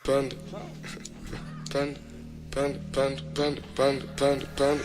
Panda, panda, panda, panda, panda, panda, panda, panda.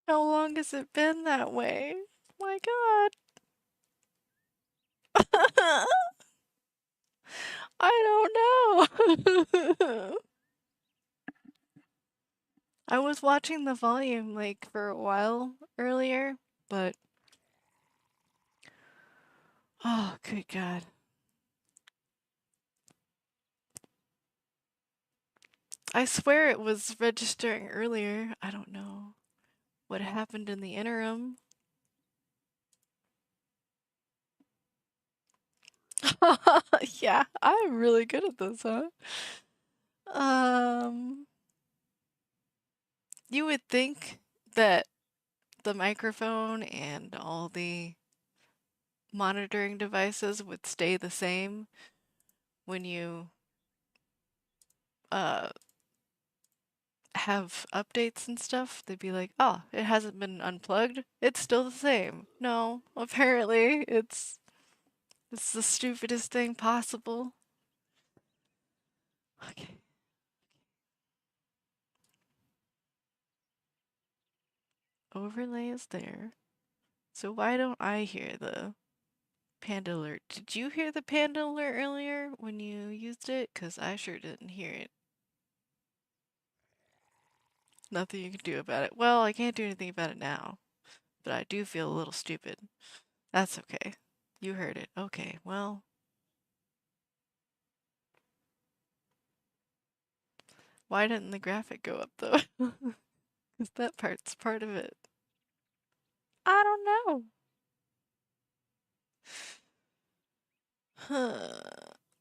How long has it been that way? My god. I don't know. I was watching the volume like for a while earlier, but oh, good god. I swear it was registering earlier. I don't know what happened in the interim. Yeah, I'm really good at this, huh? Um, you would think that the microphone and all the monitoring devices would stay the same when you uh have updates and stuff. They'd be like, "Oh, it hasn't been unplugged. It's still the same." No, apparently it's the stupidest thing possible. Okay. Overlay is there. So why don't I hear the panda alert? Did you hear the panda alert earlier when you used it? 'Cause I sure didn't hear it. Nothing you can do about it. Well, I can't do anything about it now. but I do feel a little stupid. That's okay. You heard it. Okay, well. Why didn't the graphic go up though? Because that part's part of it. I don't know.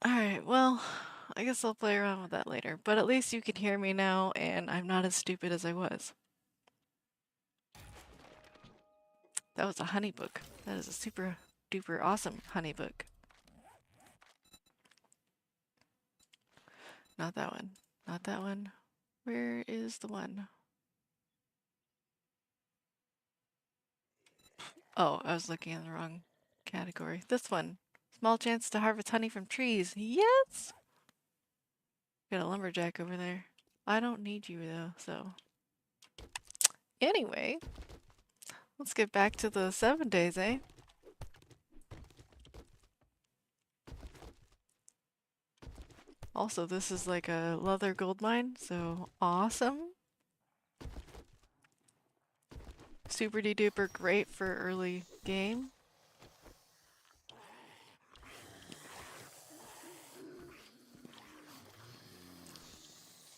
Alright, well, I guess I'll play around with that later. But at least you can hear me now, and I'm not as stupid as I was. That was a honey book. That is a super duper awesome honey book. Not that one. Not that one. Where is the one? Oh, I was looking in the wrong category. This one. Small chance to harvest honey from trees. Yes! Got a lumberjack over there. I don't need you though, so. Anyway, let's get back to the 7 days, eh? Also, this is like a leather gold mine, so awesome. Super duper great for early game.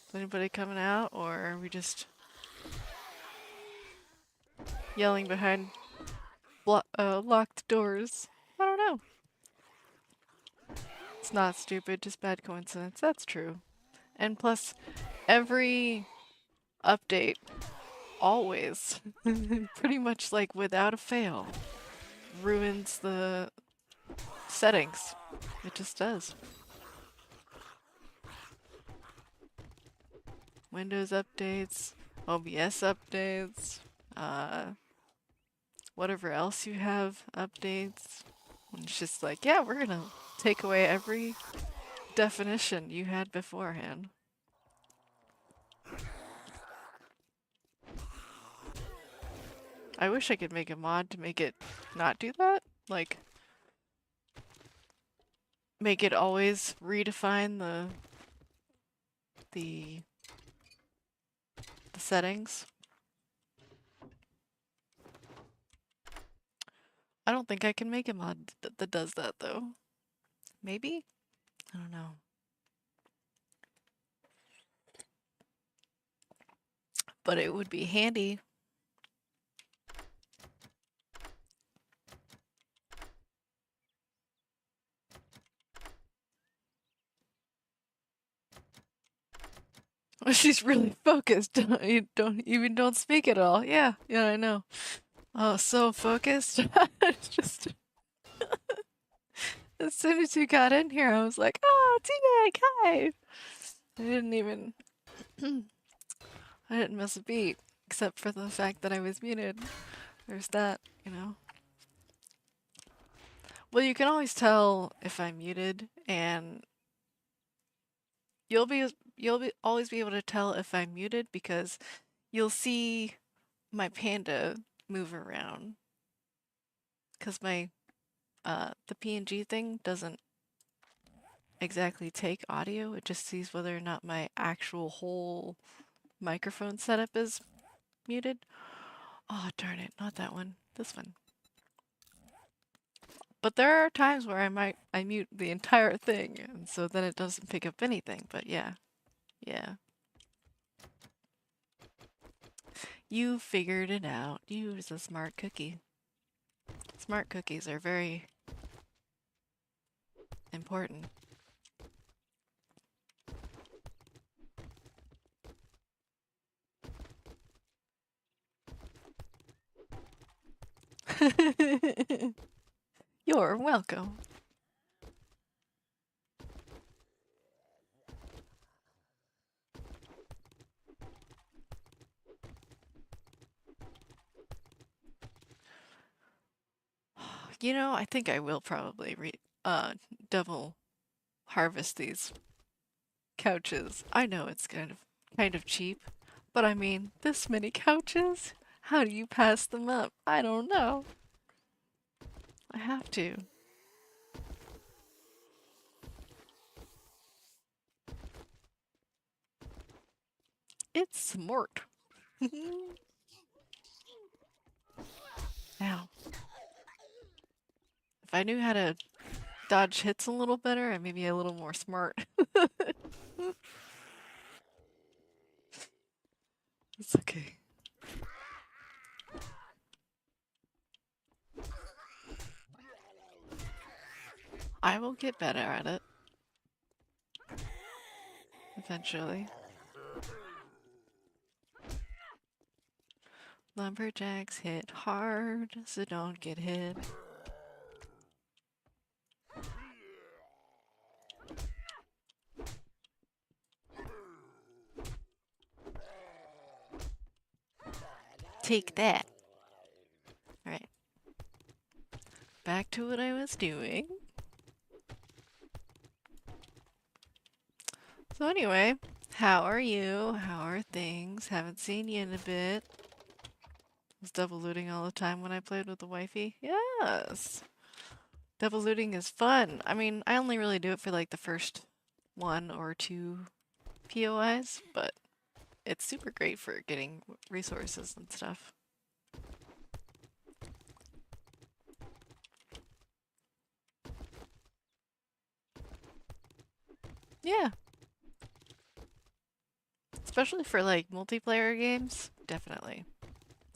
Is anybody coming out, or are we just yelling behind locked doors? I don't know. It's not stupid, just bad coincidence. That's true. And plus, every update always, pretty much like without a fail, ruins the settings. It just does. Windows updates, OBS updates, whatever else you have updates. And it's just like, yeah, we're gonna take away every definition you had beforehand. I wish I could make a mod to make it not do that. Like, make it always redefine the settings. I don't think I can make a mod that does that though. Maybe? I don't know. But it would be handy. She's really focused. Don't speak at all. Yeah, I know. Oh, so focused. Just as soon as you got in here, I was like, "Oh, T-Bag, hi!" I didn't even. I didn't miss a beat, except for the fact that I was muted. There's that, you know. Well, you can always tell if I'm muted, and you'll always be able to tell if I'm muted because you'll see my panda move around. Because my the PNG thing doesn't exactly take audio, it just sees whether or not my actual whole microphone setup is muted. Oh, darn it, not that one. This one. But there are times where I mute the entire thing, and so then it doesn't pick up anything, but yeah. Yeah. You figured it out. You was a smart cookie. Smart cookies are very important. You're welcome. You know, I think I will probably double harvest these couches. I know it's kind of cheap, but I mean, this many couches? How do you pass them up? I don't know. I have to. It's smart. Ow. If I knew how to dodge hits a little better, I may be a little more smart. It's okay. I will get better at it. Eventually. Lumberjacks hit hard, so don't get hit. Take that. Alright. Back to what I was doing. So anyway, how are you? How are things? Haven't seen you in a bit. Was double looting all the time when I played with the wifey? Yes! Double looting is fun. I mean, I only really do it for like the first 1 or 2 POIs, but it's super great for getting resources and stuff. Yeah. Especially for like multiplayer games, definitely.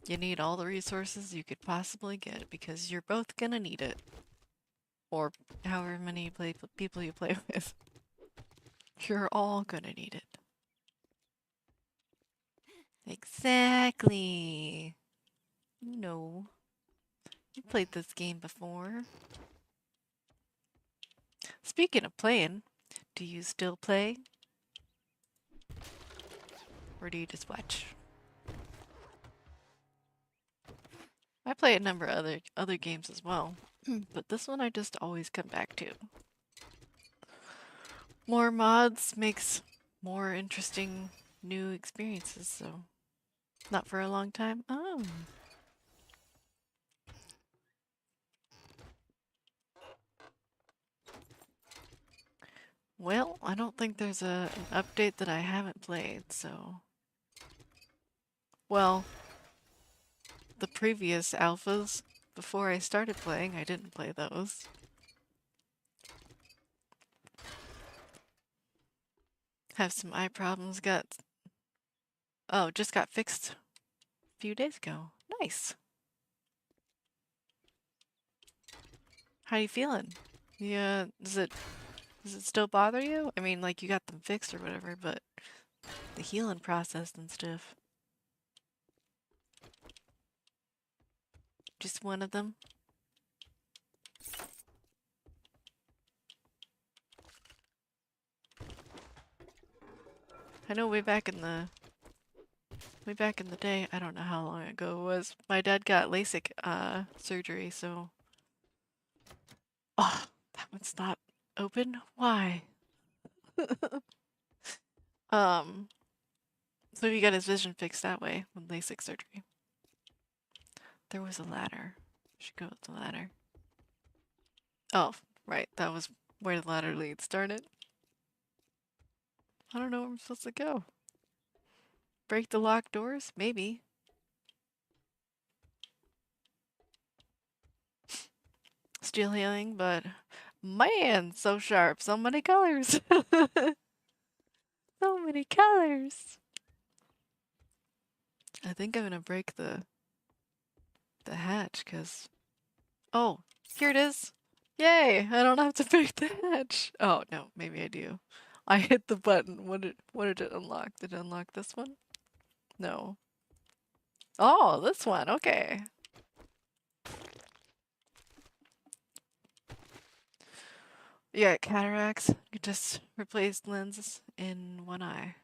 You need all the resources you could possibly get because you're both gonna need it. Or however many people you play with. You're all gonna need it. Exactly. You know. You played this game before. Speaking of playing, do you still play? Or do you just watch? I play a number of other games as well, but this one I just always come back to. More mods makes more interesting new experiences, so not for a long time. Oh. Well, I don't think there's an update that I haven't played, so... Well, the previous alphas, before I started playing, I didn't play those. Have some eye problems, just got fixed a few days ago. Nice. How you feeling? Yeah, does it still bother you? I mean, like, you got them fixed or whatever, but the healing process and stuff. Just one of them? I know way back in the day, I don't know how long ago it was, my dad got LASIK surgery, so... Oh, that one's not open? Why? So he got his vision fixed that way with LASIK surgery. There was a ladder. Should go with the ladder. Oh, right, that was where the ladder lead started. I don't know where I'm supposed to go. Break the locked doors? Maybe. Steel healing, but man, so sharp. So many colors. So many colors. I think I'm gonna break the hatch, because... Oh, here it is. Yay! I don't have to break the hatch. Oh, no, maybe I do. I hit the button. What did it unlock? Did it unlock this one? No. Oh, this one. Okay. Yeah, cataracts. You just replaced lenses in one eye.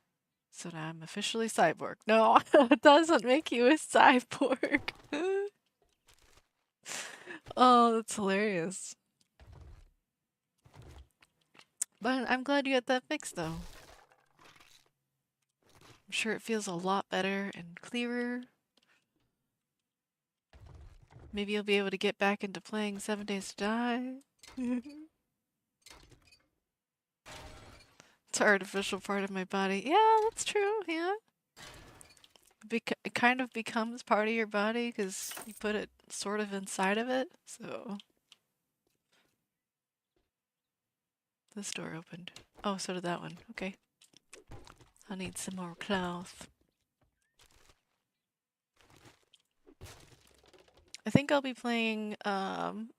So now I'm officially cyborg. No, it doesn't make you a cyborg. Oh, that's hilarious. But I'm glad you got that fixed, though. I'm sure it feels a lot better and clearer. Maybe you'll be able to get back into playing 7 Days to Die. It's an artificial part of my body. Yeah, that's true, yeah. it kind of becomes part of your body because you put it sort of inside of it. So this door opened. Oh, so did that one. Okay. I need some more cloth. I think I'll be playing some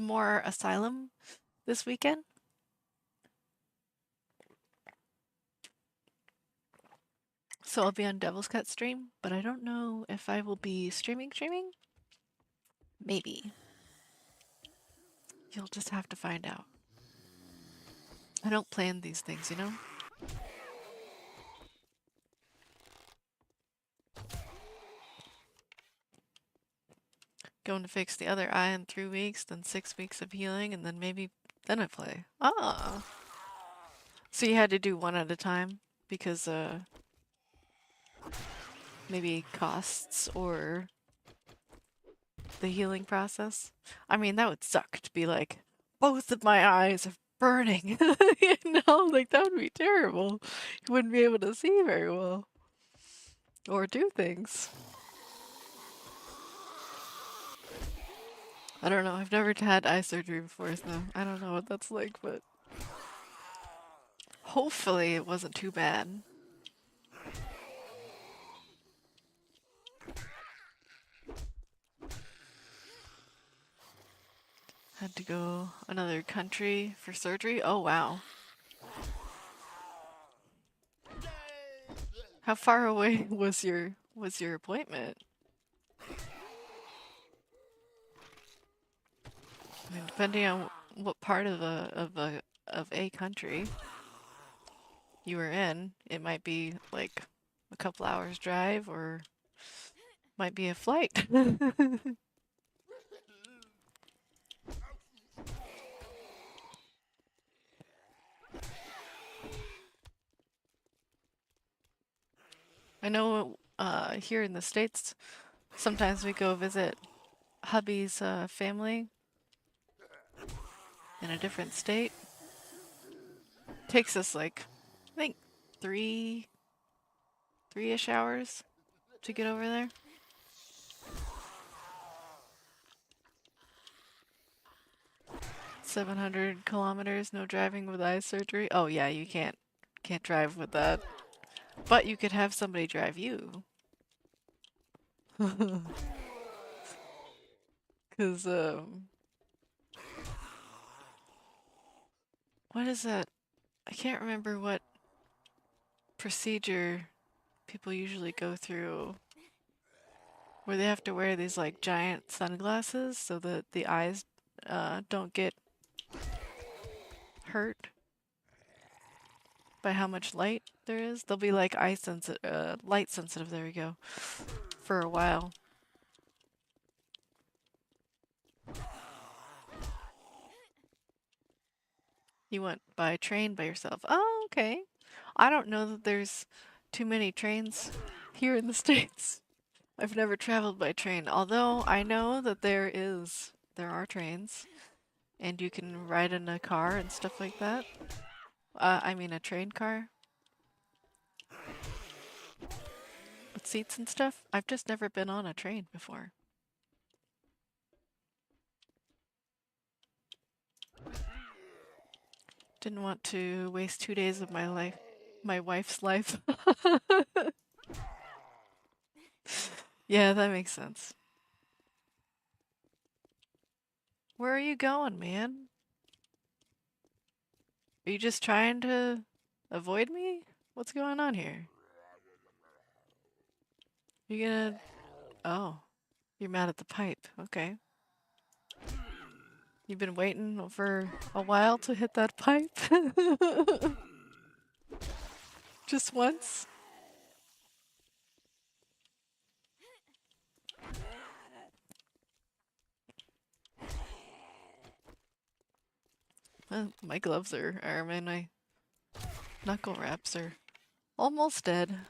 more Asylum this weekend. So I'll be on Devil's Cut stream, but I don't know if I will be streaming. Maybe. You'll just have to find out. I don't plan these things, you know? Going to fix the other eye in 3 weeks, then 6 weeks of healing, and then then I play. Ah! So you had to do one at a time because, maybe costs or the healing process? I mean, that would suck to be like, both of my eyes are burning. You know, like that would be terrible. You wouldn't be able to see very well or do things. I don't know. I've never had eye surgery before, so I don't know what that's like, but hopefully it wasn't too bad. Had to go another country for surgery. Oh wow. How far away was your appointment? I mean, depending on what part of a country you were in, it might be like a couple hours drive or might be a flight. I know here in the States, sometimes we go visit hubby's family in a different state. Takes us like, I think 3-ish hours to get over there. "700 kilometers, no driving with eye surgery." Oh yeah, you can't drive with that. But you could have somebody drive you. Cause what is that? I can't remember what procedure people usually go through where they have to wear these like giant sunglasses so that the eyes don't get hurt by how much light there is. They'll be like light sensitive, there we go, for a while. You went by train by yourself. Oh, okay. I don't know that there's too many trains here in the States. I've never traveled by train, although I know that there are trains, and you can ride in a car and stuff like that. I mean a train car with seats and stuff. I've just never been on a train before. Didn't want to waste 2 days of my wife's life. Yeah, that makes sense. Where are you going, man? Are you just trying to avoid me? What's going on here? You gonna... Oh, you're mad at the pipe. Okay. You've been waiting for a while to hit that pipe? Just once? My gloves are and my knuckle wraps are almost dead.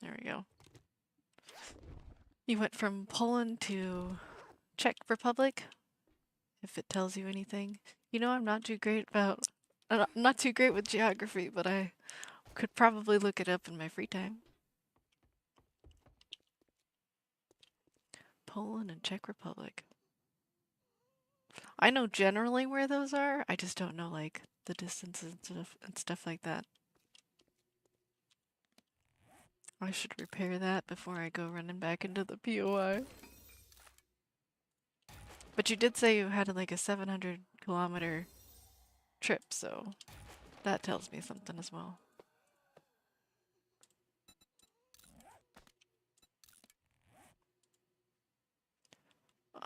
There we go. You went from Poland to Czech Republic? if it tells you anything. You know, I'm not too great about, not too great with geography, but I could probably look it up in my free time. Poland and Czech Republic. I know generally where those are. I just don't know like the distances and stuff like that. I should repair that before I go running back into the POI. But you did say you had like a 700-kilometer trip, so that tells me something as well.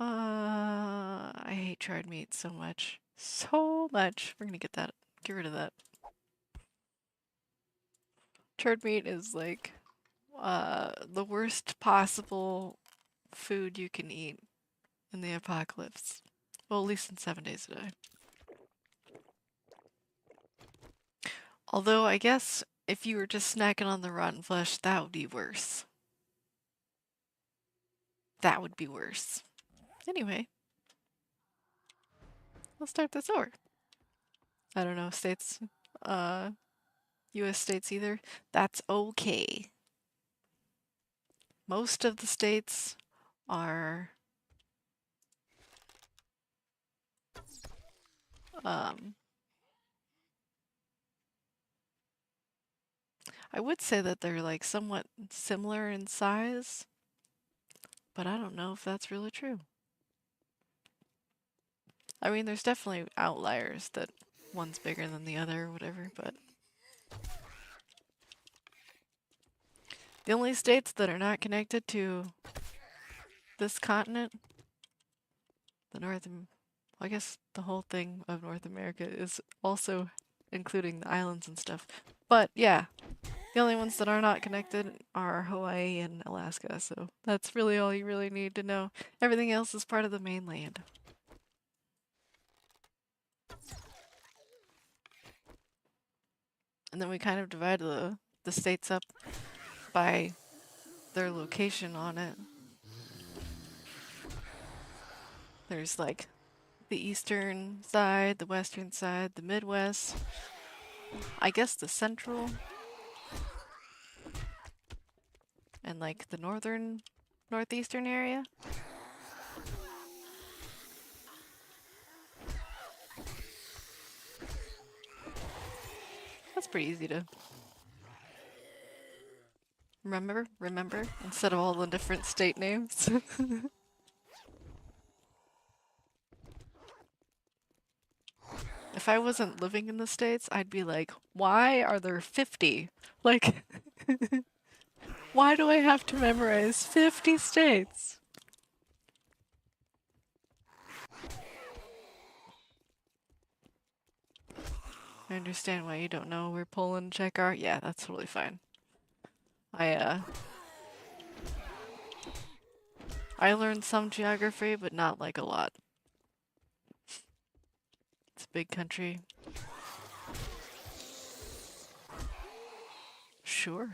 I hate charred meat so much. So much. We're gonna get rid of that. Charred meat is like the worst possible food you can eat in the apocalypse. Well, at least in 7 days to die. Although, I guess if you were just snacking on the rotten flesh, that would be worse. That would be worse. Anyway, let's start this over. I don't know states, US states either. That's okay. Most of the states are, I would say that they're like somewhat similar in size, but I don't know if that's really true. I mean, there's definitely outliers that one's bigger than the other or whatever, but the only states that are not connected to this continent, I guess the whole thing of North America is also including the islands and stuff. But yeah, the only ones that are not connected are Hawaii and Alaska, so that's really all you really need to know. Everything else is part of the mainland. And then we kind of divide the states up by their location on it. There's like the eastern side, the western side, the Midwest, I guess the central, and like the northeastern area. That's pretty easy to remember, instead of all the different state names. If I wasn't living in the States, I'd be like, why are there 50? Like, why do I have to memorize 50 states? I understand why you don't know where Poland and Czech are. Yeah, that's totally fine. I learned some geography, but not like a lot. It's a big country. Sure.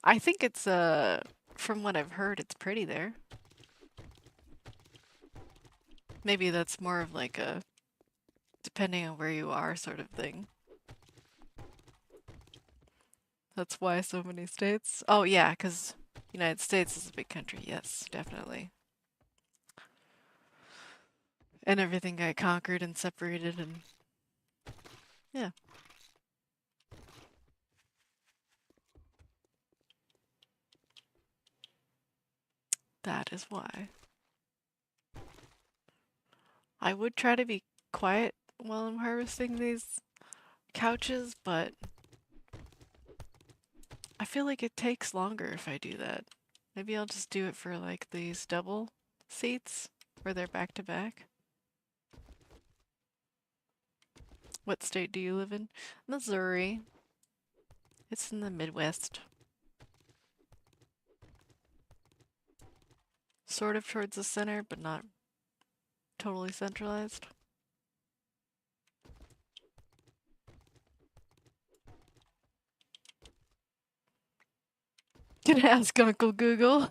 I think it's, from what I've heard, it's pretty there. Maybe that's more of like a depending on where you are sort of thing. That's why so many states. Oh yeah, because United States is a big country. Yes, definitely. And everything got conquered and separated and yeah. That is why. I would try to be quiet while I'm harvesting these couches, but I feel like it takes longer if I do that. Maybe I'll just do it for like these double seats where they're back to back. What state do you live in? Missouri. It's in the Midwest. Sort of towards the center, but not totally centralized. Gonna ask Uncle Google.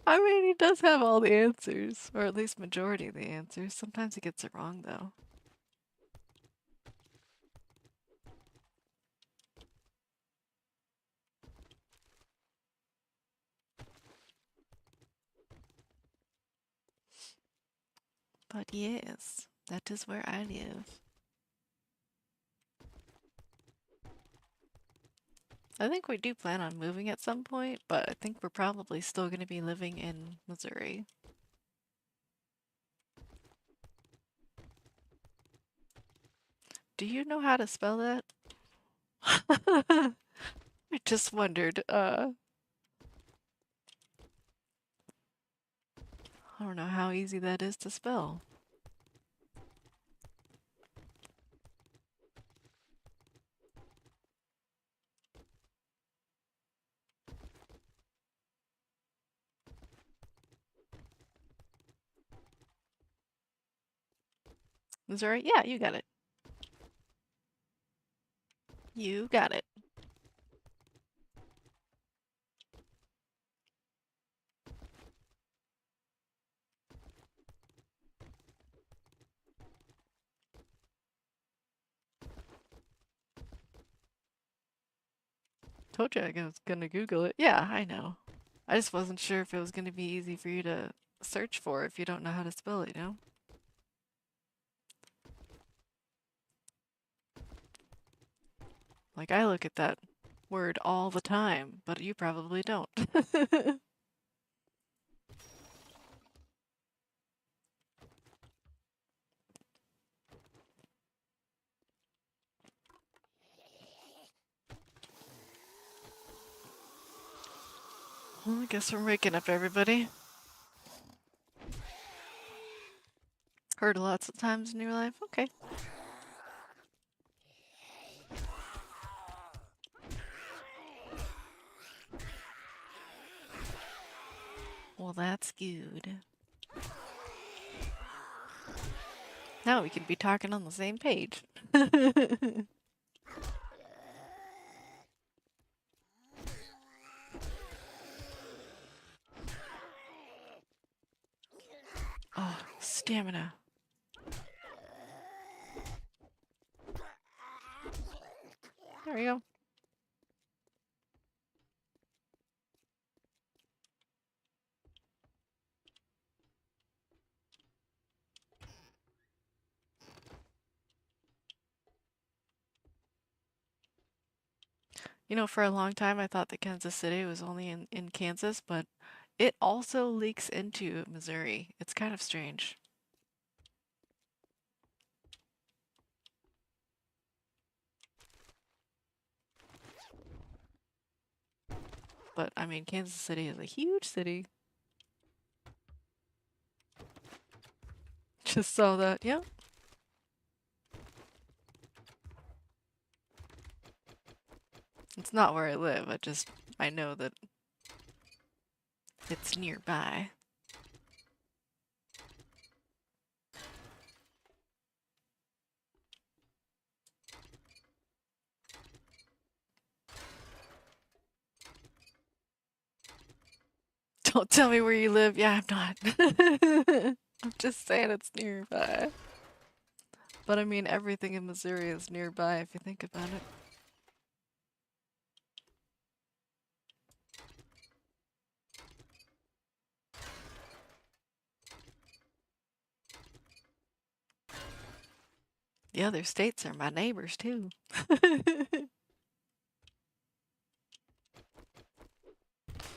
I mean, he does have all the answers, or at least majority of the answers. Sometimes he gets it wrong, though. But yes, that is where I live. I think we do plan on moving at some point, but I think we're probably still going to be living in Missouri. Do you know how to spell that? I just wondered, I don't know how easy that is to spell. Missouri? Yeah, you got it. You got it. Told you I was gonna Google it. Yeah, I know. I just wasn't sure if it was gonna be easy for you to search for if you don't know how to spell it, you know? Like, I look at that word all the time, but you probably don't. Well, I guess we're waking up everybody. Heard lots of times in your life. Okay. Well, that's good. Now we can be talking on the same page. Oh, stamina. There we go. You know, for a long time I thought that Kansas City was only in Kansas, but it also leaks into Missouri. It's kind of strange. But I mean, Kansas City is a huge city. Just saw that. Yeah. It's not where I live. I know that it's nearby. Don't tell me where you live. Yeah, I'm not. I'm just saying it's nearby. But I mean, everything in Missouri is nearby if you think about it. The other states are my neighbors too.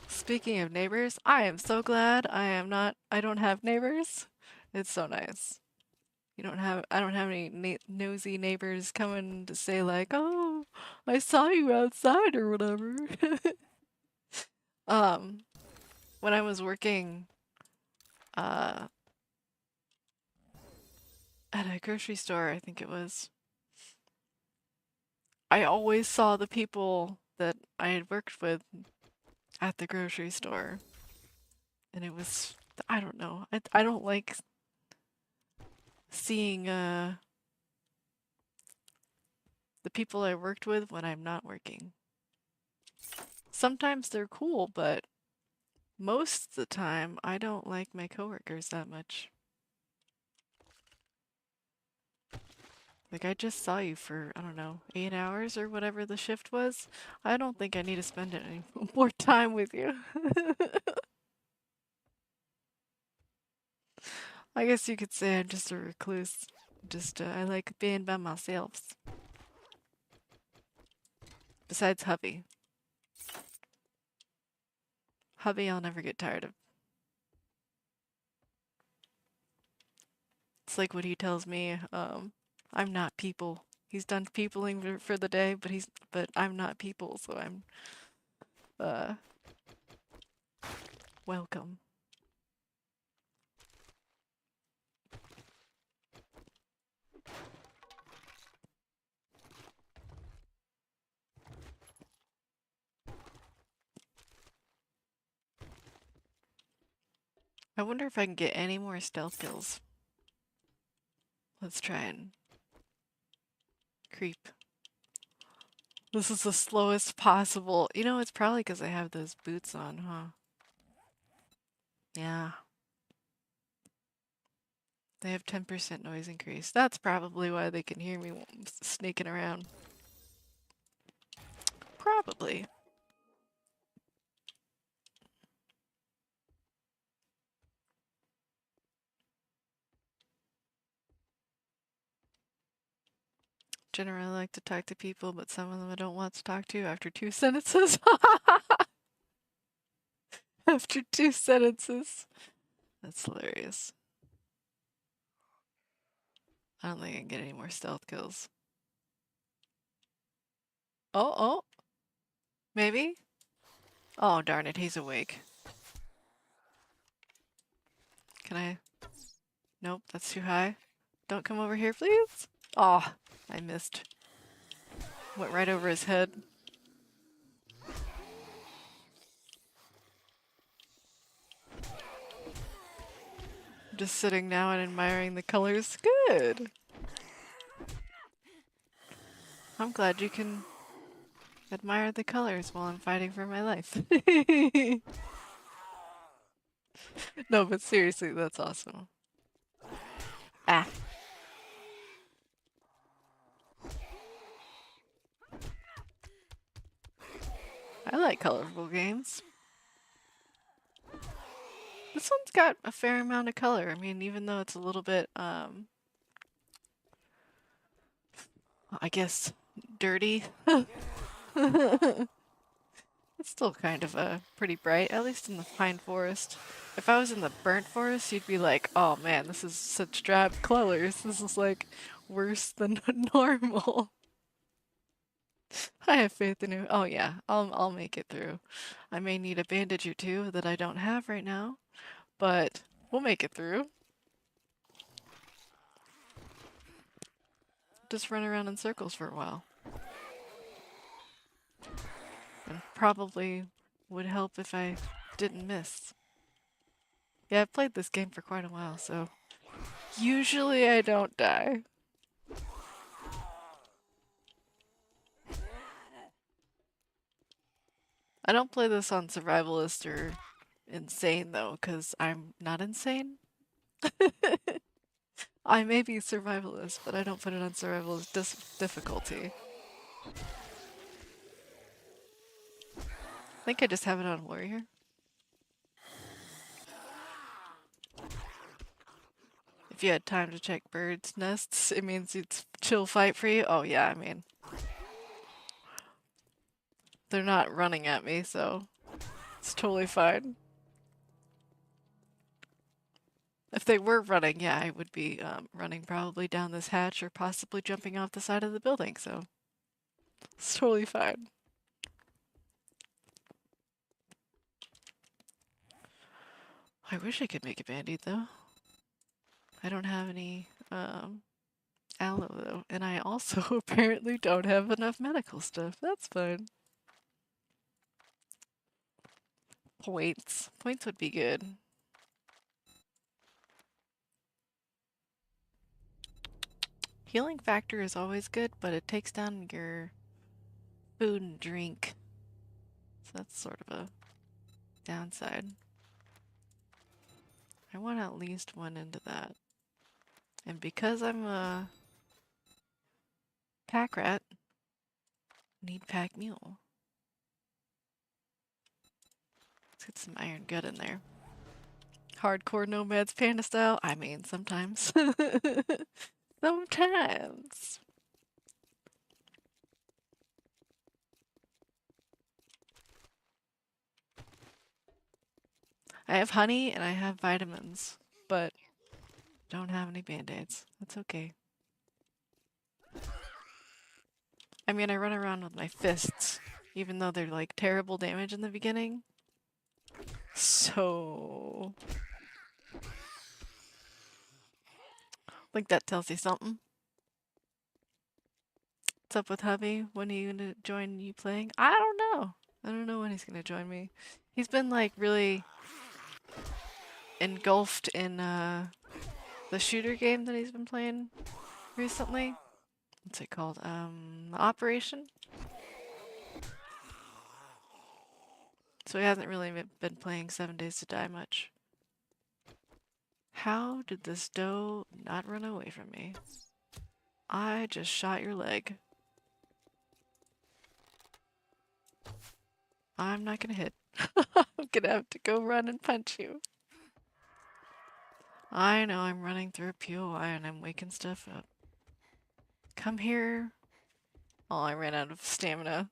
Speaking of neighbors, I am so glad I don't have neighbors. It's so nice. I don't have any nosy neighbors coming to say like, "Oh, I saw you outside" or whatever. um, when I was working uh at a grocery store, I think it was, I always saw the people that I had worked with at the grocery store, and it was, I don't know. I don't like seeing the people I worked with when I'm not working. Sometimes they're cool, but Most of the time, I don't like my coworkers that much. Like, I just saw you for, I don't know, 8 hours or whatever the shift was. I don't think I need to spend any more time with you. I guess you could say I'm just a recluse. Just, I like being by myself. Besides hubby. Hubby I'll never get tired of. It's like what he tells me, I'm not people. He's done peopling for the day, but I'm not people, so I'm, uh, welcome. I wonder if I can get any more stealth kills. Let's try and creep. This is the slowest possible. You know, it's probably because I have those boots on, huh? Yeah. They have 10% noise increase. That's probably why they can hear me sneaking around. Probably. Generally, I like to talk to people, but some of them I don't want to talk to after 2 sentences. After 2 sentences. That's hilarious. I don't think I can get any more stealth kills. Oh, oh. Maybe? Oh, darn it, he's awake. Can I? Nope, that's too high. Don't come over here, please. Oh, I missed. Went right over his head. I'm just sitting now and admiring the colors. Good. I'm glad you can admire the colors while I'm fighting for my life. No, but seriously, that's awesome. Ah. I like colorful games. This one's got a fair amount of color. I mean, even though it's a little bit, I guess, dirty. It's still kind of pretty bright, at least in the pine forest. If I was in the burnt forest, you'd be like, oh man, this is such drab colors. This is like worse than normal. I have faith in you. Oh yeah, I'll make it through. I may need a bandage or two that I don't have right now, but we'll make it through. Just run around in circles for a while. And probably would help if I didn't miss. Yeah, I've played this game for quite a while, so usually I don't die. I don't play this on survivalist or insane though, because I'm not insane. I may be survivalist, but I don't put it on survivalist difficulty. I think I just have it on warrior. If you had time to check birds' nests, it means it's chill fight for you. Oh yeah, I mean, they're not running at me, so it's totally fine. If they were running, yeah, I would be running probably down this hatch or possibly jumping off the side of the building, so it's totally fine. I wish I could make a band-aid though. I don't have any aloe though, and I also apparently don't have enough medical stuff. That's fine. Points. Points would be good. Healing factor is always good, but it takes down your food and drink. So that's sort of a downside. I want at least one into that. And because I'm a pack rat, need pack mule. Let's get some iron gut in there. Hardcore nomads panda style? I mean, sometimes. Sometimes. I have honey and I have vitamins, but don't have any band-aids. That's okay. I mean, I run around with my fists, even though they're like terrible damage in the beginning. So... I think that tells you something. What's up with hubby? When are you gonna join you playing? I don't know. I don't know when he's gonna join me. He's been like really engulfed in the shooter game that he's been playing recently. What's it called? Operation? So he hasn't really been playing 7 Days to Die much. How did this doe not run away from me? I just shot your leg. I'm not gonna hit. I'm gonna have to go run and punch you. I know I'm running through a POI and I'm waking stuff up. Come here. Oh, I ran out of stamina.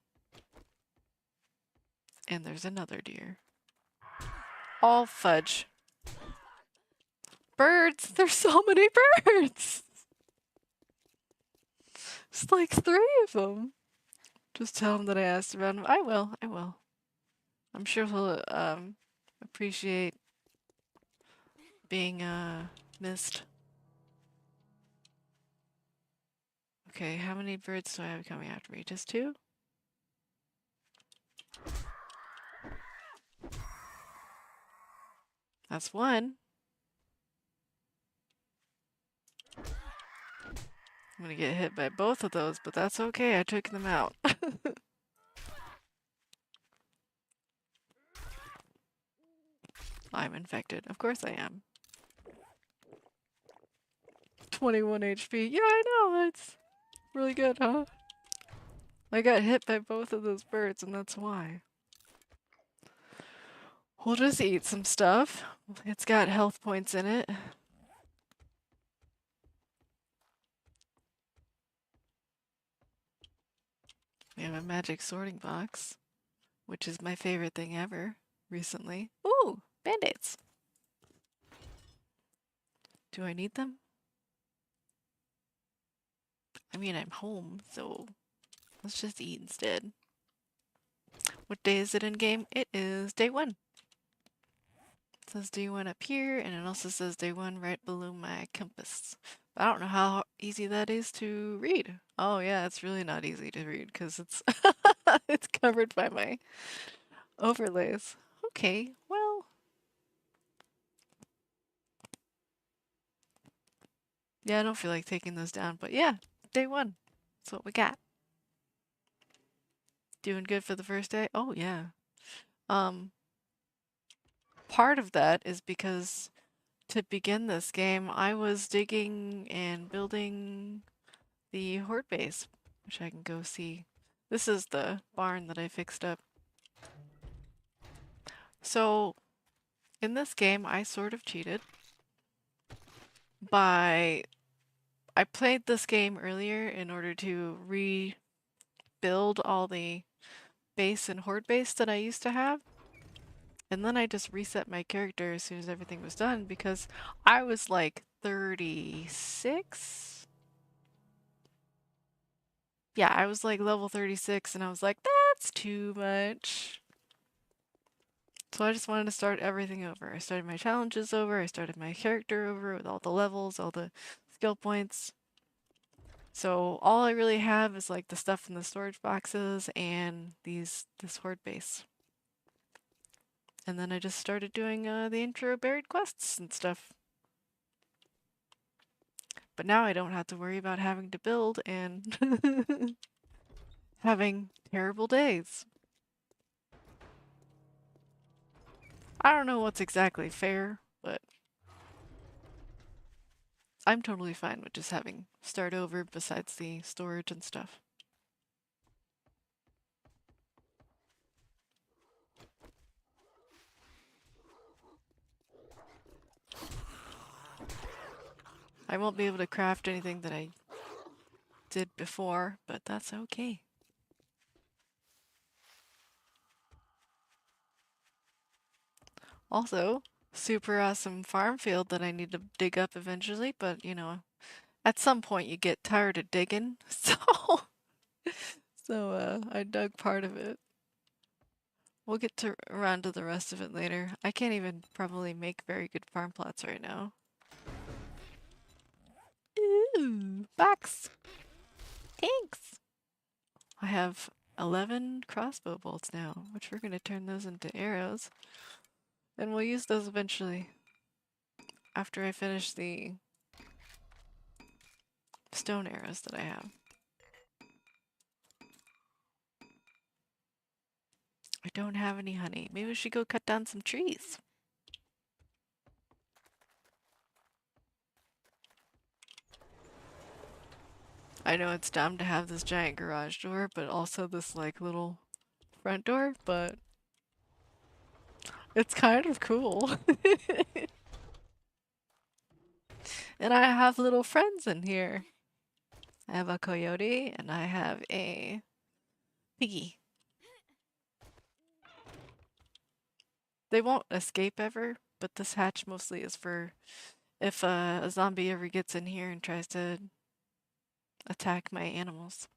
And there's another deer. All fudge. Birds! There's so many birds! It's like 3 of them. Just tell him that I asked about him. I will. I'm sure he'll appreciate being missed. Okay, how many birds do I have coming after me? Just 2? That's 1. I'm gonna get hit by both of those, but that's okay. I took them out. I'm infected. Of course I am. 21 HP. Yeah, I know. It's really good, huh? I got hit by both of those birds, and that's why. We'll just eat some stuff. It's got health points in it. We have a magic sorting box, which is my favorite thing ever recently. Ooh, band-aids. Do I need them? I mean, I'm home, so let's just eat instead. What day is it in game? It is day 1. It says day 1 up here, and it also says day 1 right below my compass. I don't know how easy that is to read. Oh yeah, it's really not easy to read because it's it's covered by my overlays. Okay, well. Yeah, I don't feel like taking those down, but yeah, day 1. That's what we got. Doing good for the first day? Oh yeah. Part of that is because to begin this game, I was digging and building the horde base, which I can go see. This is the barn that I fixed up. So, in this game, I sort of cheated by... I played this game earlier in order to rebuild all the base and horde base that I used to have. And then I just reset my character as soon as everything was done because I was like 36? Yeah, I was like level 36 and I was like, that's too much. So I just wanted to start everything over. I started my challenges over, I started my character over with all the levels, all the skill points. So all I really have is like the stuff in the storage boxes and this horde base. And then I just started doing the intro buried quests and stuff. But now I don't have to worry about having to build and having terrible days. I don't know what's exactly fair, but I'm totally fine with just having start over besides the storage and stuff. I won't be able to craft anything that I did before, but that's okay. Also, super awesome farm field that I need to dig up eventually, but you know, at some point you get tired of digging, so I dug part of it. We'll get to around to the rest of it later. I can't even probably make very good farm plots right now. Ooh, box! Thanks! I have 11 crossbow bolts now, which we're gonna turn those into arrows. And we'll use those eventually. After I finish the stone arrows that I have. I don't have any honey. Maybe we should go cut down some trees. I know it's dumb to have this giant garage door, but also this like little front door, but it's kind of cool. And I have little friends in here. I have a coyote and I have a piggy. They won't escape ever, but this hatch mostly is for if a zombie ever gets in here and tries to attack my animals.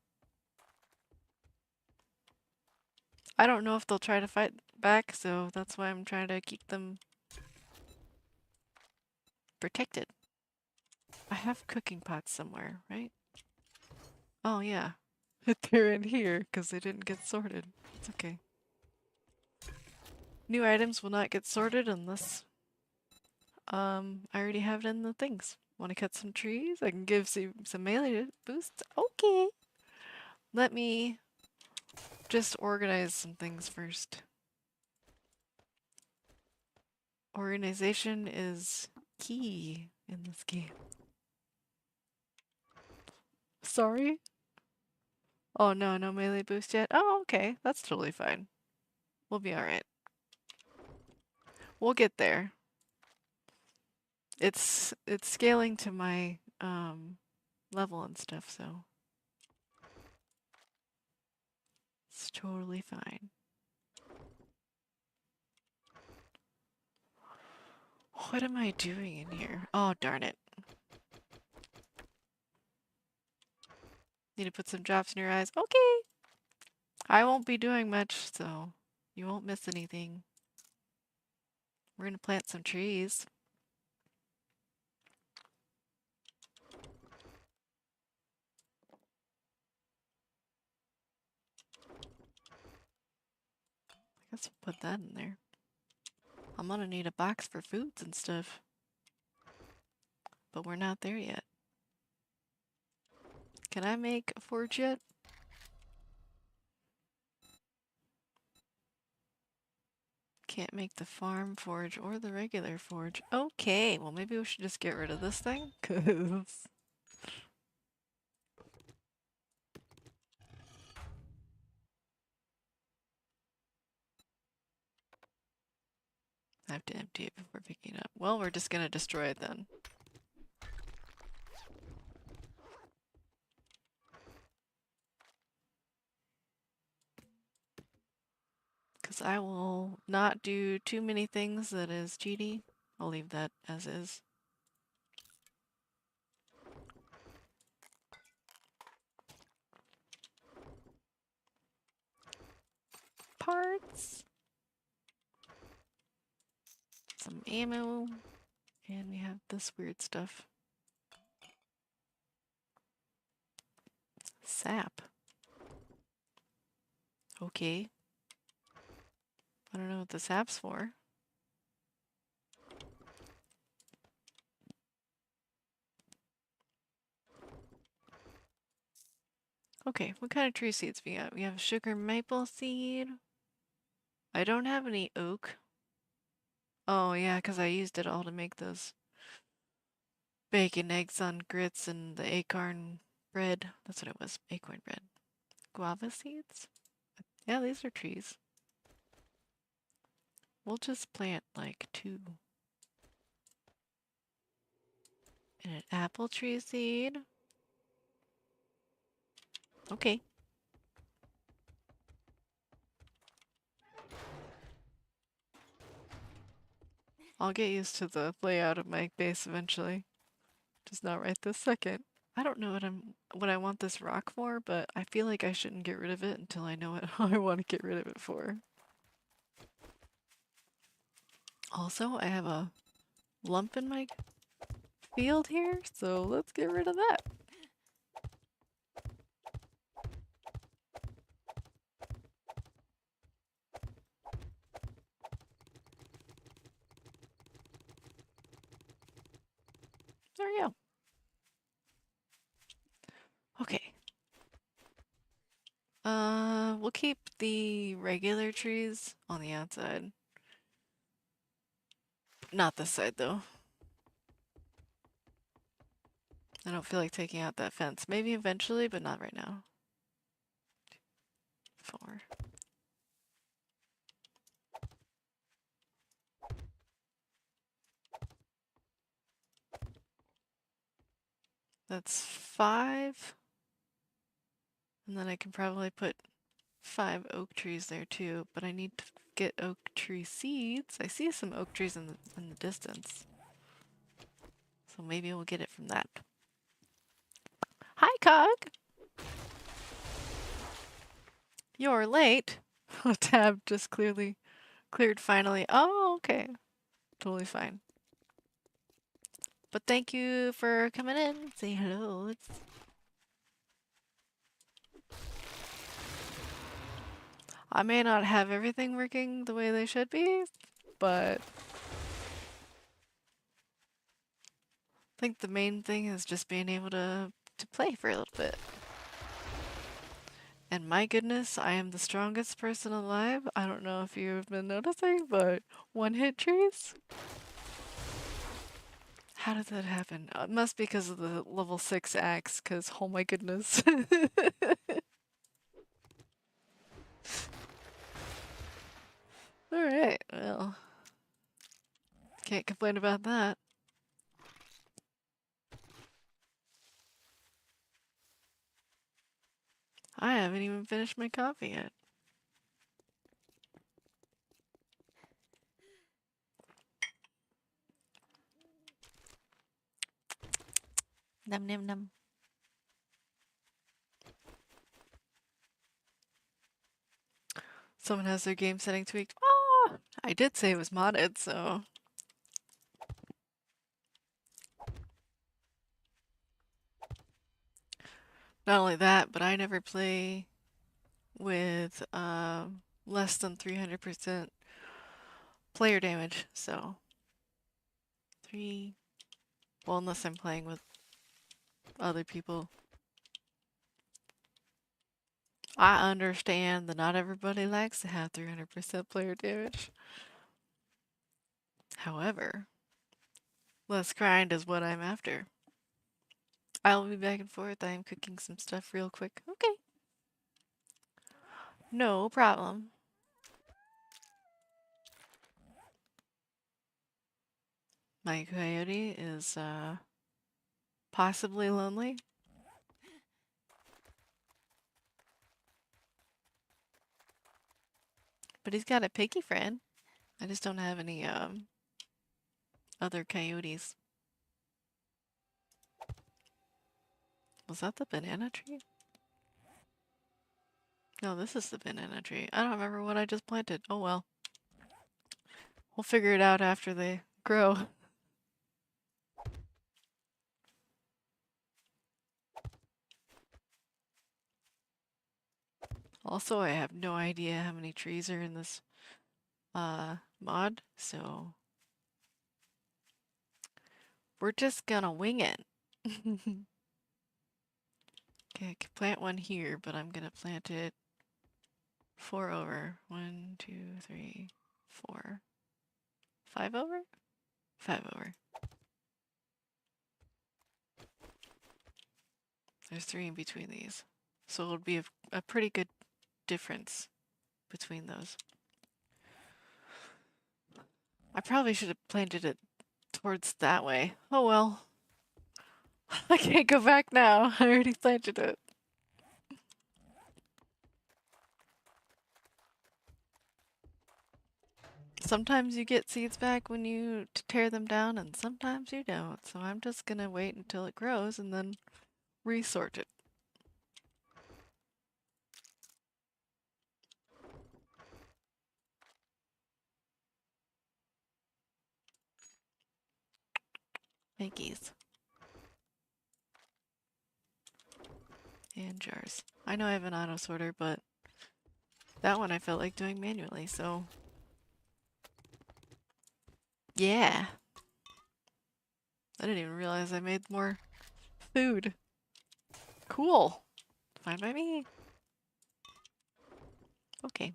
I don't know if they'll try to fight back, so that's why I'm trying to keep them protected. I have cooking pots somewhere, right? Oh yeah. They're in here because they didn't get sorted. It's okay. New items will not get sorted unless I already have it in the things. Want to cut some trees? I can give some melee boosts. Okay. Let me just organize some things first. Organization is key in this game. Sorry? Oh no, no melee boost yet? Oh, okay. That's totally fine. We'll be alright. We'll get there. It's scaling to my level and stuff, so it's totally fine. What am I doing in here? Oh, darn it. Need to put some drops in your eyes. Okay. I won't be doing much, so you won't miss anything. We're gonna plant some trees. I guess we'll put that in there. I'm gonna need a box for foods and stuff. But we're not there yet. Can I make a forge yet? Can't make the farm forge or the regular forge. Okay, well maybe we should just get rid of this thing, cause I have to empty it before picking it up. Well, we're just gonna destroy it then. Because I will not do too many things that is cheaty. I'll leave that as is. Parts. Some ammo. And we have this weird stuff. Sap. Okay. I don't know what the sap's for. Okay, what kind of tree seeds we got? We have sugar maple seed. I don't have any oak. Oh yeah, because I used it all to make those bacon, eggs on grits, and the acorn bread. That's what it was, acorn bread. Guava seeds? Yeah, these are trees. We'll just plant like 2. And an apple tree seed. Okay. I'll get used to the layout of my base eventually. Just not right this second. I don't know what I want this rock for, but I feel like I shouldn't get rid of it until I know what I want to get rid of it for. Also, I have a lump in my field here, so let's get rid of that. There we go. Okay. We'll keep the regular trees on the outside. Not this side, though. I don't feel like taking out that fence. Maybe eventually, but not right now. 4. That's 5. And then I can probably put 5 oak trees there too, but I need to get oak tree seeds. I see some oak trees in the distance. So maybe we'll get it from that. Hi, Cog! You're late. Tab just cleared finally. Oh, okay. Totally fine. But thank you for coming in. Say hello. I may not have everything working the way they should be, but I think the main thing is just being able to play for a little bit. And my goodness, I am the strongest person alive. I don't know if you've been noticing, but one-hit trees? How did that happen? It must be because of the level 6 axe, because oh my goodness. Alright, well. Can't complain about that. I haven't even finished my coffee yet. Num num num. Someone has their game setting tweaked. Oh! I did say it was modded, so. Not only that, but I never play with less than 300% player damage, so 3. Well, unless I'm playing with other people. I understand that not everybody likes to have 300% player damage. However, less grind is what I'm after. I'll be back and forth. I am cooking some stuff real quick. Okay. No problem. My coyote is possibly lonely. But he's got a piggy friend. I just don't have any other coyotes. Was that the banana tree? No, this is the banana tree. I don't remember what I just planted. Oh well. We'll figure it out after they grow. Also, I have no idea how many trees are in this mod, so we're just gonna wing it. Okay, I can plant one here, but I'm gonna plant it 4 over. 1, 2, 3, 4. 5 over? 5 over. 3 in between these. So it'll be a pretty good difference between those. I probably should have planted it towards that way. Oh well. I can't go back now. I already planted it. Sometimes you get seeds back when you tear them down, and sometimes you don't. So I'm just gonna wait until it grows and then resort it. Thankies. And jars. I know I have an auto sorter, but that one I felt like doing manually, so yeah. I didn't even realize I made more food. Cool. Fine by me. Okay.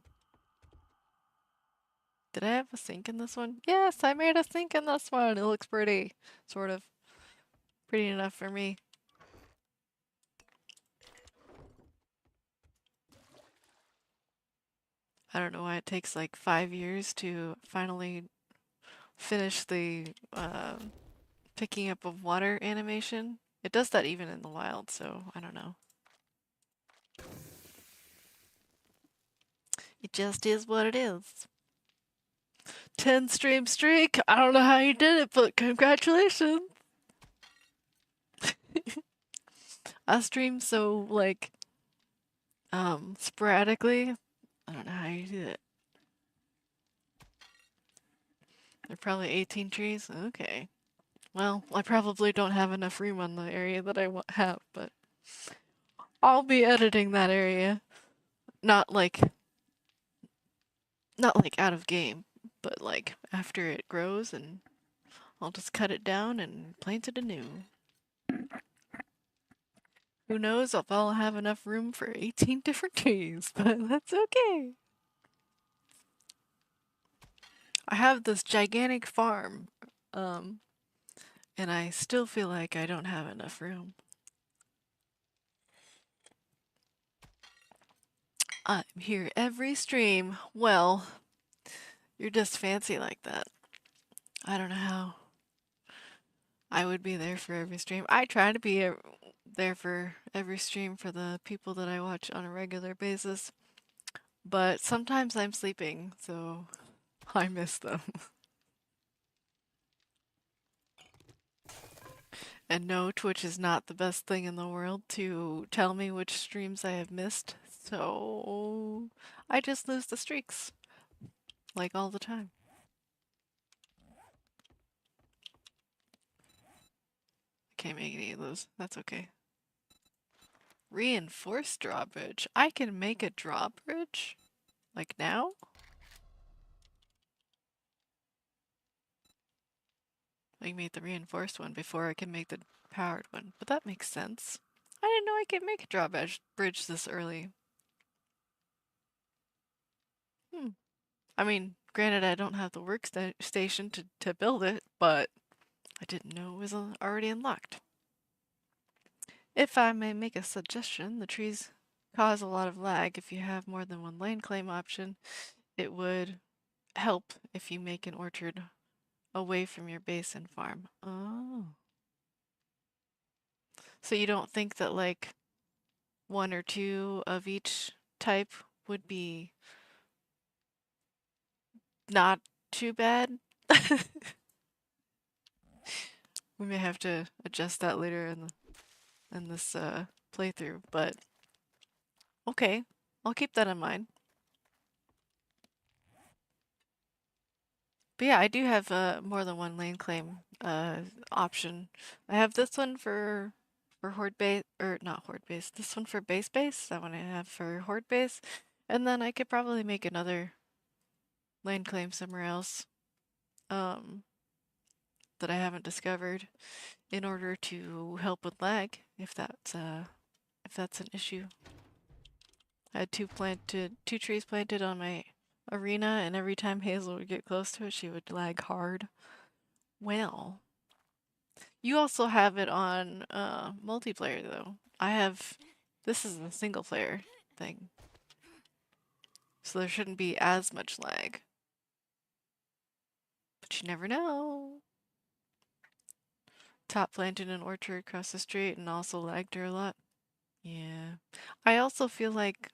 Did I have a sink in this one? Yes, I made a sink in this one. It looks pretty. Sort of. Pretty enough for me. I don't know why it takes like 5 years to finally finish the picking up of water animation. It does that even in the wild, so I don't know. It just is what it is. 10 stream streak. I don't know how you did it, but congratulations. I stream so like sporadically. I don't know how you do it. There are probably 18 trees. Okay. Well, I probably don't have enough room on the area that I have, but I'll be editing that area. Not like out of game, but like after it grows, and I'll just cut it down and plant it anew. Who knows if I'll have enough room for 18 different trees, but that's okay. I have this gigantic farm, and I still feel like I don't have enough room. I'm here every stream. Well, you're just fancy like that. I don't know how I would be there for every stream. I try to be there for every stream for the people that I watch on a regular basis, but sometimes I'm sleeping, so I miss them. And no, Twitch is not the best thing in the world to tell me which streams I have missed, so I just lose the streaks, like all the time. I can't make any of those. That's okay. Reinforced drawbridge. I can make a drawbridge? Like now? I can make the reinforced one before I can make the powered one, but that makes sense. I didn't know I could make a drawbridge this early. I mean, granted, I don't have the workstation to build it, but I didn't know it was already unlocked. If I may make a suggestion, the trees cause a lot of lag. If you have more than one lane claim option, it would help if you make an orchard away from your base and farm. Oh. So you don't think that like 1 or 2 of each type would be not too bad? We may have to adjust that later in this playthrough, but okay, I'll keep that in mind. But yeah, I do have more than one lane claim option. I have this one for horde base, or not horde base. This one for base. That one I have for horde base, and then I could probably make another lane claim somewhere else, that I haven't discovered, in order to help with lag, if that's an issue. I had two trees planted on my arena, and every time Hazel would get close to it, she would lag hard. Well, You also have it on multiplayer though. This is a single player thing. So there shouldn't be as much lag. But you never know. Top planted an orchard across the street and also lagged her a lot. Yeah. I also feel like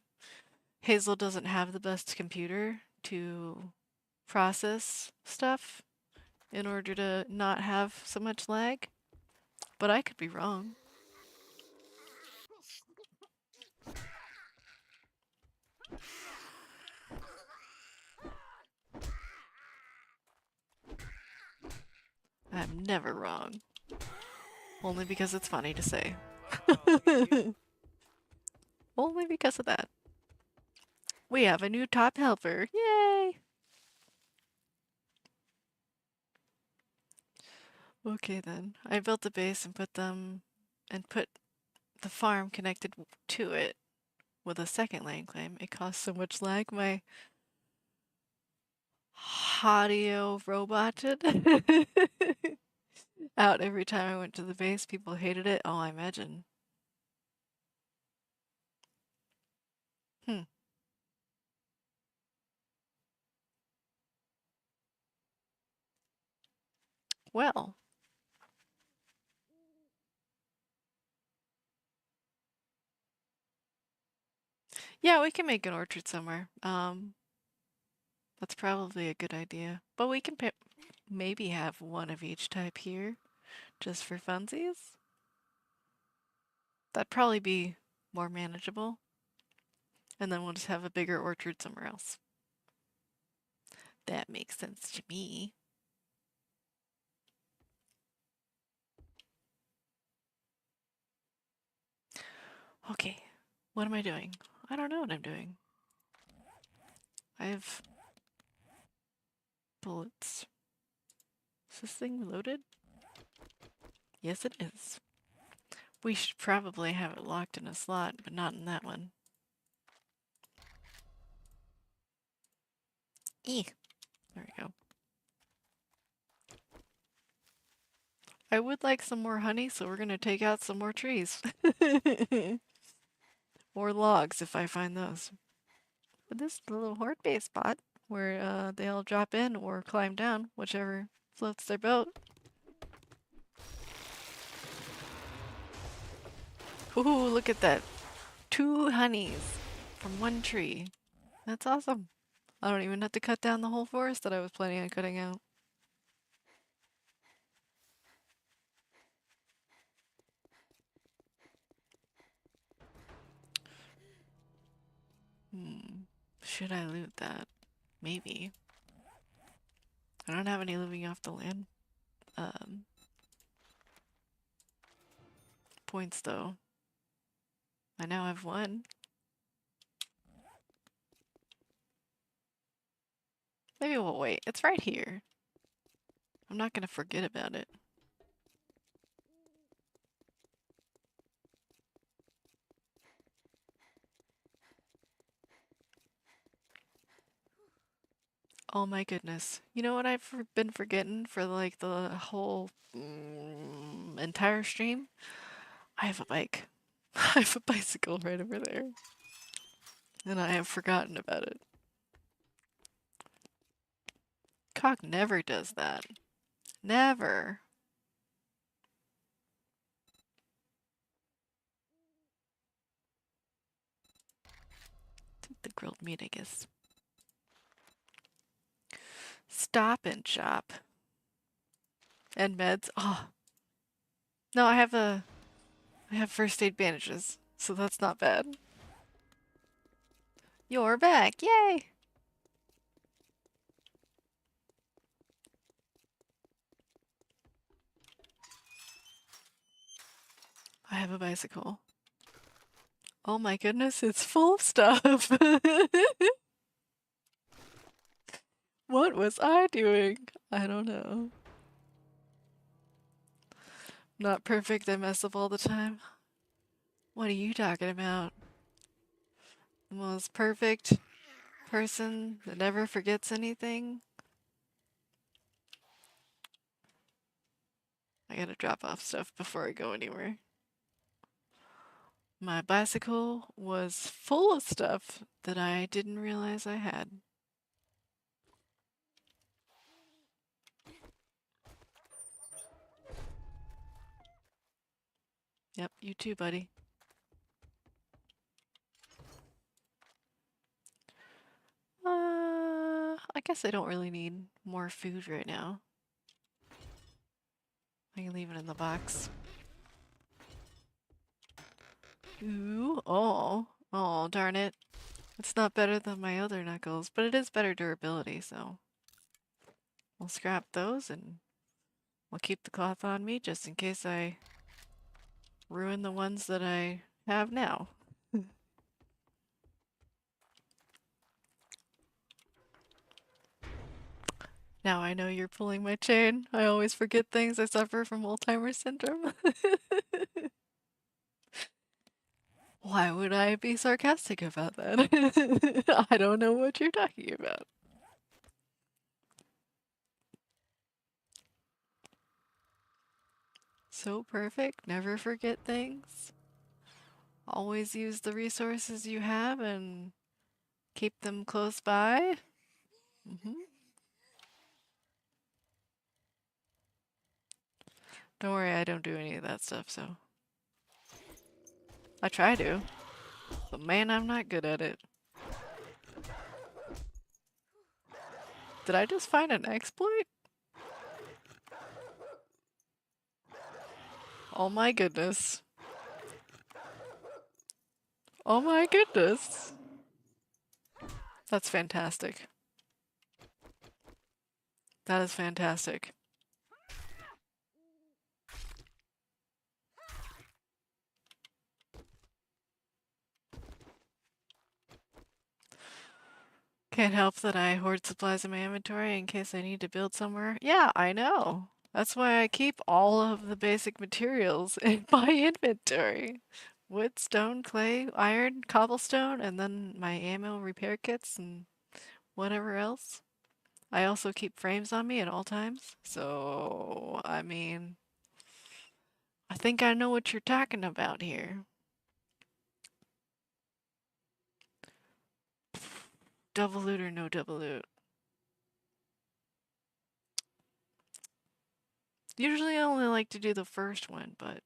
Hazel doesn't have the best computer to process stuff in order to not have so much lag. But I could be wrong. I'm never wrong. Only because it's funny to say. Only because of that. We have a new top helper. Yay! Okay then. I built a base and put the farm connected to it with a second land claim. It caused so much lag, my audio roboted out every time I went to the base. People hated it. Oh, I imagine. Hmm. Well. Yeah, we can make an orchard somewhere. That's probably a good idea. But we can maybe have one of each type here, just for funsies. That'd probably be more manageable. And then we'll just have a bigger orchard somewhere else. That makes sense to me. Okay, what am I doing? I don't know what I'm doing. I have bullets. Is this thing loaded? Yes, it is. We should probably have it locked in a slot, but not in that one. Eek. There we go. I would like some more honey, so we're gonna take out some more trees. Or logs if I find those. But this is the little horde base spot where they all drop in or climb down, whichever floats their boat. Ooh, look at that. 2 honeys from 1 tree. That's awesome. I don't even have to cut down the whole forest that I was planning on cutting out. Should I loot that? Maybe. I don't have any living off the land points though. I now have 1. Maybe we'll wait. It's right here. I'm not gonna forget about it. Oh my goodness. You know what I've been forgetting for like the whole entire stream? I have a bike. I have a bicycle right over there. And I have forgotten about it. Cock never does that. Never. The grilled meat, I guess. Stop and Shop. And meds. Oh. No, I have first aid bandages, so that's not bad. You're back. Yay! I have a bicycle. Oh my goodness, it's full of stuff. What was I doing? I don't know. Not perfect, I mess up all the time. What are you talking about? The most perfect person that never forgets anything? I gotta drop off stuff before I go anywhere. My bicycle was full of stuff that I didn't realize I had. Yep, you too, buddy. I guess I don't really need more food right now. I can leave it in the box. Ooh, oh, darn it. It's not better than my other knuckles, but it is better durability, so we'll scrap those and we'll keep the cloth on me just in case I ruin the ones that I have now. Now I know you're pulling my chain. I always forget things. I suffer from Alzheimer's syndrome. Why would I be sarcastic about that? I don't know what you're talking about. So perfect. Never forget things. Always use the resources you have and keep them close by. Don't worry, I don't do any of that stuff, so. I try to, but man, I'm not good at it. Did I just find an exploit? Oh my goodness. Oh my goodness. That's fantastic. That is fantastic. Can't help that I hoard supplies in my inventory in case I need to build somewhere. Yeah, I know. That's why I keep all of the basic materials in my inventory. Wood, stone, clay, iron, cobblestone, and then my ammo repair kits and whatever else. I also keep frames on me at all times. So, I mean, I think I know what you're talking about here. Double loot or no double loot? Usually I only like to do the first one, but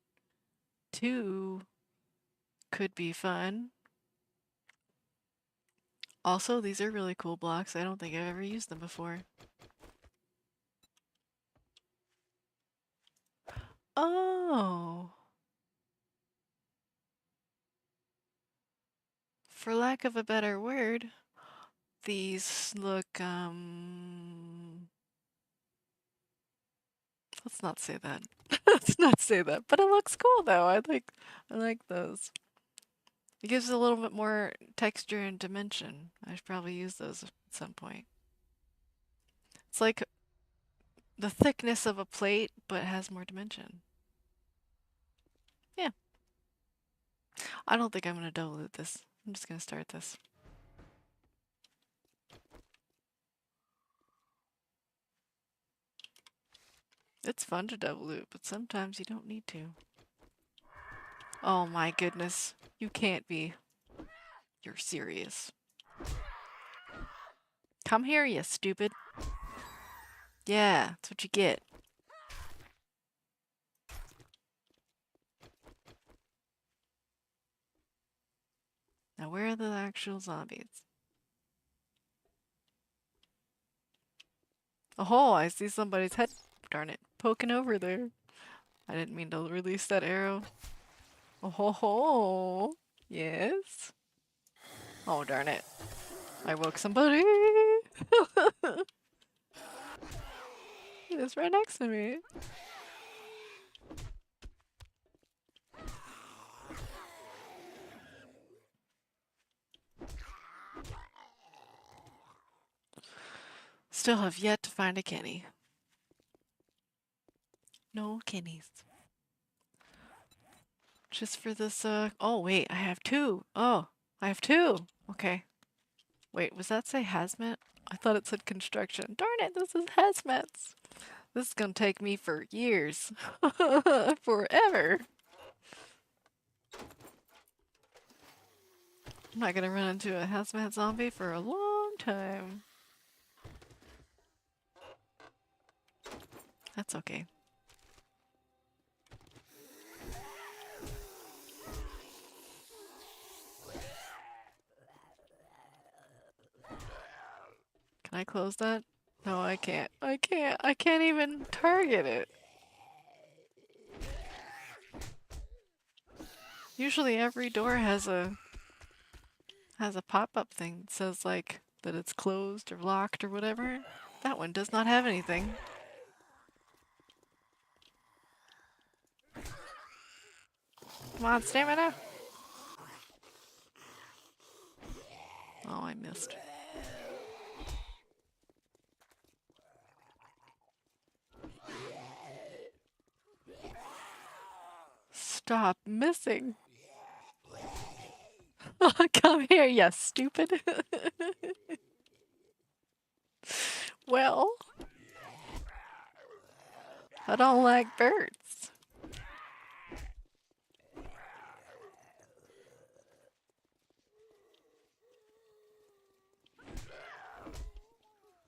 2 could be fun. Also, these are really cool blocks. I don't think I've ever used them before. Oh. For lack of a better word, these look, let's not say that. Let's not say that. But it looks cool though. I like those. It gives a little bit more texture and dimension. I should probably use those at some point. It's like the thickness of a plate, but has more dimension. Yeah. I don't think I'm gonna double loot this. I'm just gonna start this. It's fun to double loot, but sometimes you don't need to. Oh my goodness. You can't be. You're serious. Come here, you stupid. Yeah, that's what you get. Now where are the actual zombies? Oh, I see somebody's head. Darn it. Poking over there. I didn't mean to release that arrow. Oh ho ho. Yes. Oh darn it. I woke somebody. It's right next to me. Still have yet to find a Kenny. No Kennies. Just for this, oh wait, I have 2. Oh, I have 2. Okay. Wait, was that say hazmat? I thought it said construction. Darn it, this is hazmats. This is gonna take me for years. Forever. I'm not gonna run into a hazmat zombie for a long time. That's okay. Can I close that? No, I can't. I can't. I can't even target it. Usually every door has a pop-up thing that says like that it's closed or locked or whatever. That one does not have anything. Come on, stamina. Oh, I missed. Stop missing. Come here, you stupid. Well, I don't like birds.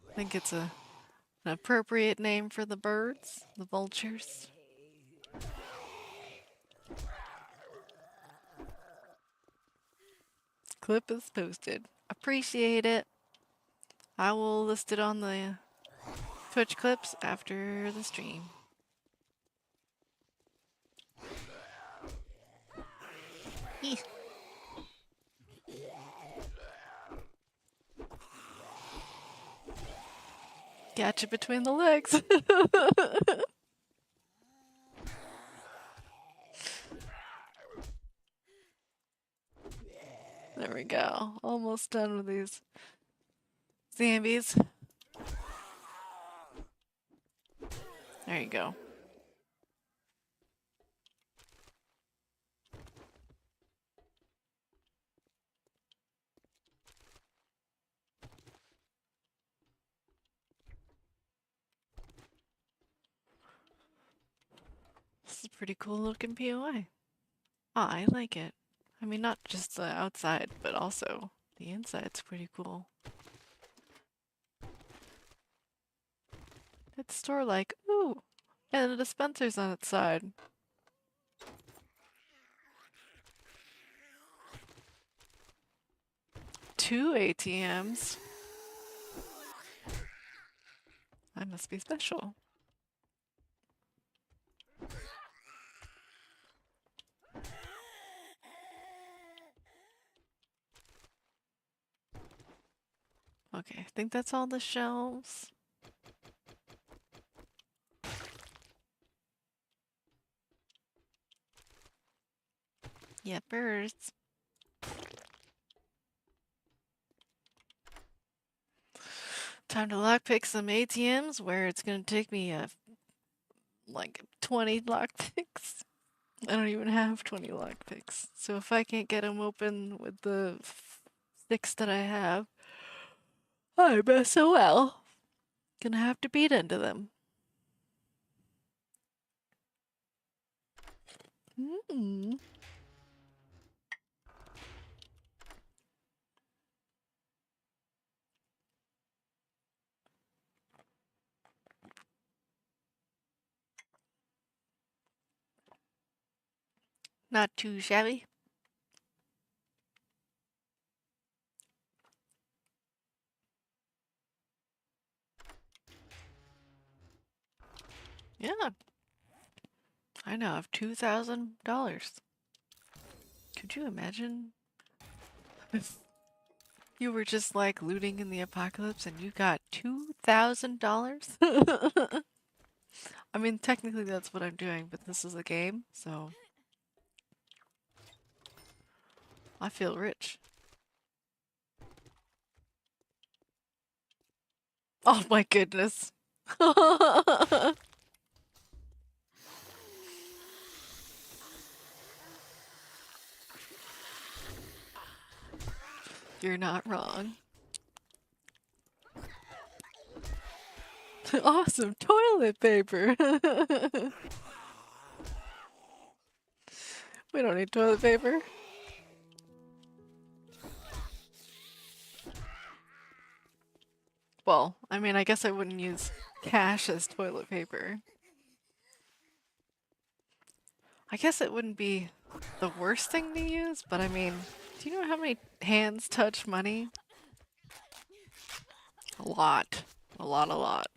I think it's an appropriate name for the birds, the vultures. Clip is posted. Appreciate it. I will list it on the Twitch clips after the stream. Eeh. Gotcha between the legs. There we go. Almost done with these zombies. There you go. This is a pretty cool looking POI. I like it. I mean, not just the outside, but also the inside's pretty cool. It's store like, ooh, and the dispenser's on its side. Two ATMs. I must be special. Okay, I think that's all the shelves. Yeah, birds. Time to lockpick some ATMs where it's gonna take me like 20 lockpicks. I don't even have 20 lockpicks. So if I can't get them open with the 6 that I have, I'm SOL. Gonna have to beat into them. Not too shabby. Yeah. I now have $2,000. Could you imagine if you were just like looting in the apocalypse and you got $2,000? I mean, technically that's what I'm doing, but this is a game, so I feel rich. Oh my goodness. You're not wrong. Awesome toilet paper. We don't need toilet paper. Well, I mean, I guess I wouldn't use cash as toilet paper. I guess it wouldn't be the worst thing to use, but I mean, do you know how many hands touch money? A lot. A lot, a lot.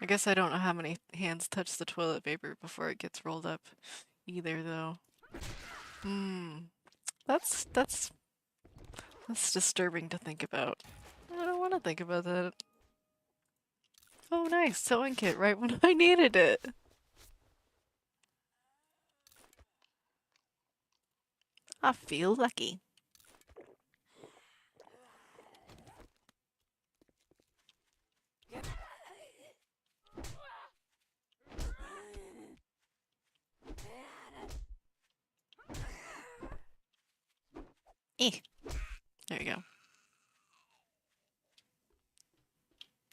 I guess I don't know how many hands touch the toilet paper before it gets rolled up either, though. That's disturbing to think about. I don't want to think about that. Oh, nice sewing kit right when I needed it. I feel lucky. Eh. There you go.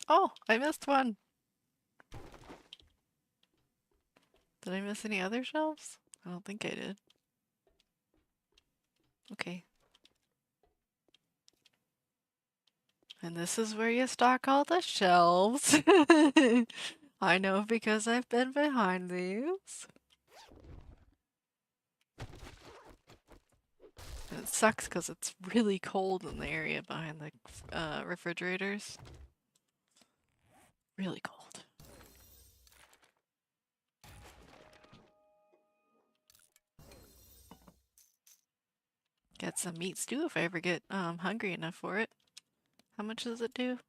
Oh, I missed one. Did I miss any other shelves? I don't think I did. Okay. And this is where you stock all the shelves. I know because I've been behind these. And it sucks because it's really cold in the area behind the refrigerators. Really cold. Get some meat stew if I ever get hungry enough for it. How much does it do?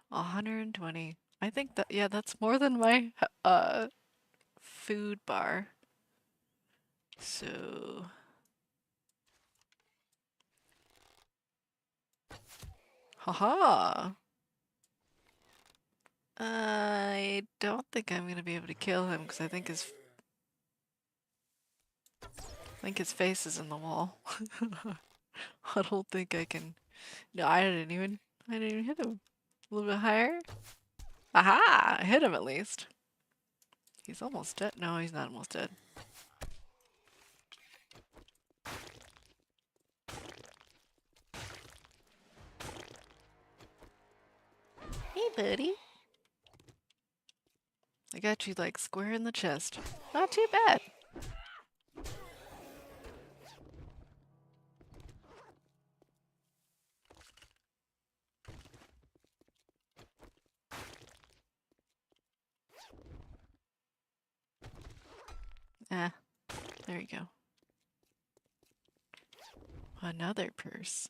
120. I think that, yeah, that's more than my food bar. So haha. I don't think I'm gonna be able to kill him because I think his face is in the wall. I don't think I can. No, I didn't even hit him. A little bit higher. Aha! I hit him at least. He's almost dead. No, he's not almost dead. Hey, buddy. I got you like square in the chest. Not too bad. Ah, there you go. Another purse.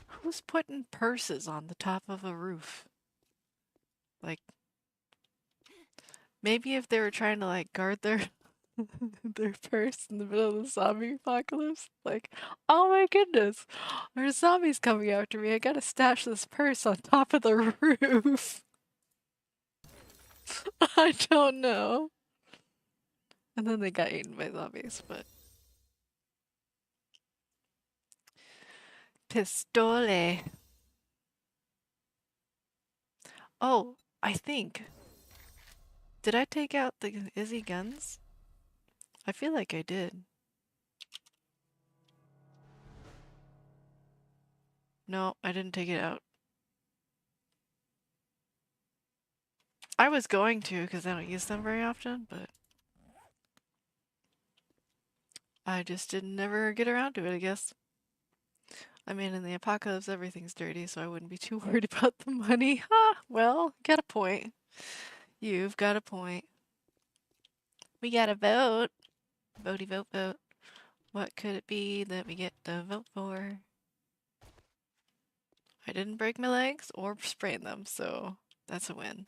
Who's putting purses on the top of a roof? Like, maybe if they were trying to like guard their their purse in the middle of the zombie apocalypse. Like, oh my goodness, there's zombies coming after me. I gotta stash this purse on top of the roof. I don't know. And then they got eaten by zombies, but. Pistole. Oh, I think. Did I take out the Izzy guns? I feel like I did. No, I didn't take it out. I was going to because I don't use them very often, but I just didn't never get around to it, I guess. I mean, in the apocalypse, everything's dirty, so I wouldn't be too worried about the money. Ha! Well, got a point. You've got a point. We got a vote. Votey vote vote. What could it be that we get to vote for? I didn't break my legs or sprain them, so that's a win.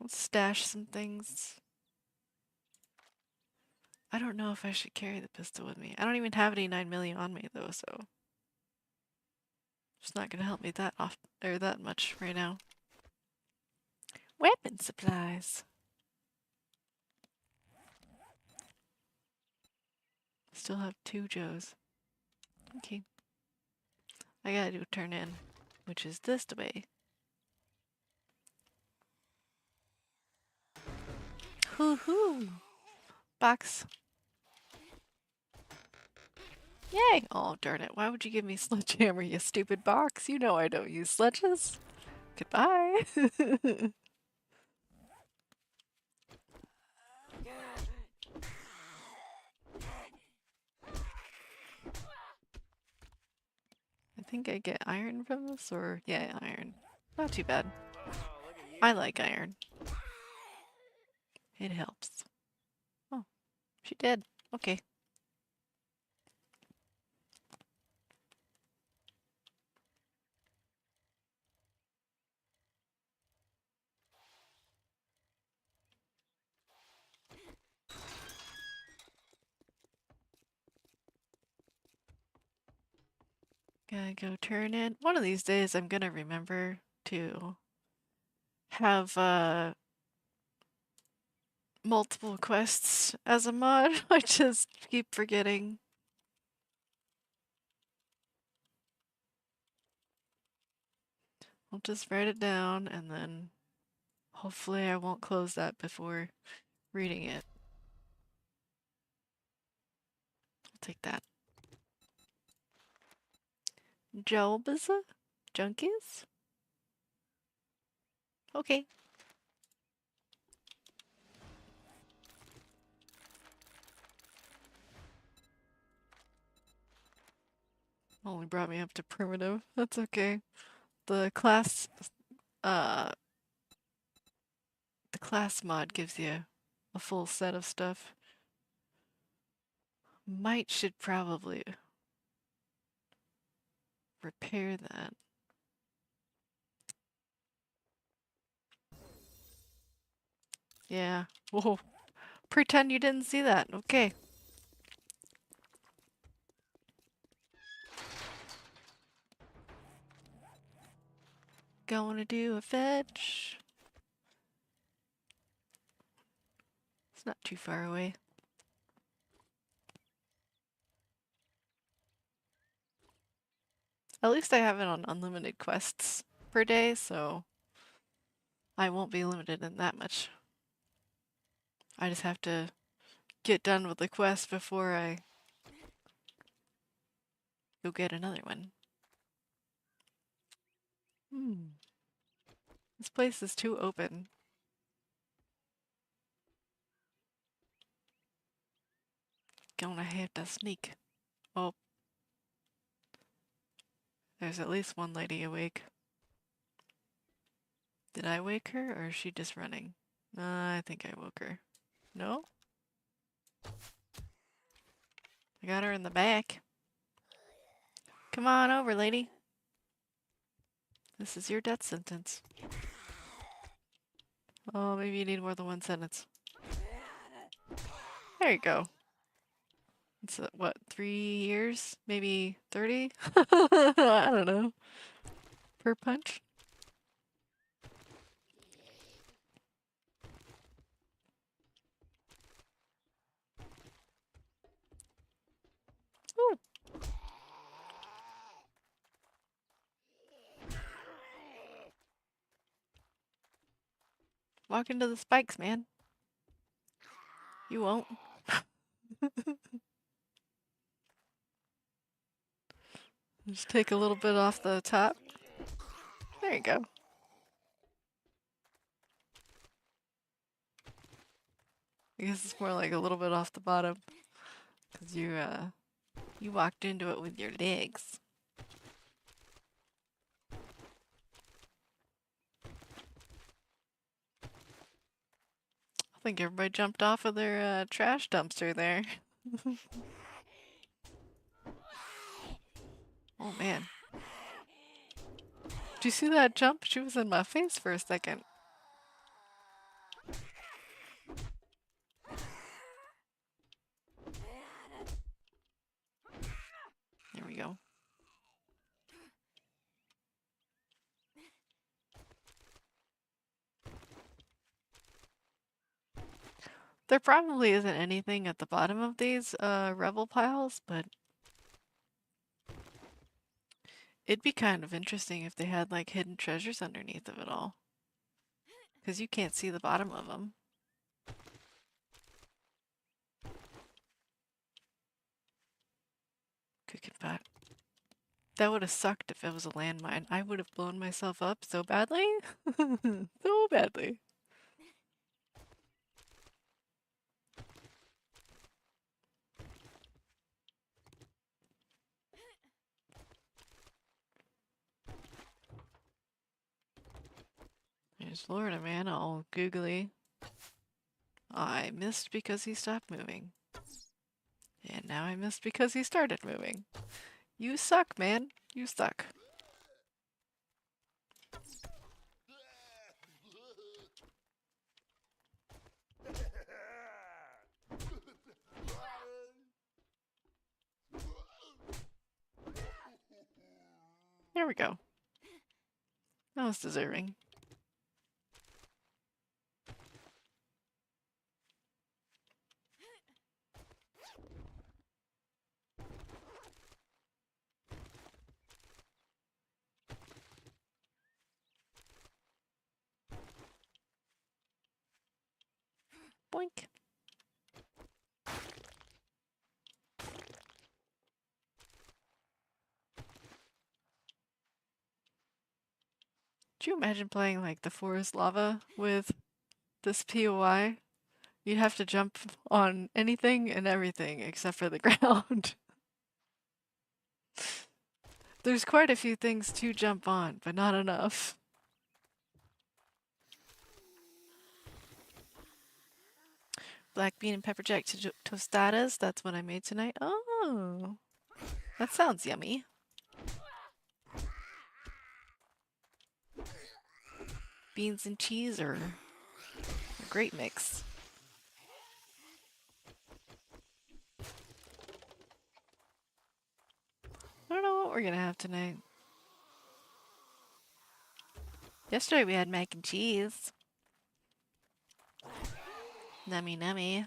Let's stash some things. I don't know if I should carry the pistol with me. I don't even have any 9 million on me though, so it's not gonna help me that often or that much right now. Weapon supplies. Still have 2 Joes. Okay. I gotta do turn in, which is this way. Hoo-hoo! Box. Yay! Oh, darn it. Why would you give me sledgehammer, you stupid box? You know I don't use sledges. Goodbye. I think I get iron from this, or yeah, iron. Not too bad. I like iron. It helps. Oh, she did. Okay. Gotta go turn in. One of these days I'm gonna remember to have multiple quests as a mod. I just keep forgetting. I'll just write it down and then hopefully I won't close that before reading it. I'll take that. Jobs? Junkies? Okay. Only brought me up to primitive. That's okay. The class uh the class mod gives you a full set of stuff. Should probably repair that. Yeah. Whoa. Pretend you didn't see that. Okay. Going to do a fetch. It's not too far away. At least I have it on unlimited quests per day, so I won't be limited in that much. I just have to get done with the quest before I go get another one. This place is too open. Gonna have to sneak. Oh. There's at least one lady awake. Did I wake her, or is she just running? I think I woke her. No? I got her in the back. Come on over, lady. This is your death sentence. Oh, maybe you need more than one sentence. There you go. It's what, 3 years? Maybe 30? I don't know. Per punch? Ooh. Walk into the spikes, man. You won't. Just take a little bit off the top. There you go. I guess it's more like a little bit off the bottom. Because you walked into it with your legs. I think everybody jumped off of their trash dumpster there. Oh man. Did you see that jump? She was in my face for a second. There we go. There probably isn't anything at the bottom of these rebel piles, but it'd be kind of interesting if they had like hidden treasures underneath of it all. Because you can't see the bottom of them. Cooking pot. That would have sucked if it was a landmine. I would have blown myself up so badly. So badly. There's Florida man, all googly. I missed because he stopped moving. And now I missed because he started moving. You suck, man. You suck. There we go. That was deserving. Boink. Could you imagine playing like the forest lava with this POI? You'd have to jump on anything and everything except for the ground. There's quite a few things to jump on, but not enough. Black bean and pepper jack tostadas, that's what I made tonight. Oh, that sounds yummy. Beans and cheese are a great mix. I don't know what we're gonna have tonight. Yesterday we had mac and cheese. Nummy nummy.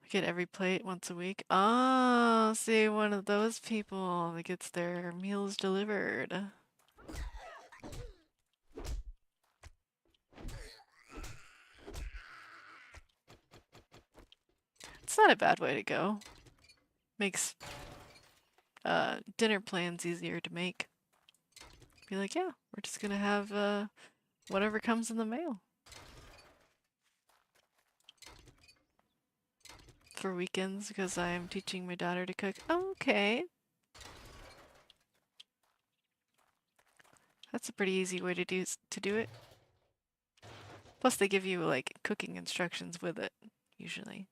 We get every plate once a week. Oh, see, one of those people that gets their meals delivered. It's not a bad way to go. Makes dinner plans easier to make. Be like, yeah, we're just gonna have whatever comes in the mail. For weekends, because I am teaching my daughter to cook. Okay. That's a pretty easy way to do it. Plus they give you like cooking instructions with it, usually.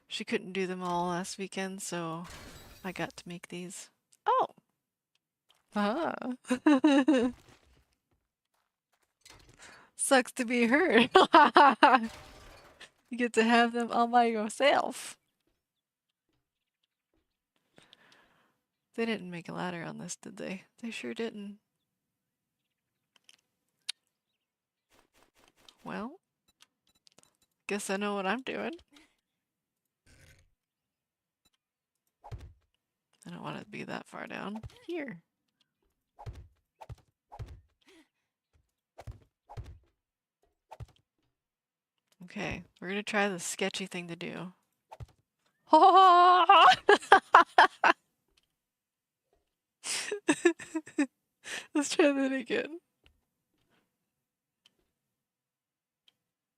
She couldn't do them all last weekend, so I got to make these. Oh! Ah. Sucks to be her. You get to have them all by yourself. They didn't make a ladder on this, did they? They sure didn't. Well, guess I know what I'm doing. I don't want it to be that far down. Here. Okay, we're gonna try the sketchy thing to do. Let's try that again.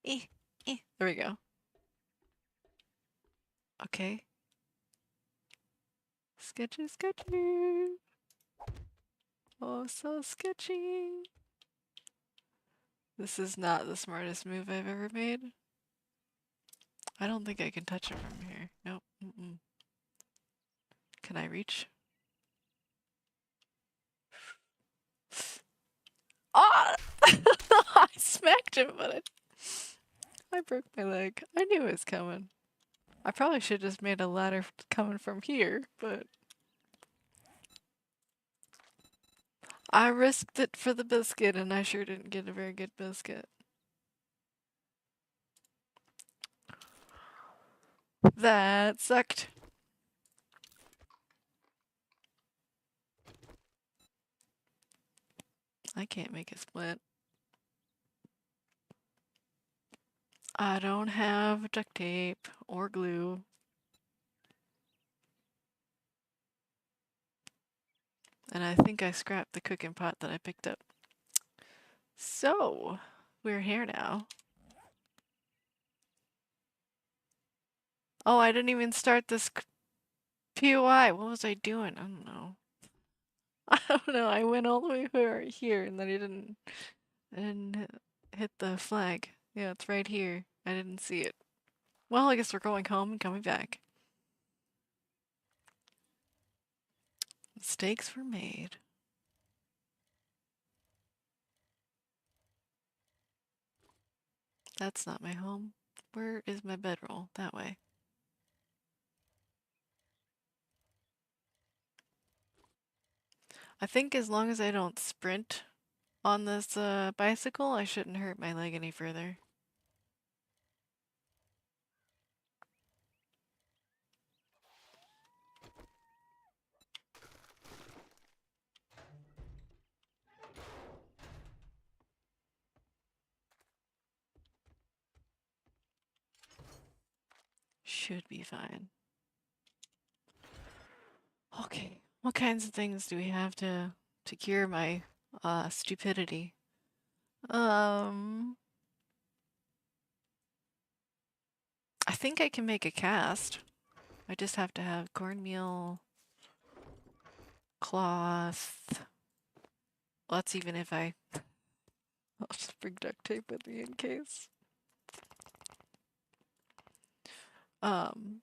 There we go. Okay. Sketchy, sketchy. Oh, so sketchy. This is not the smartest move I've ever made. I don't think I can touch it from here. Nope. Can I reach? smacked him, but I broke my leg. I knew it was coming. I probably should have just made a ladder coming from here, but I risked it for the biscuit, and I sure didn't get a very good biscuit. That sucked. I can't make a split. I don't have duct tape or glue. And I think I scrapped the cooking pot that I picked up. So, we're here now. Oh, I didn't even start this POI. What was I doing? I don't know. I don't know. I went all the way here and then I didn't hit the flag. Yeah, it's right here. I didn't see it. Well, I guess we're going home and coming back. Mistakes were made. That's not my home. Where is my bedroll? That way. I think as long as I don't sprint on this bicycle, I shouldn't hurt my leg any further. Should be fine. Okay, what kinds of things do we have to cure my stupidity? I think I can make a cast. I just have to have cornmeal, cloth. Well, that's even if I'll just bring duct tape with me in case. And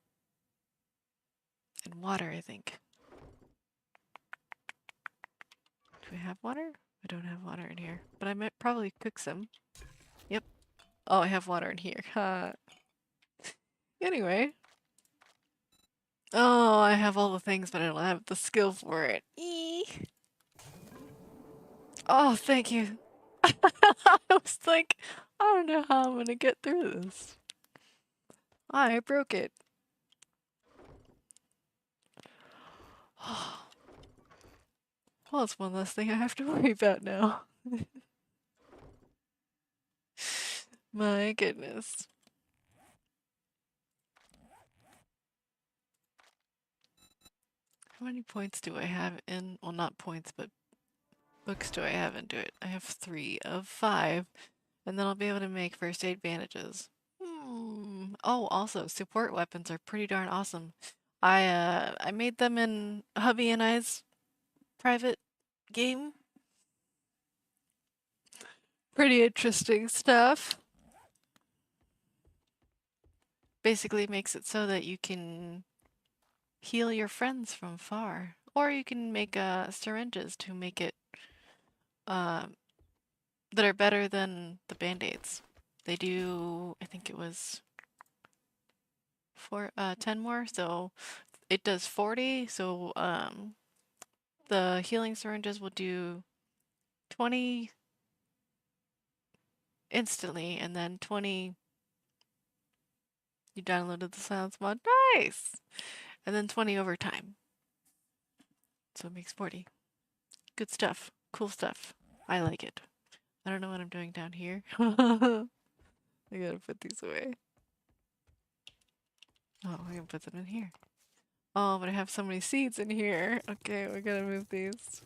water, I think. Do we have water? I don't have water in here, but I might probably cook some. Yep. Oh, I have water in here. Anyway. Oh, I have all the things, but I don't have the skill for it. Oh, thank you. I was like, I don't know how I'm gonna get through this. I broke it. Well, it's one less thing I have to worry about now. My goodness. How many points do I have in, well, not points, but books do I have into it? I have 3 of 5, and then I'll be able to make first aid bandages. Oh, also, support weapons are pretty darn awesome. I made them in hubby and I's private game. Pretty interesting stuff. Basically makes it so that you can heal your friends from far. Or you can make syringes to make it that are better than the band-aids. They do, I think it was 10 more, so it does 40, so the healing syringes will do 20 instantly, and then 20 you downloaded the silence mod. Nice! And then 20 over time. So it makes 40. Good stuff. Cool stuff. I like it. I don't know what I'm doing down here. I gotta put these away. Oh, I can put them in here. Oh, but I have so many seeds in here. Okay, we gotta move these.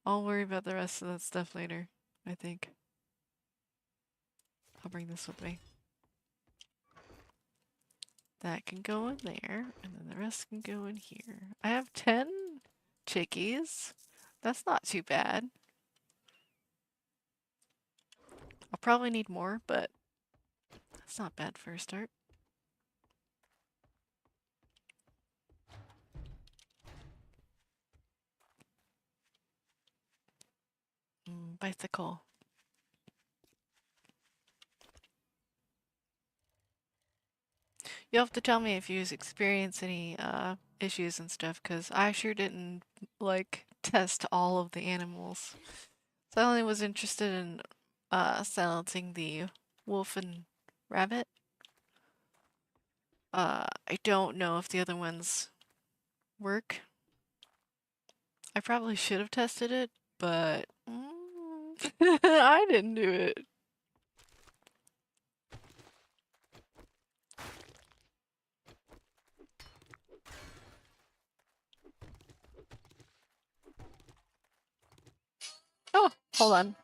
I'll worry about the rest of that stuff later, I think. I'll bring this with me. That can go in there, and then the rest can go in here. I have 10 chickies. That's not too bad. I'll probably need more, but that's not bad for a start. Bicycle. You'll have to tell me if you experience any issues and stuff, because I sure didn't like test all of the animals. So I only was interested in silencing the wolf and rabbit. I don't know if the other ones work. I probably should have tested it, but I didn't do it. Oh, hold on.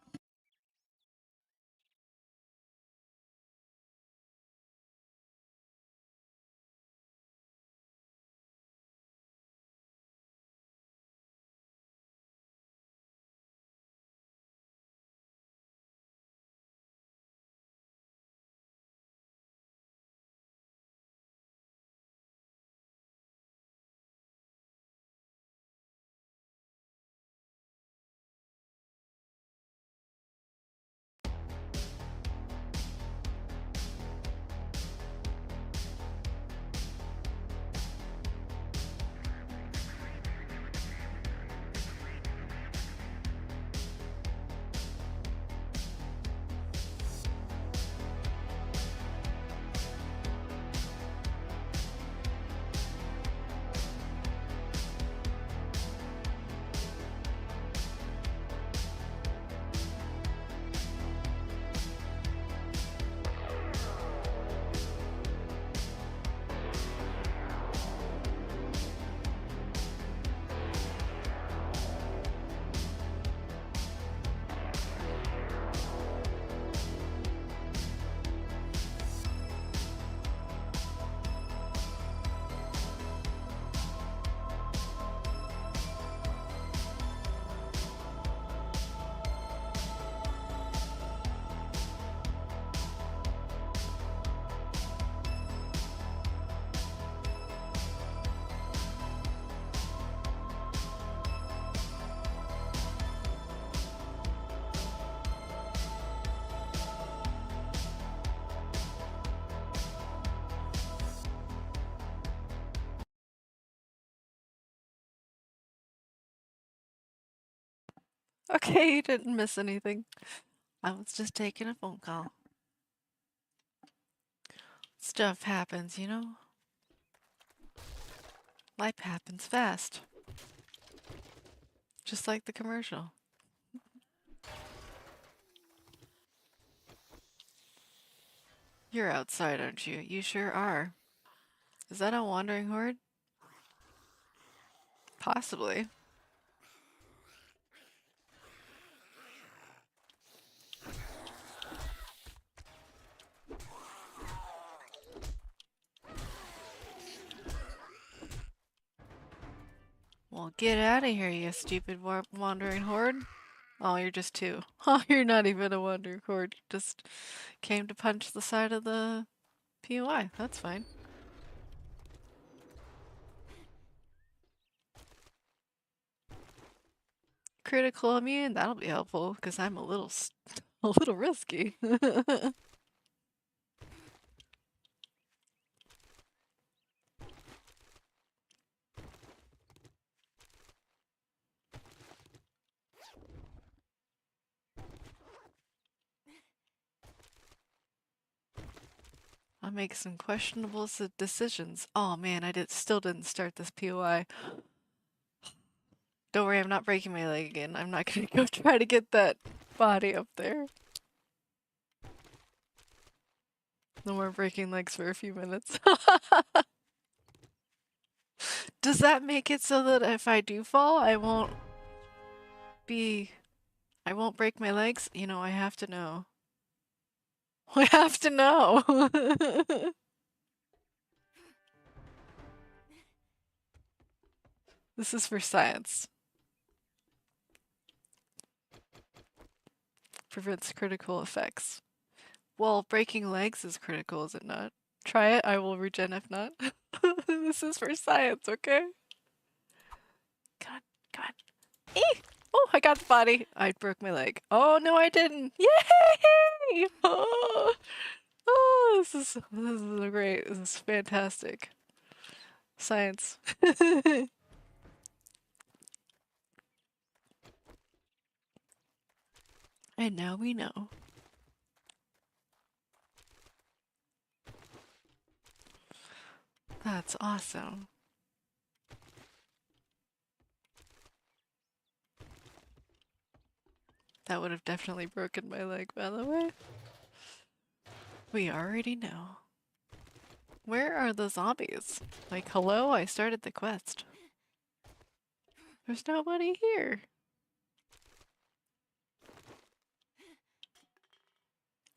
Okay, you didn't miss anything. I was just taking a phone call. Stuff happens, you know? Life happens fast. Just like the commercial. You're outside, aren't you? You sure are. Is that a wandering horde? Possibly. Well, get out of here, you stupid wandering horde. Oh, you're just two. Oh, you're not even a wandering horde. You just came to punch the side of the POI. That's fine. Critical immune, that'll be helpful, because I'm a little risky. I make some questionable decisions. Oh man, still didn't start this POI. Don't worry, I'm not breaking my leg again. I'm not gonna go try to get that body up there. No more breaking legs for a few minutes. Does that make it so that if I do fall, I won't break my legs? You know, I have to know. I have to know. This is for science. Prevents critical effects. Well, breaking legs is critical, is it not? Try it, I will regen if not. This is for science, okay? God, God. Eee! Oh, I got the body. I broke my leg. Oh, no, I didn't. Yay! Oh, Oh, this is great. This is fantastic. Science. And now we know. That's awesome. That would have definitely broken my leg, by the way. We already know. Where are the zombies? Like, hello? I started the quest. There's nobody here.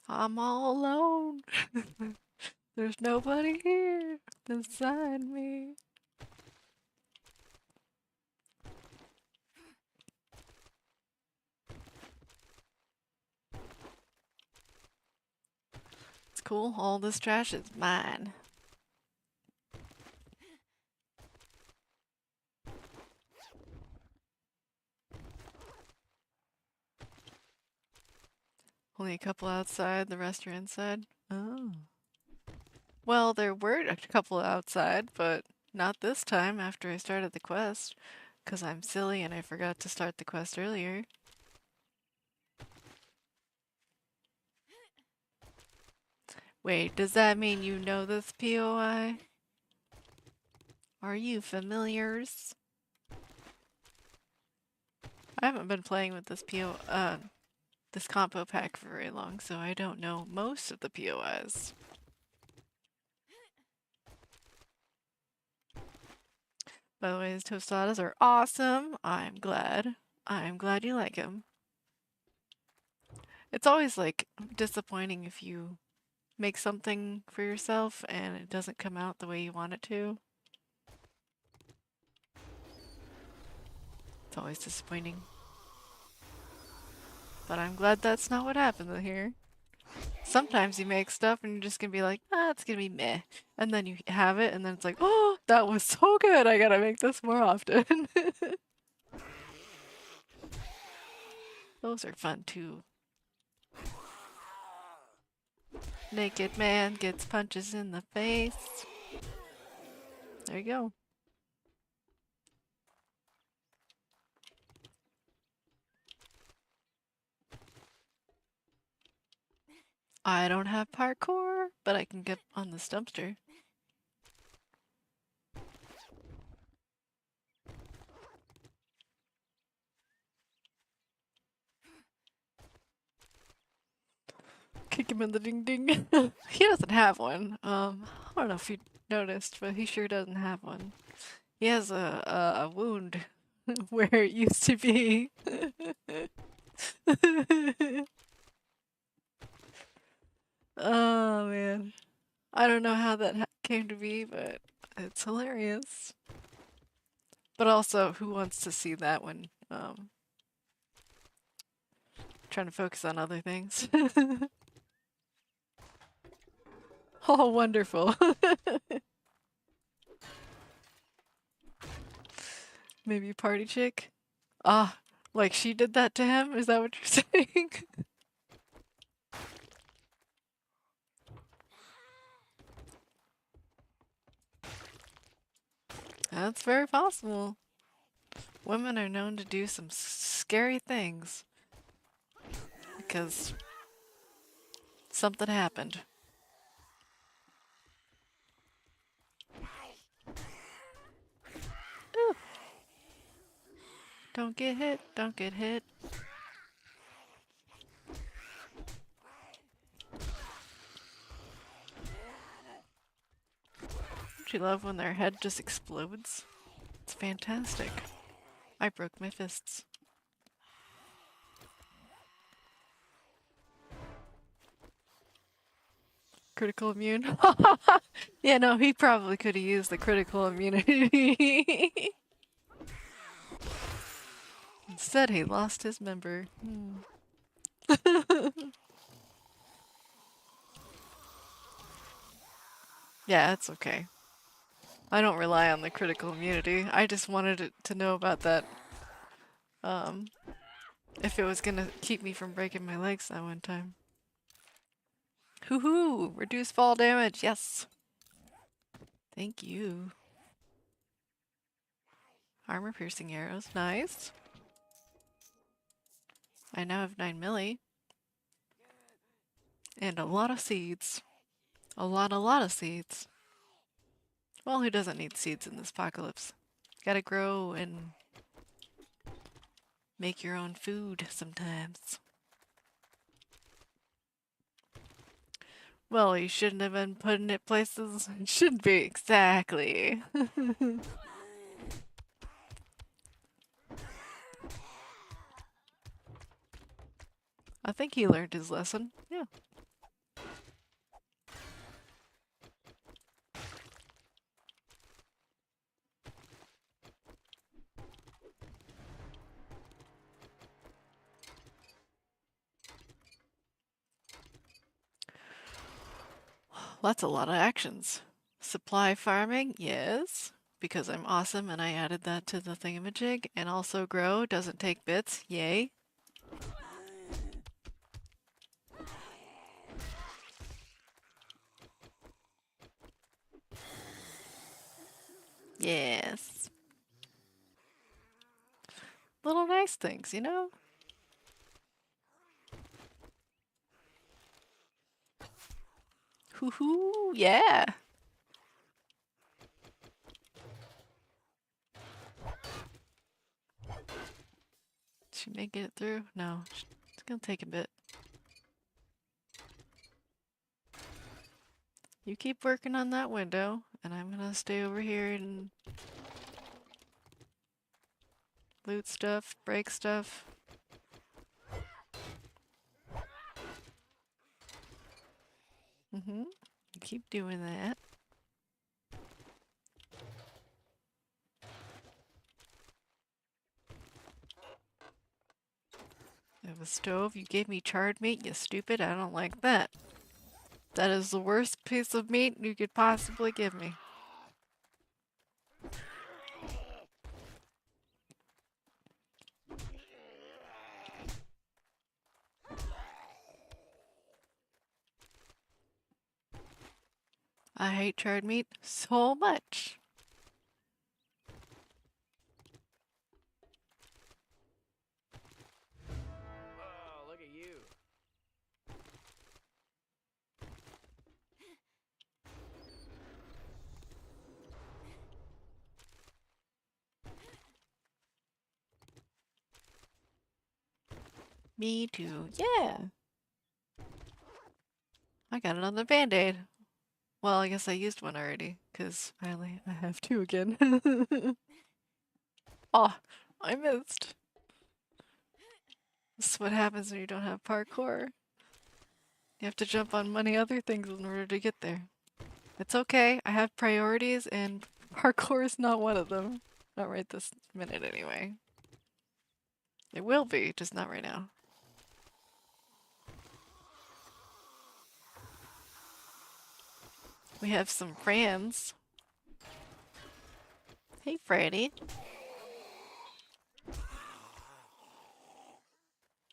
I'm all alone. There's nobody here beside me. It's cool. All this trash is mine. Only a couple outside, the rest are inside. Oh. Well, there were a couple outside, but not this time after I started the quest. 'Cause I'm silly and I forgot to start the quest earlier. Wait, does that mean you know this POI? Are you familiars? I haven't been playing with this this compo pack for very long, so I don't know most of the POIs. By the way, his tostadas are awesome. I'm glad. I'm glad you like them. It's always like disappointing if you make something for yourself and it doesn't come out the way you want it to. It's always disappointing. But I'm glad that's not what happened here. Sometimes you make stuff and you're just gonna be like, ah, it's gonna be meh. And then you have it and then it's like, oh, that was so good, I gotta make this more often. Those are fun too. Naked man gets punches in the face. There you go. I don't have parkour, but I can get on this dumpster. Kick him in the ding ding. He doesn't have one. I don't know if you noticed, but he sure doesn't have one. He has a wound where it used to be. Oh man. I don't know how that came to be, but it's hilarious. But also, who wants to see that when trying to focus on other things? Oh, wonderful. Maybe party chick? Ah, like she did that to him? Is that what you're saying? That's very possible. Women are known to do some scary things. Because something happened. Ooh. Don't get hit, don't get hit. Don't you love when their head just explodes? It's fantastic. I broke my fists. Critical immune? Yeah, no, he probably could have used the critical immunity. Instead, he lost his member. Yeah, it's okay. I don't rely on the critical immunity. I just wanted to know about that. If it was gonna keep me from breaking my legs that one time. Hoo-hoo! Reduce fall damage, yes! Thank you. Armor piercing arrows, nice. I now have 9 milli. And a lot of seeds. A lot of seeds. Well, who doesn't need seeds in this apocalypse? Gotta grow and make your own food sometimes. Well, you shouldn't have been putting it places it should be, exactly. I think he learned his lesson, yeah. That's a lot of actions. Supply farming, yes, because I'm awesome and I added that to the thingamajig. And also grow, doesn't take bits, yay. Yes. Little nice things, you know? Hoo-hoo, yeah. She may get it through? No, it's gonna take a bit. You keep working on that window, and I'm gonna stay over here and loot stuff, break stuff. You keep doing that. I have a stove. You gave me charred meat, you stupid. I don't like that. That is the worst piece of meat you could possibly give me. I hate charred meat so much. Oh, look at you. Me too. Yeah. I got another band-aid. Well, I guess I used one already, because I have 2 again. Oh, I missed. This is what happens when you don't have parkour. You have to jump on many other things in order to get there. It's okay, I have priorities and parkour is not one of them. Not right this minute anyway. It will be, just not right now. We have some friends. Hey, Freddy.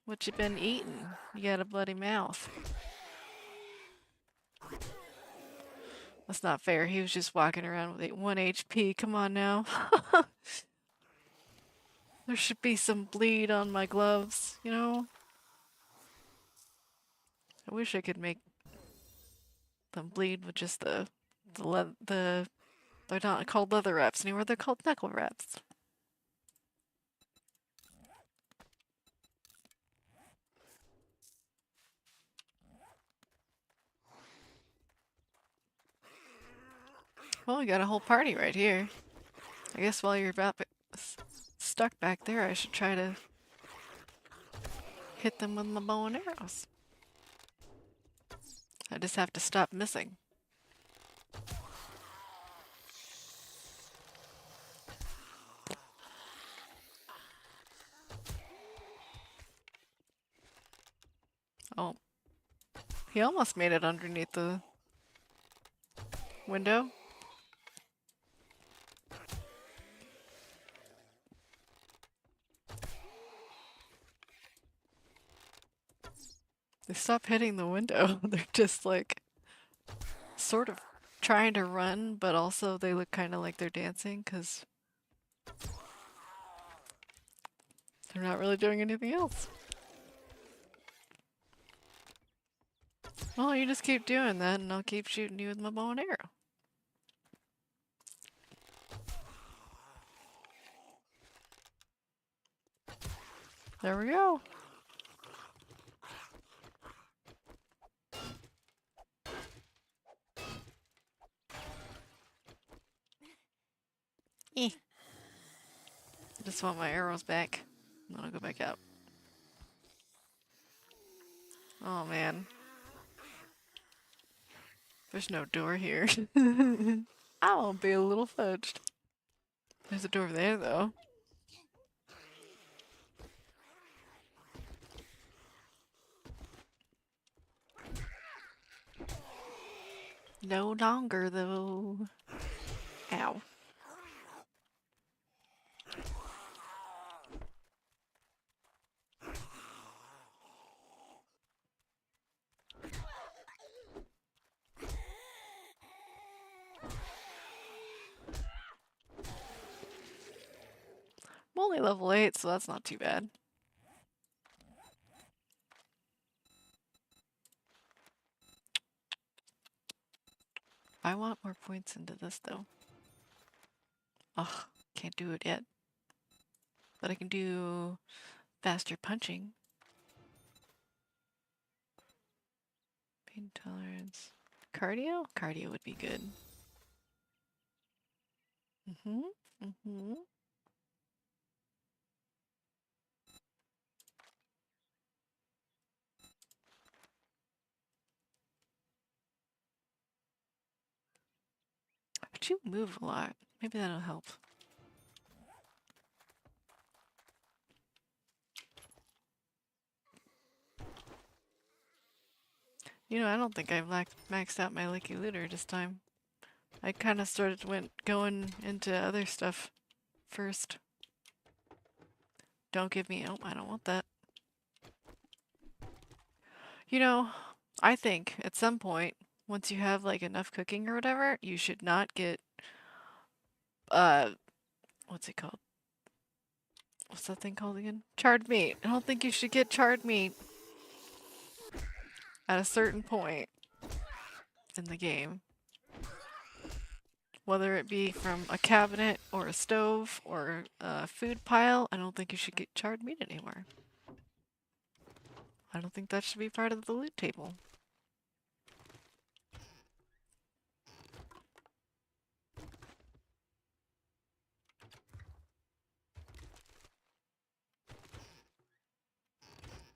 What you been eating? You got a bloody mouth. That's not fair. He was just walking around with 1 HP. Come on now. There should be some bleed on my gloves, you know? I wish I could make them bleed with just the they're not called leather wraps anymore. They're called knuckle wraps. Well, we got a whole party right here. I guess while you're stuck back there, I should try to hit them with my bow and arrows. I just have to stop missing. Oh. He almost made it underneath the window. They stop hitting the window. They're just like sort of trying to run, but also they look kind of like they're dancing because they're not really doing anything else. Well, you just keep doing that and I'll keep shooting you with my bow and arrow. There we go. Eh. I just want my arrows back. And then I'll go back out. Oh man. There's no door here. I'll be a little fudged. There's a door there though. No longer though. Ow. I'm only level 8, so that's not too bad. I want more points into this though. Ugh, can't do it yet. But I can do faster punching. Pain tolerance. Cardio? Cardio would be good. Mm-hmm. But you move a lot. Maybe that'll help. You know, I don't think I've maxed out my Licky Looter this time. I kind of went going into other stuff first. Don't give me, oh, I don't want that. You know, I think at some point, once you have like enough cooking or whatever, you should not get, what's it called? What's that thing called again? Charred meat. I don't think you should get charred meat at a certain point in the game. Whether it be from a cabinet or a stove or a food pile, I don't think you should get charred meat anymore. I don't think that should be part of the loot table.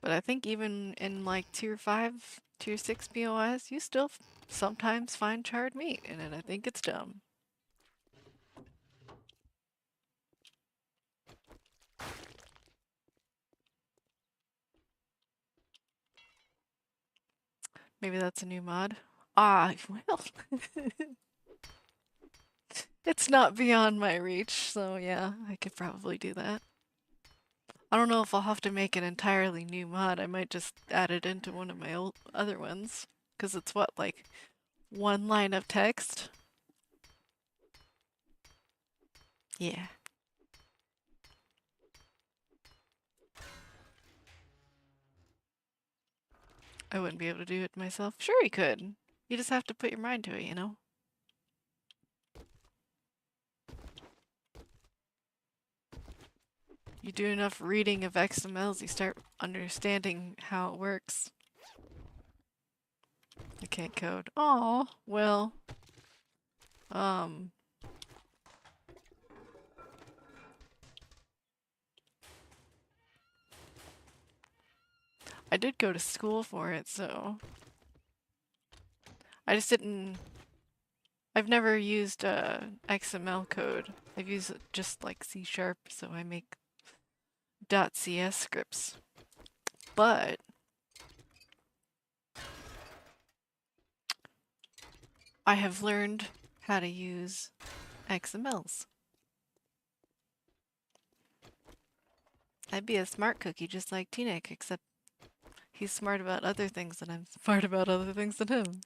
But I think even in like tier 5, tier 6 POIs, you still sometimes find charred meat in it. I think it's dumb. Maybe that's a new mod. Ah, well. It's not beyond my reach, so yeah, I could probably do that. I don't know if I'll have to make an entirely new mod. I might just add it into one of my other ones. Because it's what, like, one line of text? Yeah. I wouldn't be able to do it myself. Sure you could. You just have to put your mind to it, you know? You do enough reading of XMLs, you start understanding how it works. I can't code. Oh, well. I did go to school for it, so I just didn't. I've never used XML code. I've used just like C#, so I make .cs scripts. But I have learned how to use XMLs. I'd be a smart cookie just like T-Nick, except He's smart about other things, and I'm smart about other things than him.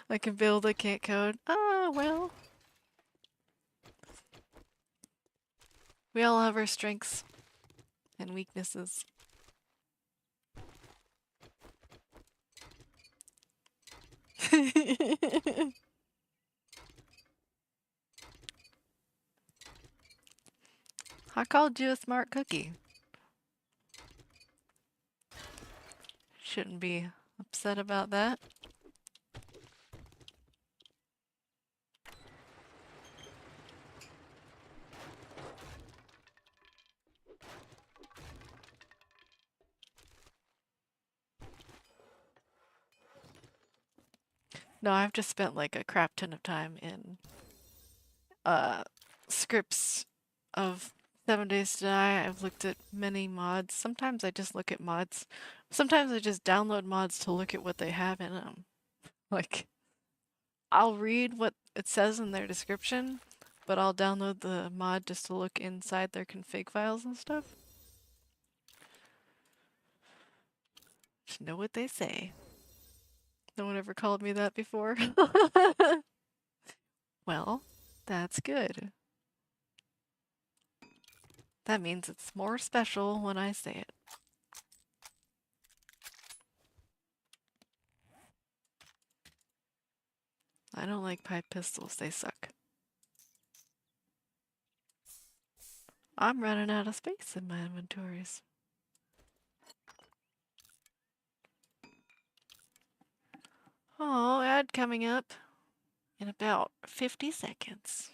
I can build, I can't code. Ah, well. We all have our strengths and weaknesses. I called you a smart cookie. Shouldn't be upset about that. No, I've just spent like a crap ton of time in scripts of 7 Days to Die. I've looked at many mods. Sometimes I just look at mods. Sometimes I just download mods to look at what they have in them. Like, I'll read what it says in their description, but I'll download the mod just to look inside their config files and stuff. Just know what they say. No one ever called me that before. Well, that's good. That means it's more special when I say it. I don't like pipe pistols, they suck. I'm running out of space in my inventories. Oh, ad coming up in about 50 seconds.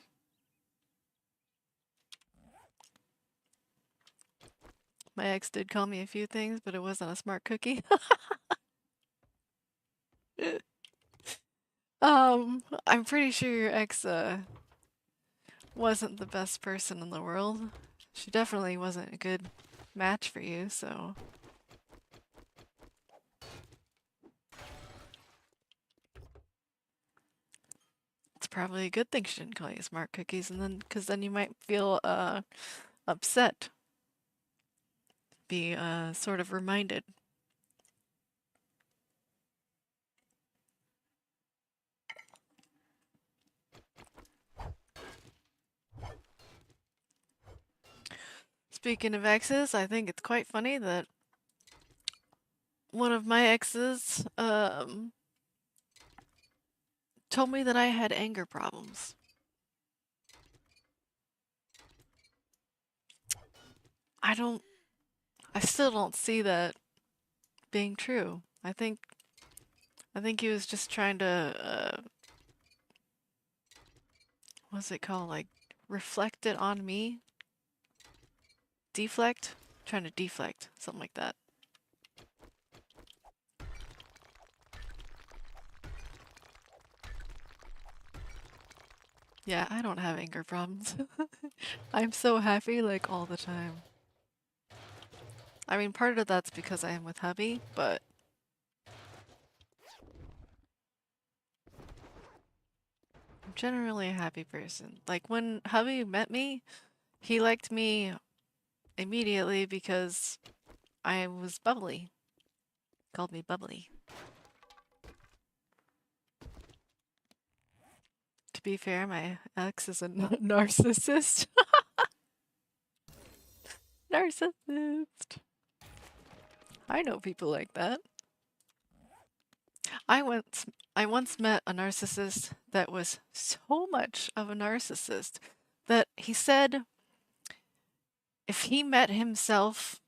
My ex did call me a few things, but it wasn't a smart cookie. I'm pretty sure your ex wasn't the best person in the world. She definitely wasn't a good match for you, so it's probably a good thing she didn't call you smart cookies, and then because then you might feel upset, be sort of reminded. Speaking of exes, I think it's quite funny that one of my exes told me that I had anger problems. I still don't see that being true. I think he was just trying to what's it called? Like reflect it on me? Deflect? Trying to deflect, something like that. Yeah, I don't have anger problems. I'm so happy like all the time. I mean, part of that's because I am with hubby, but I'm generally a happy person. Like when hubby met me, he liked me immediately because I was bubbly. Called me bubbly. To be fair, my ex is a narcissist. Narcissist. I know people like that. I once met a narcissist that was so much of a narcissist that he said if he met himself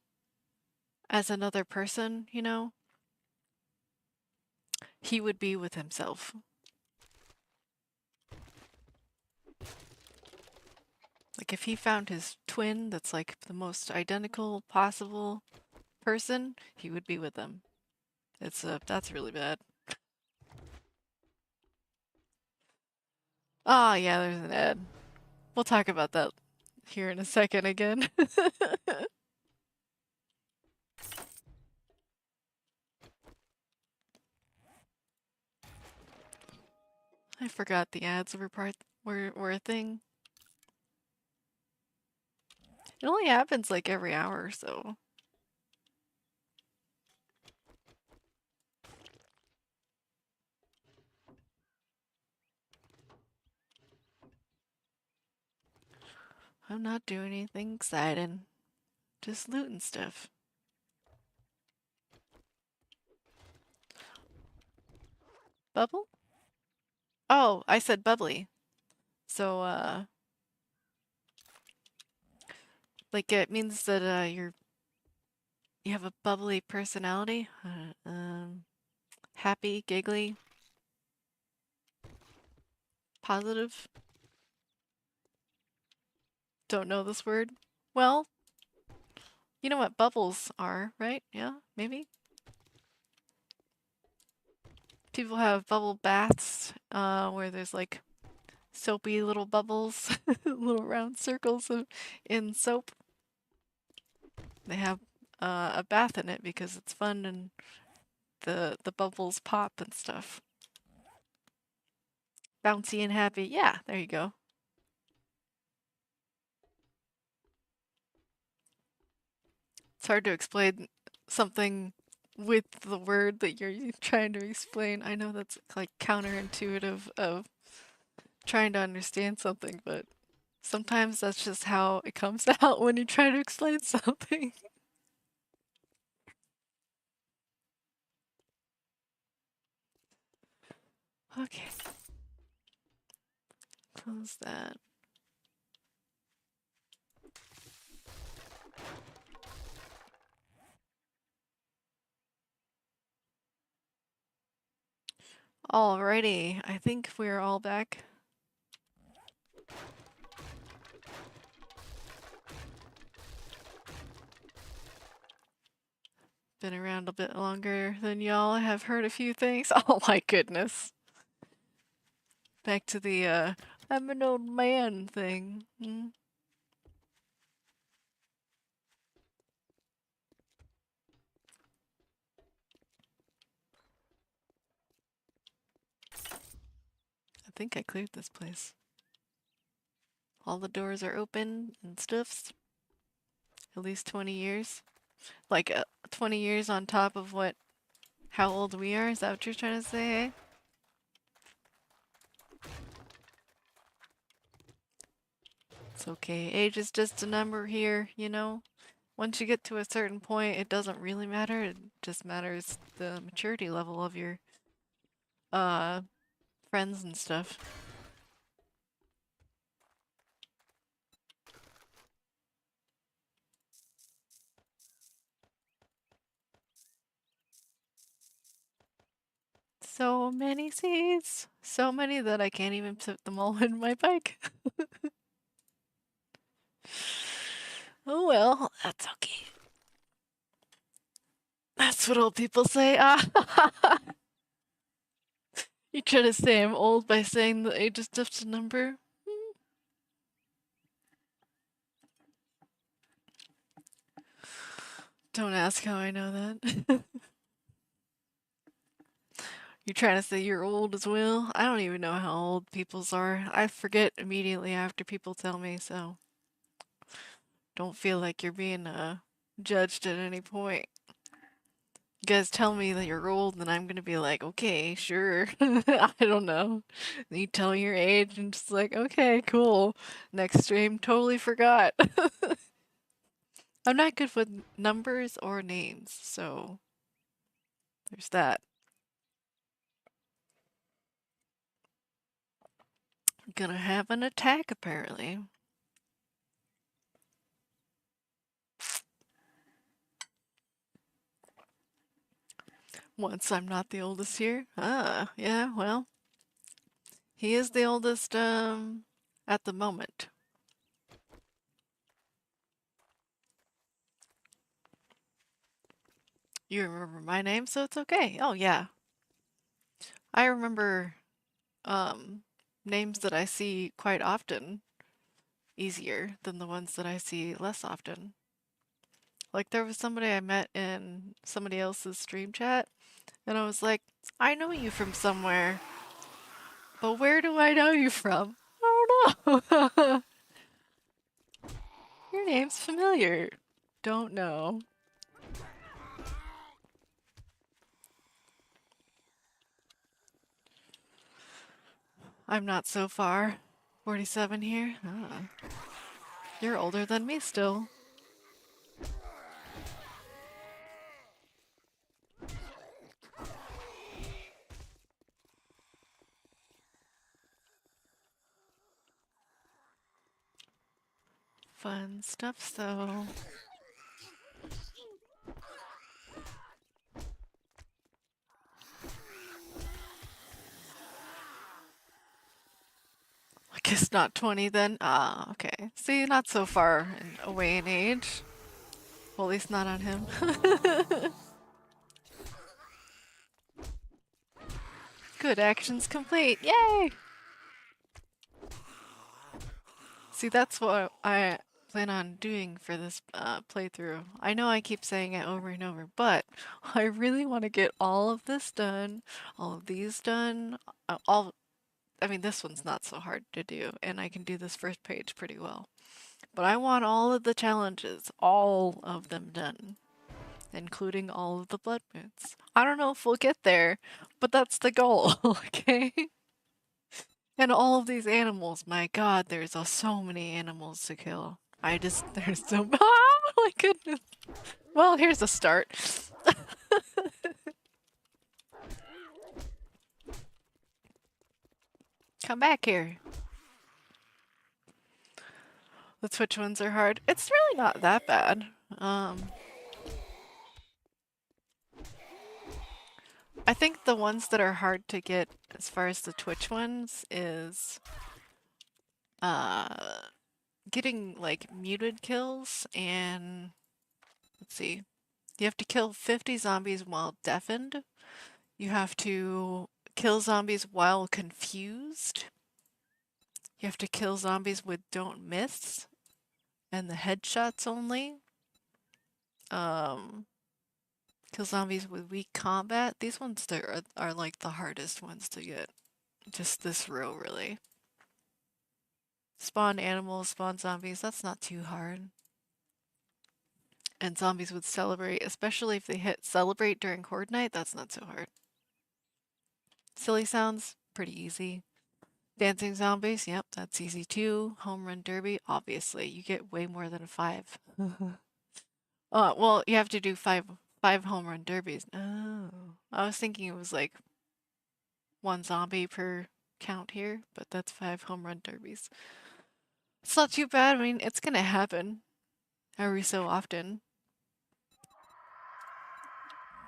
as another person, you know, he would be with himself. Like if he found his twin that's like the most identical possible person, he would be with them. That's really bad. Ah, yeah, there's an ad. We'll talk about that here in a second again. I forgot the ads were a thing. It only happens like every hour or so. I'm not doing anything exciting. Just looting stuff. Bubble? Oh, I said bubbly. So, like it means that you have a bubbly personality. Happy, giggly, positive. Don't know this word. Well, you know what bubbles are, right? Yeah, maybe. People have bubble baths, where there's like soapy little bubbles, little round circles in soap. They have a bath in it because it's fun and the bubbles pop and stuff. Bouncy and happy. Yeah, there you go. It's hard to explain something with the word that you're trying to explain. I know that's like counterintuitive of trying to understand something, but sometimes that's just how it comes out when you try to explain something. Okay. Close that. Alrighty, I think we're all back. Been around a bit longer than y'all. Have heard a few things. Oh my goodness. Back to the I'm an old man thing. I think I cleared this place. All the doors are open and stuffs. At least 20 years. Like 20 years on top of how old we are? Is that what you're trying to say, eh? It's okay. Age is just a number here, you know? Once you get to a certain point, it doesn't really matter. It just matters the maturity level of your friends and stuff. So many seeds. So many that I can't even put them all in my bike. Oh well, that's okay. That's what old people say. Ah, you try to say I'm old by saying the age is just a number? Don't ask how I know that. You're trying to say you're old as well? I don't even know how old people's are. I forget immediately after people tell me, so don't feel like you're being judged at any point. You guys tell me that you're old, and I'm gonna be like, okay, sure. I don't know. Then you tell me your age, and just like, okay, cool. Next stream, totally forgot. I'm not good with numbers or names, so there's that. I'm gonna have an attack, apparently. Once I'm not the oldest here. Ah, yeah, well, he is the oldest, at the moment. You remember my name, so it's okay. Oh, yeah. I remember, names that I see quite often easier than the ones that I see less often. Like, there was somebody I met in somebody else's stream chat, and I was like, I know you from somewhere, but where do I know you from? I don't know. Your name's familiar. Don't know. I'm not so far. 47 here? Ah. You're older than me still. Fun stuff, though. I guess not 20 then. Ah, okay. See, not so far away in age. Well, at least not on him. Good, actions complete. Yay! See, that's what I plan on doing for this playthrough. I know I keep saying it over and over, but I really want to get all of this done, all of these done, I mean, this one's not so hard to do, and I can do this first page pretty well. But I want all of the challenges, all of them done, including all of the blood moons. I don't know if we'll get there, but that's the goal, okay? And all of these animals, my god, there's so many animals to kill. There's so, oh my goodness. Well, here's a start. Come back here. The Twitch ones are hard. It's really not that bad. I think the ones that are hard to get as far as the Twitch ones is getting like muted kills, and let's see. You have to kill 50 zombies while deafened. You have to kill zombies while confused. You have to kill zombies with don't miss and the headshots only. Kill zombies with weak combat. These ones are like the hardest ones to get. Just this row, really. Spawn animals, spawn zombies, that's not too hard. And zombies would celebrate, especially if they hit celebrate during Horde Night, that's not so hard. Silly sounds, pretty easy. Dancing zombies, yep, that's easy too. Home run derby, obviously, you get way more than a 5. Well, you have to do five home run derbies. Oh, I was thinking it was like 1 zombie per count here, but that's 5 home run derbies. It's not too bad. I mean, it's gonna happen every so often.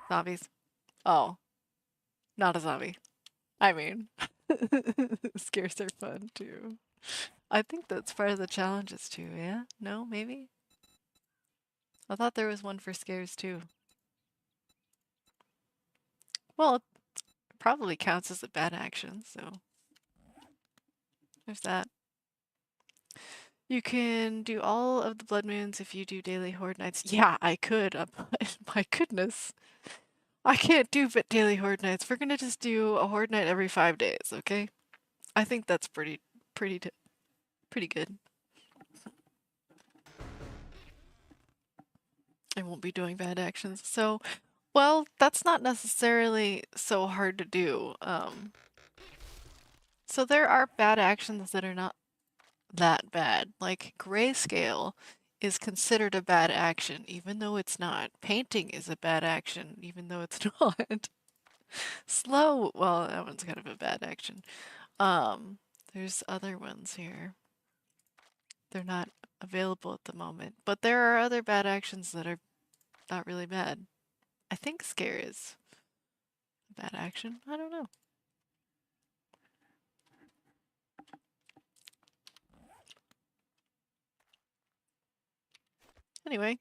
Zombies. Oh, not a zombie. I mean, scares are fun too. I think that's part of the challenges too, yeah? No, maybe? I thought there was one for scares too. Well, it probably counts as a bad action, so there's that. You can do all of the blood moons if you do daily horde nights. Yeah, I could. My goodness. I can't do daily horde nights. We're gonna just do a horde night every 5 days, okay? I think that's pretty good. I won't be doing bad actions. So, well, that's not necessarily so hard to do. So there are bad actions that are not that bad. Like grayscale is considered a bad action, even though it's not. Painting is a bad action, even though it's not. Slow, well, that one's kind of a bad action. There's other ones here. They're not available at the moment, but there are other bad actions that are not really bad. I think scare is a bad action. I don't know. Anyway,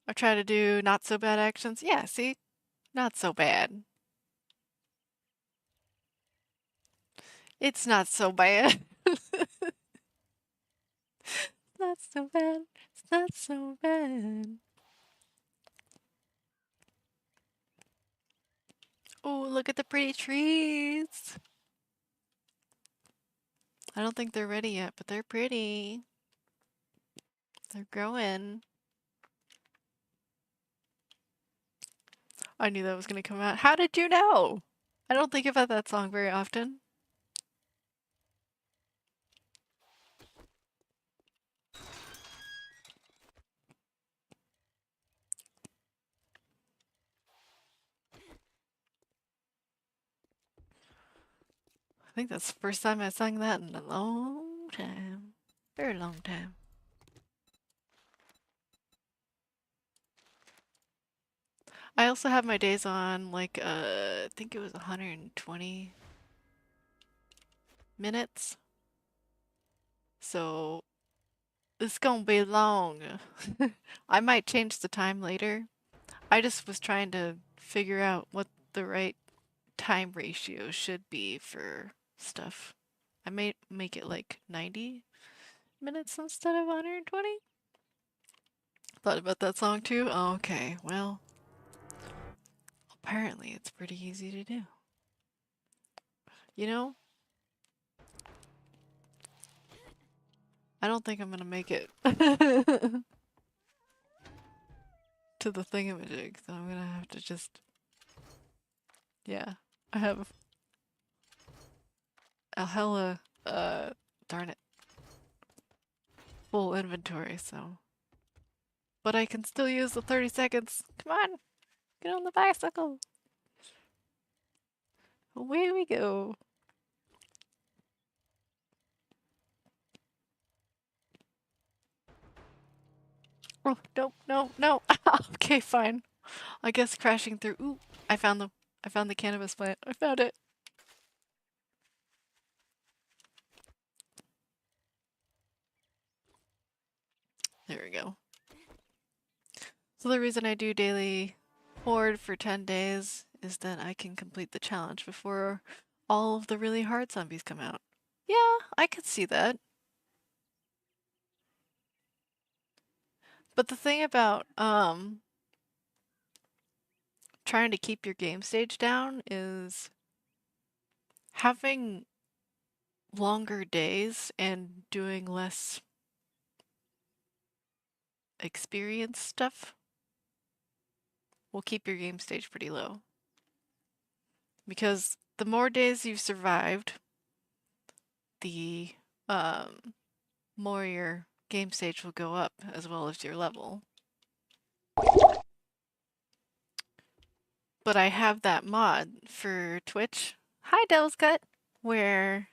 I try to do not so bad actions. Yeah, see? Not so bad. It's not so bad. Not so bad. It's not so bad. Oh, look at the pretty trees. I don't think they're ready yet, but they're pretty. They're growing. I knew that was going to come out. How did you know? I don't think about that song very often. I think that's the first time I sang that in a long time. Very long time. I also have my days on like I think it was 120 minutes. So it's gonna be long. I might change the time later. I just was trying to figure out what the right time ratio should be for stuff. I may make it like 90 minutes instead of 120. Thought about that song too? Oh, okay, well, apparently it's pretty easy to do. You know, I don't think I'm gonna make it to the thingamajig, so I'm gonna have to just... Yeah, I have a hella, darn it, full inventory, so... But I can still use the 30 seconds. Come on, get on the bicycle. Away we go. Oh, no, no, no. Okay, fine. I guess crashing through. Ooh, I found the cannabis plant. I found it. There we go. So the reason I do daily horde for 10 days is that I can complete the challenge before all of the really hard zombies come out. Yeah, I could see that. But the thing about trying to keep your game stage down is having longer days and doing less experience stuff will keep your game stage pretty low. Because the more days you've survived, the more your game stage will go up, as well as your level. But I have that mod for Twitch. Hi, Devil's Cut! Where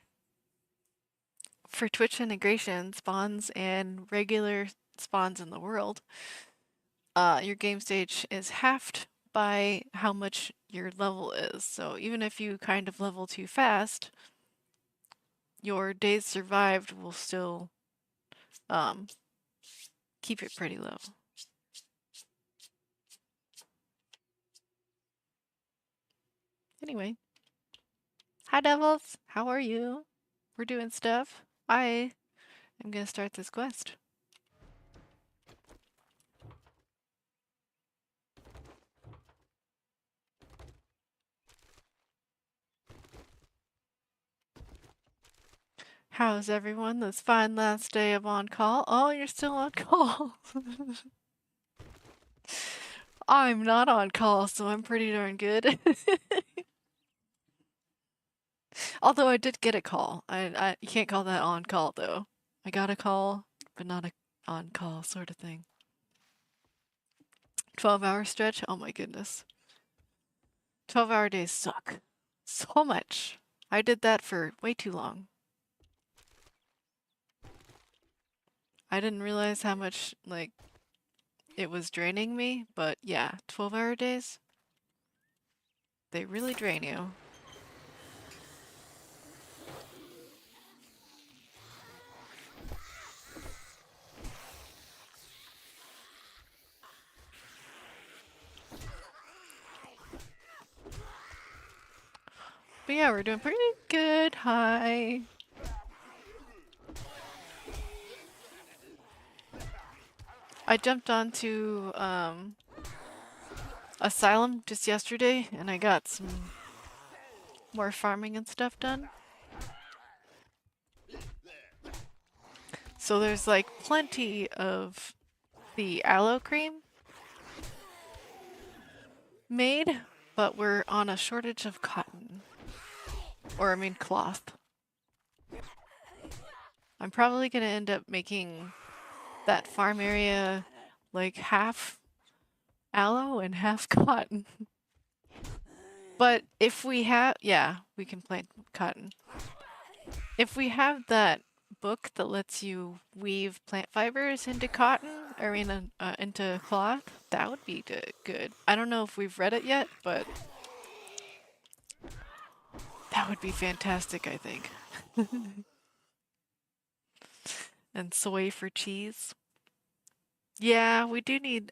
for Twitch integration, spawns and regular spawns in the world, your game stage is halved by how much your level is. So even if you kind of level too fast, your days survived will still keep it pretty low. Anyway, hi Devils, how are you? We're doing stuff. I am gonna start this quest. How's everyone this fine last day of on call? Oh, you're still on call. I'm not on call, so I'm pretty darn good. Although I did get a call. You can't call that on call though. I got a call, but not a on call sort of thing. 12-hour stretch? Oh my goodness. 12-hour days suck. So much. I did that for way too long. I didn't realize how much, like, it was draining me, but yeah, 12-hour days, they really drain you. But yeah, we're doing pretty good. Hi. I jumped onto Asylum just yesterday, and I got some more farming and stuff done. So there's like plenty of the aloe cream made, but we're on a shortage of cotton. Or I mean cloth. I'm probably gonna end up making that farm area like half aloe and half cotton. But if we have, yeah, we can plant cotton. If we have that book that lets you weave plant fibers into cotton, or I mean, into cloth, that would be good. I don't know if we've read it yet, but that would be fantastic, I think. And soy for cheese. Yeah, we do need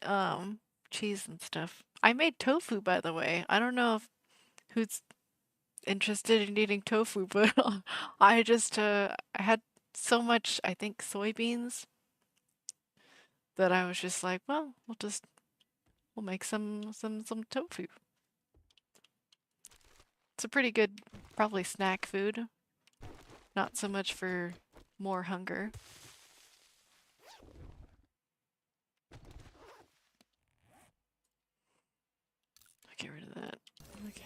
cheese and stuff. I made tofu, by the way. I don't know if who's interested in eating tofu, but I had so much, I think, soybeans that I was just like, well, we'll make some tofu. It's a pretty good, probably snack food. Not so much for more hunger. I'll get rid of that. Okay.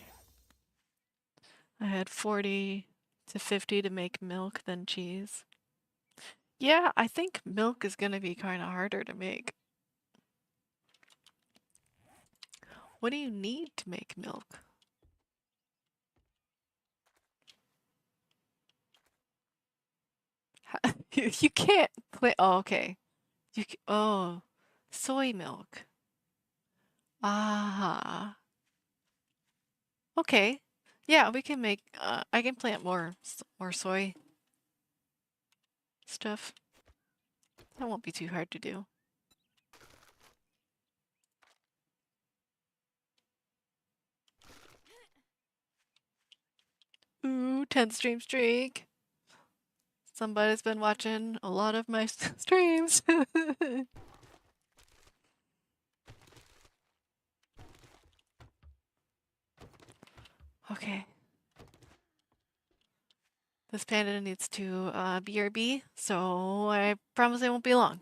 I had 40 to 50 to make milk, then cheese. Yeah, I think milk is gonna be kind of harder to make. What do you need to make milk? You can't play. Oh, okay. Oh, soy milk. Ah. Okay. Yeah, we can make. I can plant more soy stuff. That won't be too hard to do. Ooh, 10 stream streak. Somebody's been watching a lot of my streams. Okay. This panda needs to BRB, so I promise it won't be long.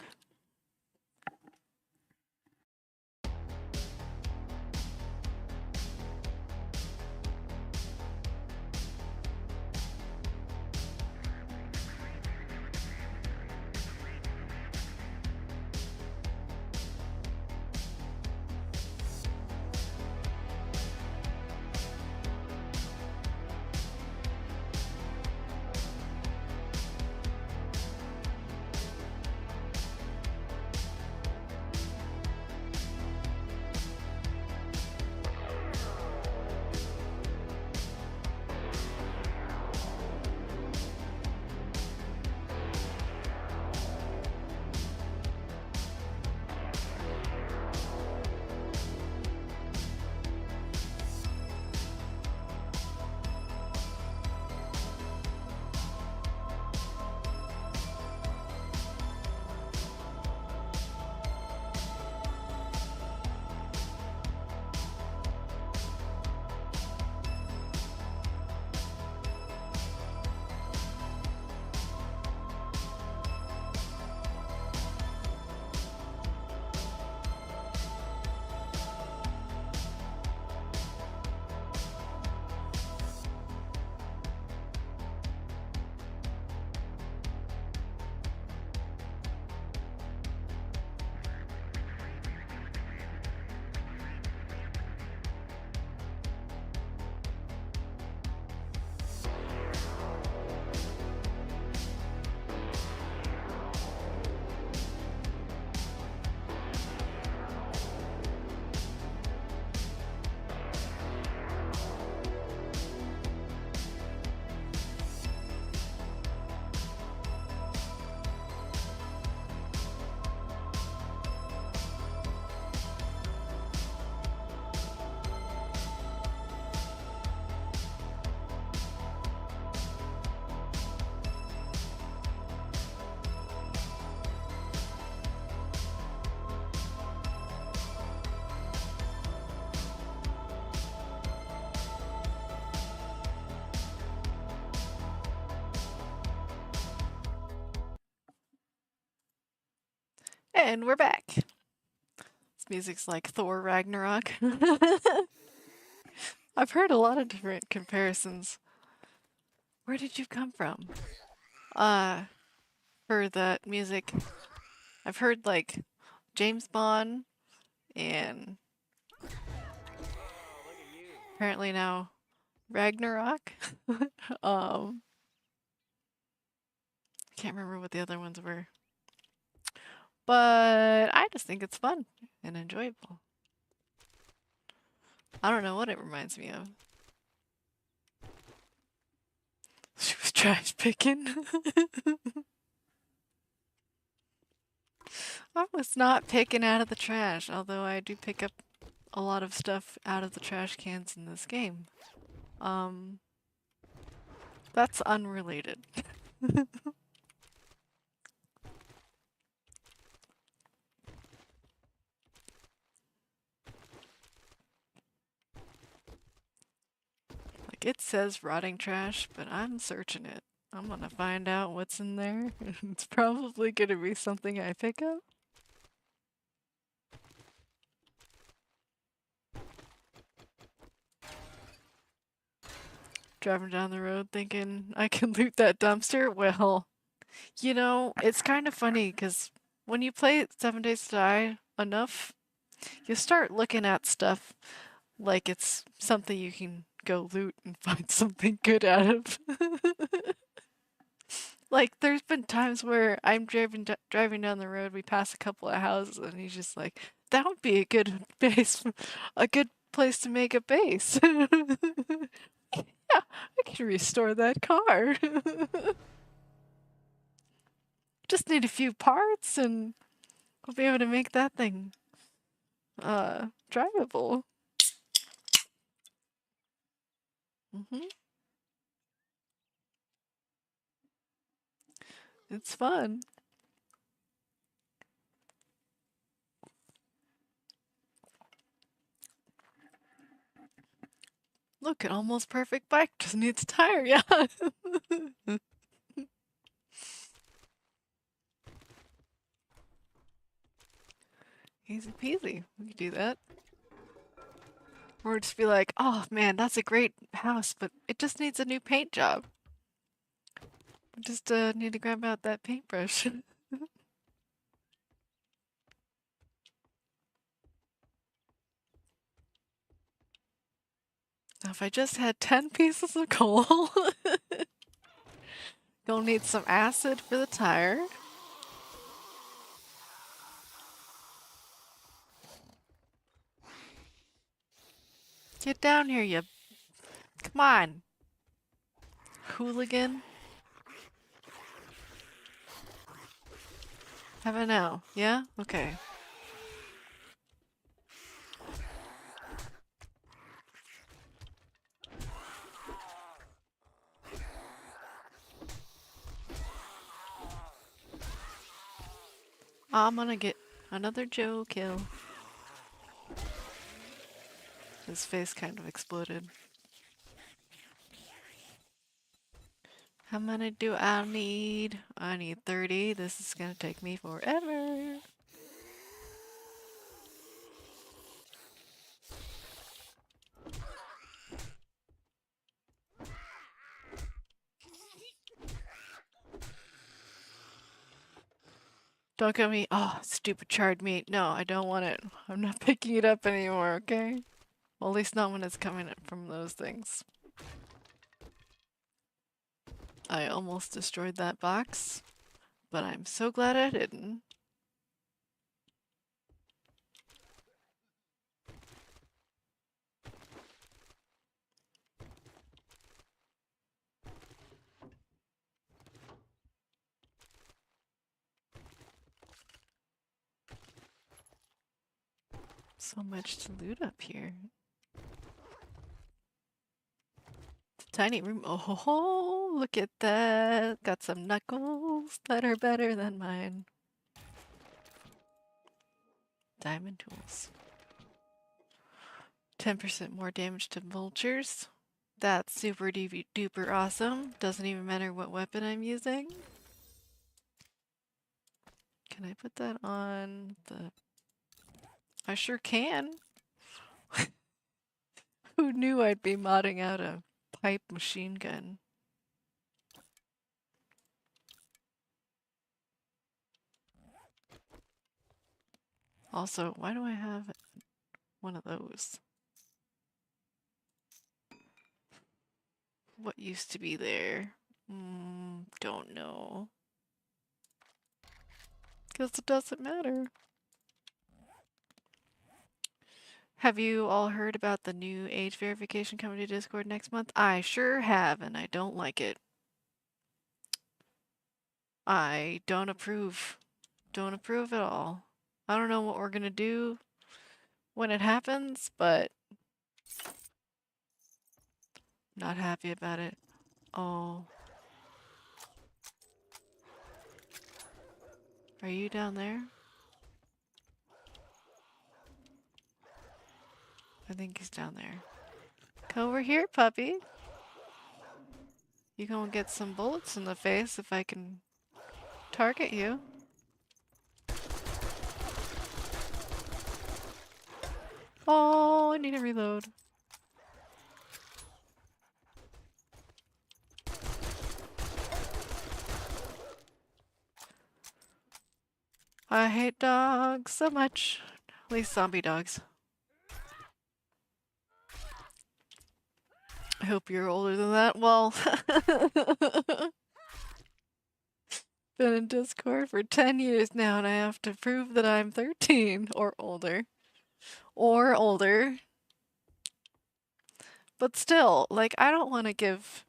And we're back. This music's like Thor Ragnarok. I've heard a lot of different comparisons. Where did you come from? For the music, I've heard like James Bond and Oh, look at you. apparently now Ragnarok. um Can't remember what the other ones were. But I just think it's fun and enjoyable. I don't know what it reminds me of. She was trash picking. I was not picking out of the trash, although I do pick up a lot of stuff out of the trash cans in this game. That's unrelated. Like, it says rotting trash, but I'm searching it. I'm gonna find out what's in there. It's probably gonna be something I pick up. Driving down the road thinking I can loot that dumpster? Well, you know, it's kind of funny because when you play 7 Days to Die enough, you start looking at stuff like it's something you can go loot and find something good out of. Like, there's been times where I'm driving down the road, we pass a couple of houses, and he's just like, that would be a good base, a good place to make a base. Yeah, I can restore that car. Just need a few parts and we'll be able to make that thing drivable. It's fun. Look, an almost perfect bike just needs a tire, yeah. Easy peasy. We could do that. Or just be like, oh man, that's a great house, but it just needs a new paint job. We just need to grab out that paintbrush. Now, if I just had 10 pieces of coal, you'll need some acid for the tire. Get down here, you. Come on. Hooligan. Have I now? Yeah? Okay. I'm gonna get another Joe kill. His face kind of exploded. How many do I need? I need 30. This is gonna take me forever. Don't get me. Oh, stupid charred meat. No, I don't want it. I'm not picking it up anymore, okay? Well, at least not when it's coming from those things. I almost destroyed that box, but I'm so glad I didn't. So much to loot up here. Tiny room. Oh, ho, ho, look at that. Got some knuckles that are better than mine. Diamond tools. 10% more damage to vultures. That's super duper awesome. Doesn't even matter what weapon I'm using. Can I put that on the... I sure can. Who knew I'd be modding out a pipe machine gun? Also, why do I have one of those? What used to be there? Don't know. Because it doesn't matter. Have you all heard about the new age verification coming to Discord next month? I sure have, and I don't like it. I don't approve. Don't approve at all. I don't know what we're gonna do when it happens, but not happy about it. Oh. Are you down there? I think he's down there. Come over here, puppy. You gonna get some bullets in the face if I can target you. Oh, I need to reload. I hate dogs so much. At least zombie dogs. I hope you're older than that. Well, been in Discord for 10 years now and I have to prove that I'm 13 or older. Or older. But still, like, I don't want to give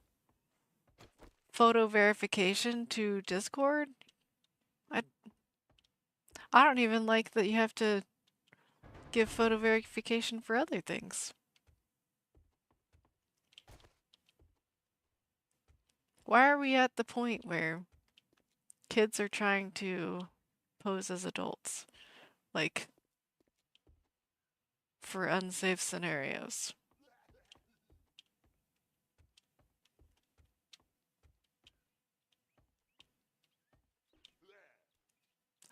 photo verification to Discord. I don't even like that you have to give photo verification for other things. Why are we at the point where kids are trying to pose as adults? Like, for unsafe scenarios.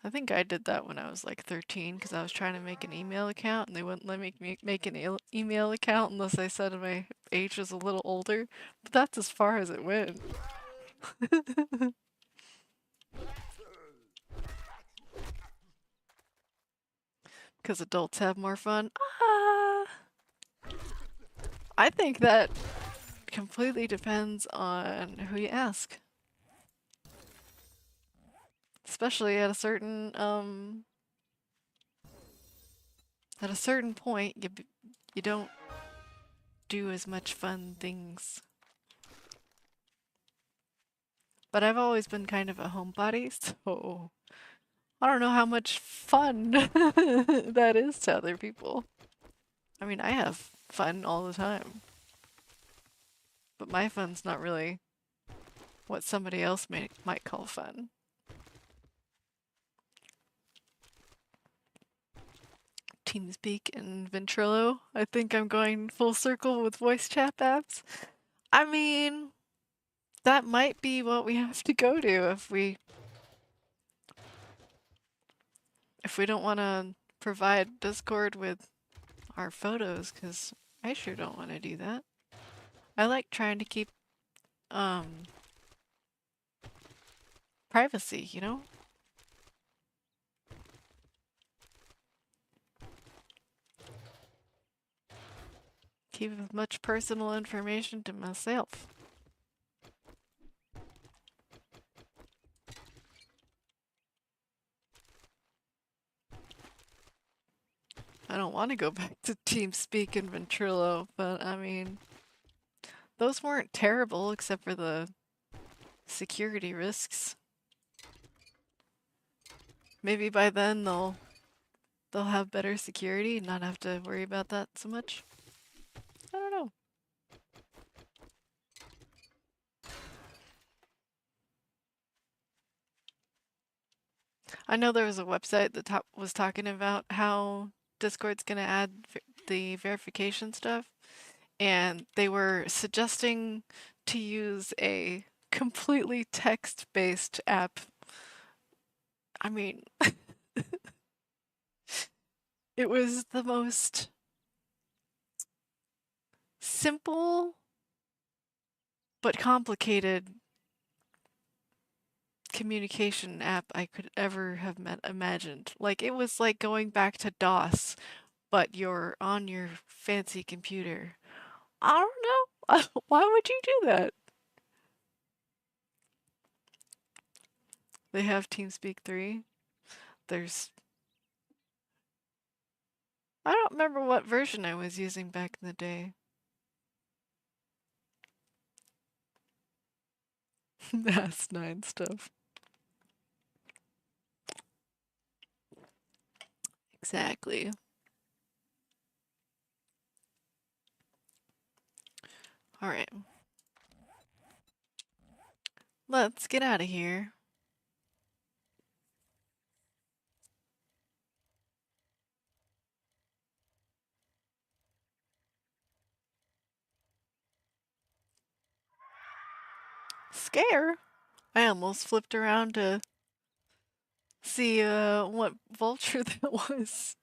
I think I did that when I was like 13 because I was trying to make an email account and they wouldn't let me make an email account unless I said my age was a little older. But that's as far as it went. Because adults have more fun. Ah! I think that completely depends on who you ask. Especially at a certain point, you don't do as much fun things. But I've always been kind of a homebody, so I don't know how much fun that is to other people. I mean, I have fun all the time. But my fun's not really what somebody else might call fun. TeamSpeak and Ventrilo. I think I'm going full circle with voice chat apps. I mean, that might be what we have to go to if we don't want to provide Discord with our photos, because I sure don't want to do that. I like trying to keep privacy, you know? Keep as much personal information to myself. I don't want to go back to TeamSpeak and Ventrilo, but I mean, those weren't terrible except for the security risks. Maybe by then they'll have better security and not have to worry about that so much. I don't know. I know there was a website that was talking about how Discord's gonna add the verification stuff, and they were suggesting to use a completely text-based app. I mean, it was the most simple but complicated communication app I could ever have imagined. Like, it was like going back to DOS, but you're on your fancy computer. I don't know. Why would you do that? They have TeamSpeak 3. there's... I don't remember what version I was using back in the day. That's 9 stuff. Exactly. Alright. Let's get out of here. Scare? I almost flipped around to see what vulture that was.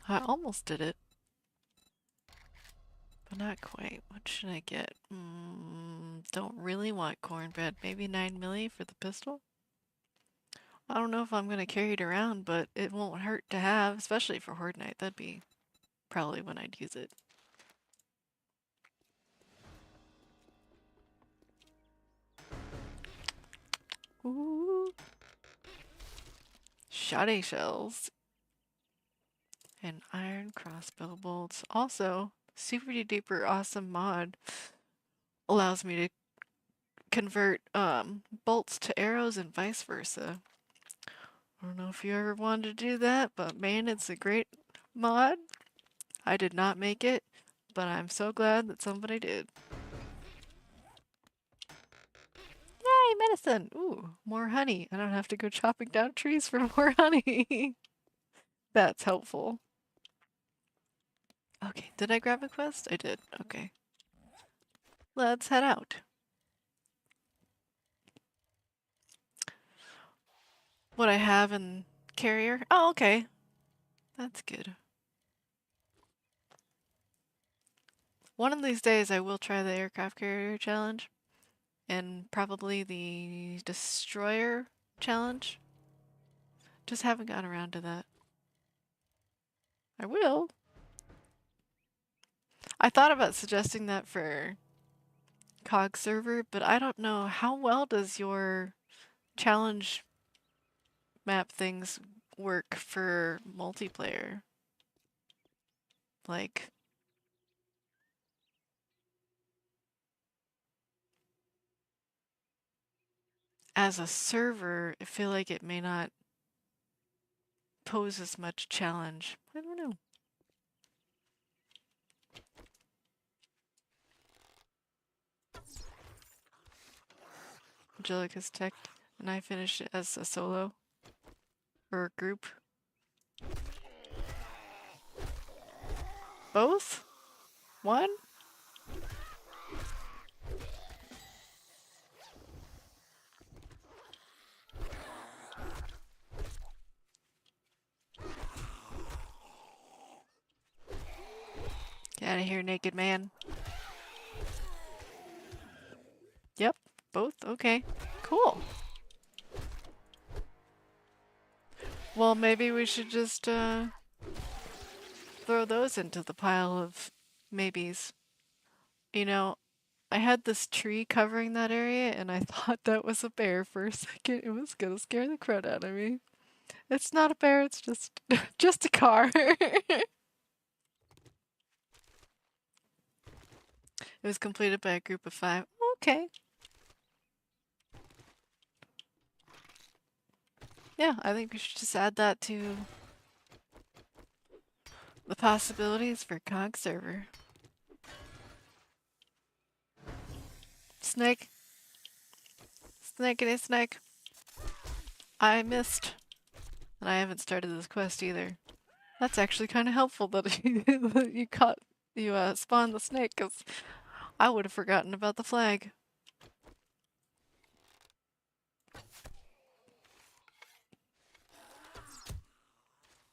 I almost did it. But not quite. What should I get? Don't really want cornbread. Maybe 9 milli for the pistol? I don't know if I'm gonna carry it around, but it won't hurt to have, especially for Horde Night. That'd be probably when I'd use it. Ooh. Shotty shells. And iron crossbow bolts. Also, super duper awesome mod. Allows me to convert bolts to arrows and vice versa. I don't know if you ever wanted to do that, but man, it's a great mod. I did not make it, but I'm so glad that somebody did. Yay, medicine! Ooh, more honey. I don't have to go chopping down trees for more honey. That's helpful. Okay, did I grab a quest? I did. Okay. Let's head out. What I have in carrier? Oh, okay. That's good. One of these days I will try the aircraft carrier challenge. And probably the destroyer challenge. Just haven't gotten around to that. I will. I thought about suggesting that for COG server, but I don't know how well does your challenge map things work for multiplayer? Like, as a server, I feel like it may not pose as much challenge. I don't know. Angelica's tech, and I finished it as a solo or a group. Both? One? Get out of here, naked man. Yep, both? Okay, cool. Well, maybe we should just throw those into the pile of maybes. You know, I had this tree covering that area and I thought that was a bear for a second. It was gonna scare the crud out of me. It's not a bear, it's just just a car. It was completed by a group of 5. Okay. Yeah, I think we should just add that to the possibilities for COG server. Snake. Snakeity snake. I missed. And I haven't started this quest either. That's actually kind of helpful that you spawned the snake, because I would have forgotten about the flag.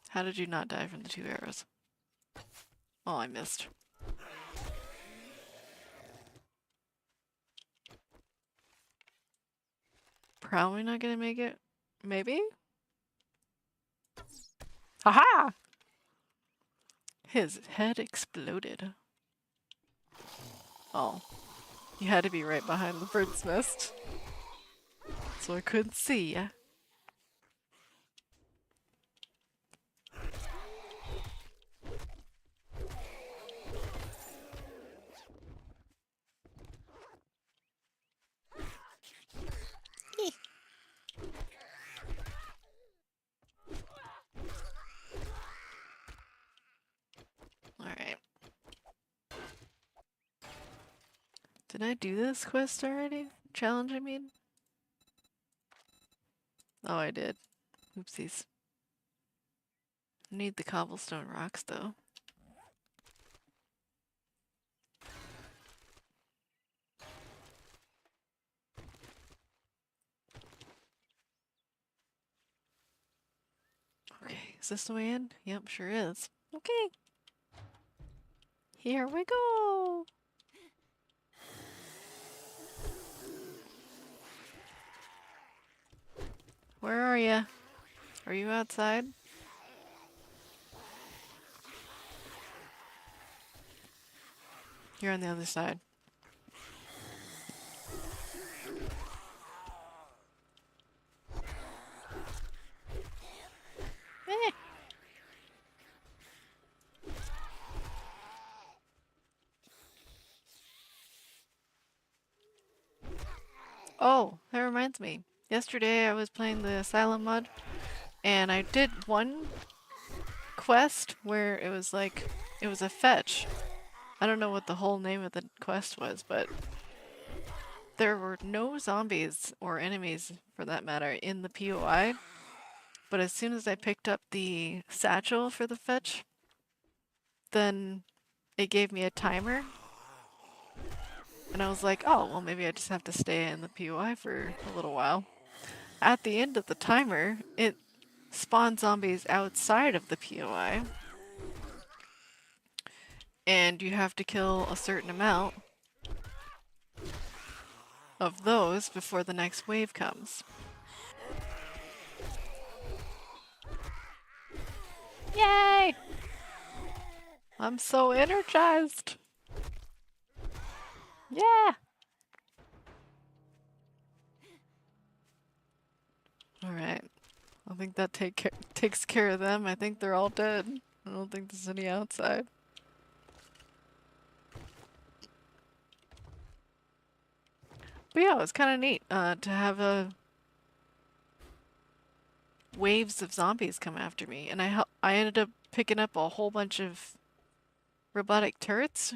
How did you not die from the 2 arrows? Oh, I missed. Probably not gonna make it. Maybe? Haha! His head exploded. Oh, you had to be right behind the bird's nest, so I couldn't see ya. Alright. Did I do this quest already? Challenge, I mean? Oh, I did. Oopsies. I need the cobblestone rocks, though. Okay, is this the way in? Yep, sure is. Okay. Here we go! Where are ya? Are you outside? You're on the other side. Eh. Oh, that reminds me. Yesterday I was playing the Asylum mod, and I did one quest where it was like, it was a fetch. I don't know what the whole name of the quest was, but there were no zombies or enemies, for that matter, in the POI. But as soon as I picked up the satchel for the fetch, then it gave me a timer. And I was like, oh, well, maybe I just have to stay in the POI for a little while. At the end of the timer, it spawned zombies outside of the POI. And you have to kill a certain amount of those before the next wave comes. Yay! I'm so energized! Yeah! Alright. I think that takes care of them. I think they're all dead. I don't think there's any outside. But yeah, it was kind of neat to have waves of zombies come after me. And I ended up picking up a whole bunch of robotic turrets.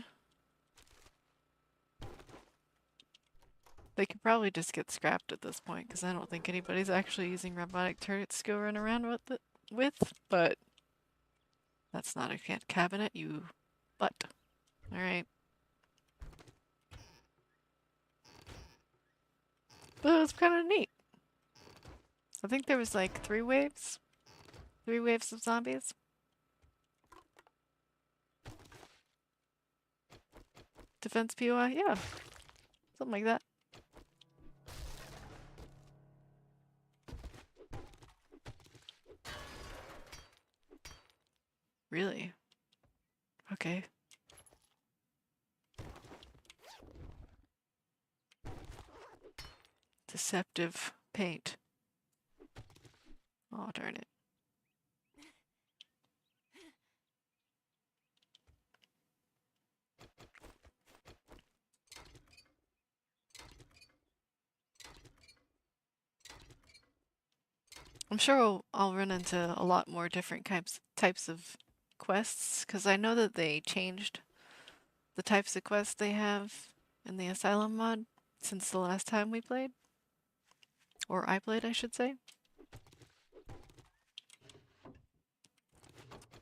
They could probably just get scrapped at this point, because I don't think anybody's actually using robotic turrets to go run around with, but that's not a cabinet, you butt. Alright. But it was kind of neat. I think there was like 3 waves. 3 waves of zombies. Defense POI? Yeah. Something like that. Really? Okay. Deceptive paint. Oh, darn it. I'm sure I'll run into a lot more different types of quests, because I know that they changed the types of quests they have in the Asylum mod since the last time we played. Or I played, I should say.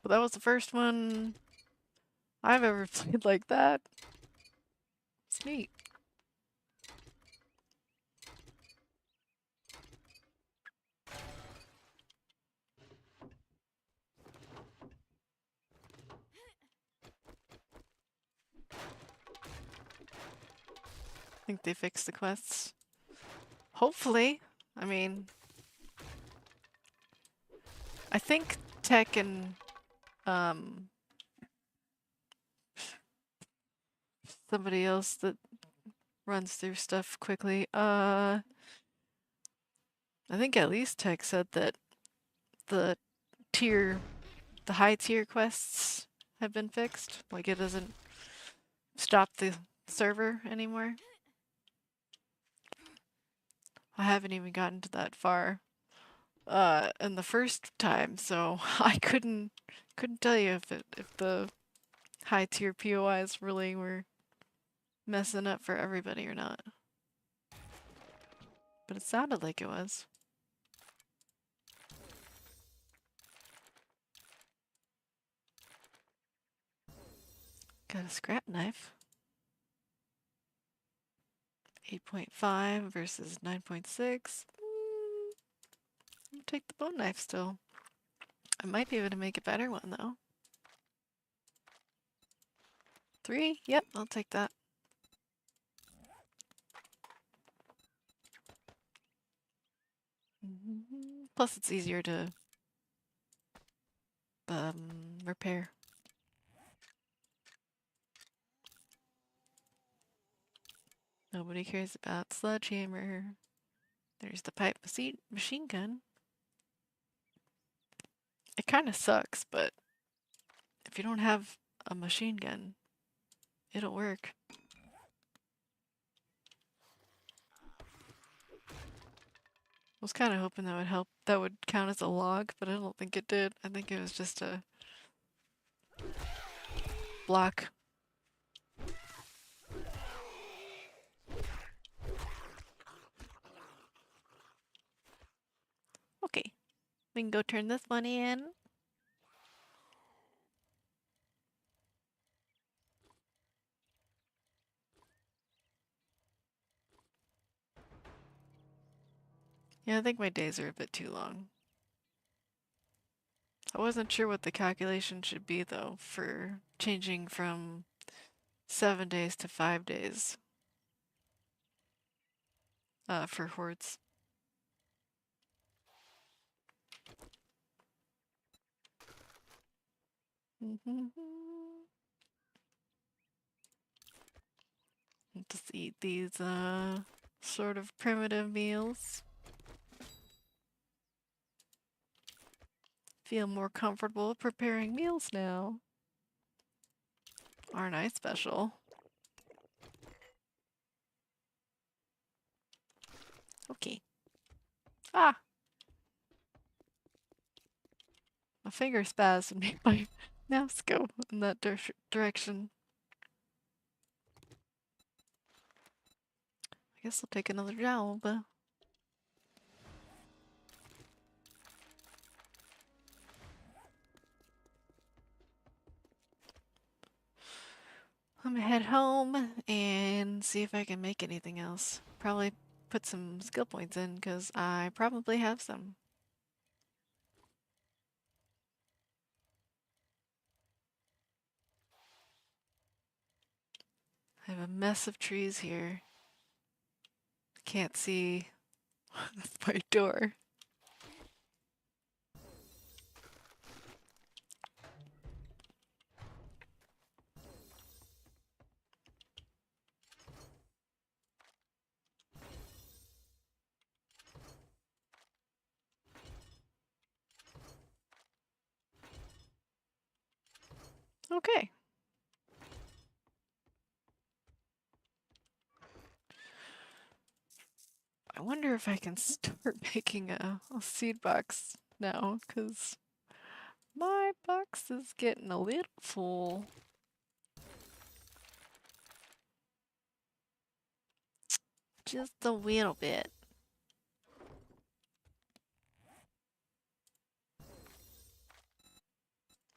But that was the first one I've ever played like that. It's neat. I think they fixed the quests. Hopefully. I mean, I think Tech and somebody else that runs through stuff quickly. I think at least Tech said that the tier, the high tier quests have been fixed. Like it doesn't stop the server anymore. I haven't even gotten to that far in the first time, so I couldn't tell you if the high tier POIs really were messing up for everybody or not. But it sounded like it was. Got a scrap knife. 8.5 versus 9.6. I'll take the bone knife still. I might be able to make a better one though. 3? Yep, I'll take that. Plus it's easier to repair. Nobody cares about sledgehammer. There's the pipe machine gun. It kind of sucks, but if you don't have a machine gun, it'll work. I was kind of hoping that would help. That would count as a log, but I don't think it did. I think it was just a block. Okay, we can go turn this money in. Yeah, I think my days are a bit too long. I wasn't sure what the calculation should be though for changing from 7 days to 5 days for hordes. Just eat these sort of primitive meals. Feel more comfortable preparing meals now. Aren't I special? Okay. Ah! My finger spazzed and made my mouse go in that direction. I guess I'll take another job. I'm gonna head home and see if I can make anything else. Probably put some skill points in because I probably have some. I have a mess of trees here. Can't see my door. Okay. I wonder if I can start making a seed box now, because my box is getting a little full. Just a little bit.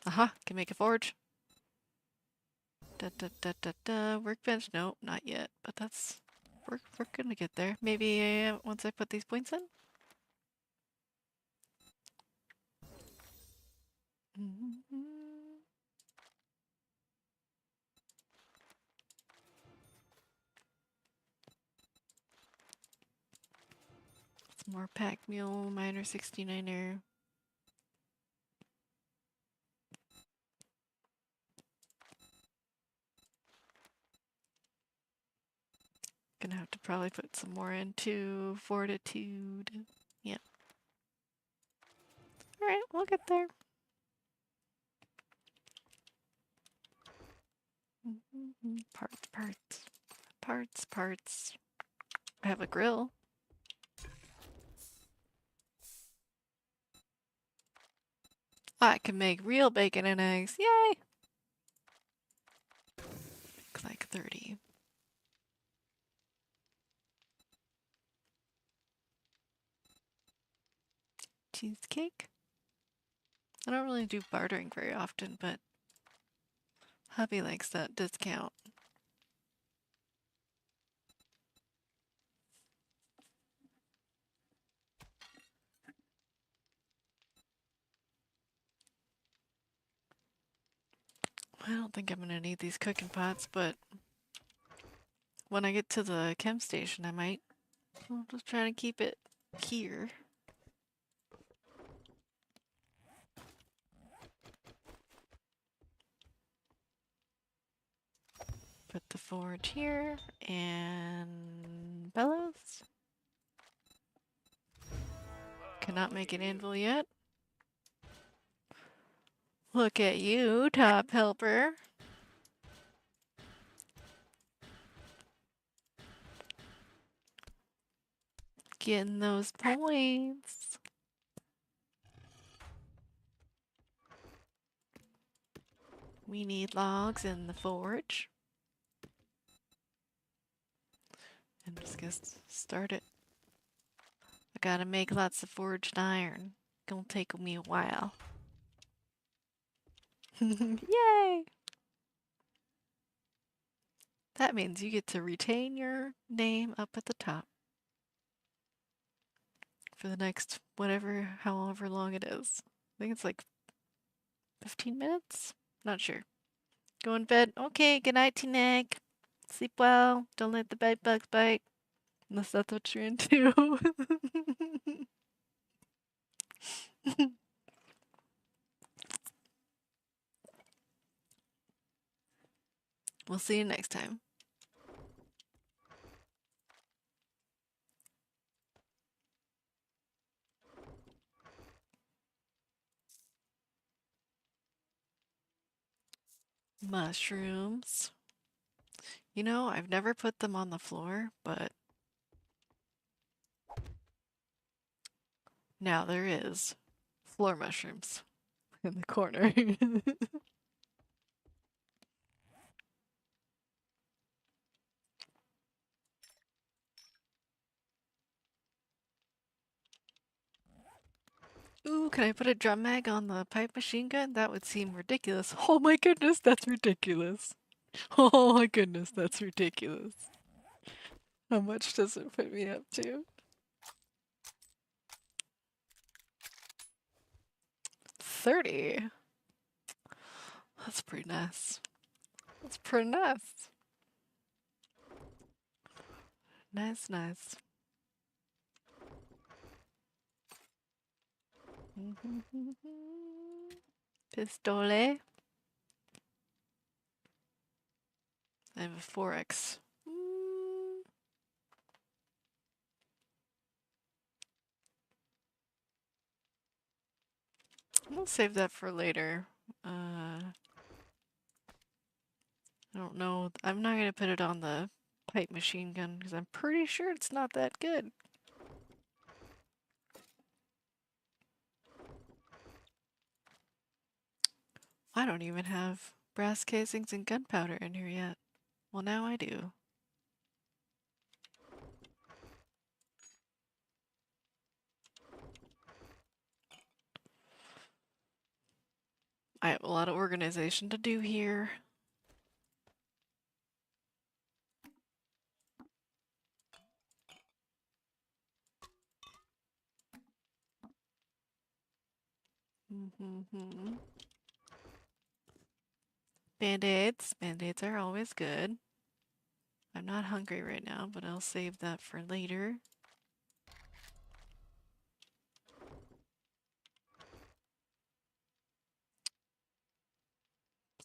Aha, can make a forge. Workbench? No, not yet, but that's... We're gonna get there. Maybe once I put these points in? Some more pack mule, miner 69er. Gonna have to probably put some more into fortitude. Yeah. Alright, we'll get there. Parts, parts. Parts, parts. I have a grill. I can make real bacon and eggs. Yay! Like 30. Cheesecake? I don't really do bartering very often, but hubby likes that discount. I don't think I'm gonna need these cooking pots, but when I get to the chem station, I might. I'm just trying to keep it here. Put the forge here and bellows. Cannot make an anvil yet. Look at you, top helper. Getting those points. We need logs in the forge. I'm just gonna start it. I gotta make lots of forged iron. Gonna take me a while. Yay! That means you get to retain your name up at the top for the next whatever, however long it is. I think it's like 15 minutes? Not sure. Go in bed. Okay, good night, T-Neck. Sleep well. Don't let the bed bugs bite. Unless that's what you're into. We'll see you next time. Mushrooms. You know, I've never put them on the floor, but now there is floor mushrooms in the corner. Ooh, can I put a drum mag on the pipe machine gun? That would seem ridiculous. Oh my goodness, that's ridiculous. Oh my goodness, that's ridiculous. How much does it put me up to? 30. That's pretty nice. That's pretty nice. Nice, nice. Pistole. I have a 4x. We'll save that for later. I don't know. I'm not gonna put it on the pipe machine gun because I'm pretty sure it's not that good. I don't even have brass casings and gunpowder in here yet. Well, now I do. I have a lot of organization to do here. Band-aids. Band-aids are always good. I'm not hungry right now, but I'll save that for later.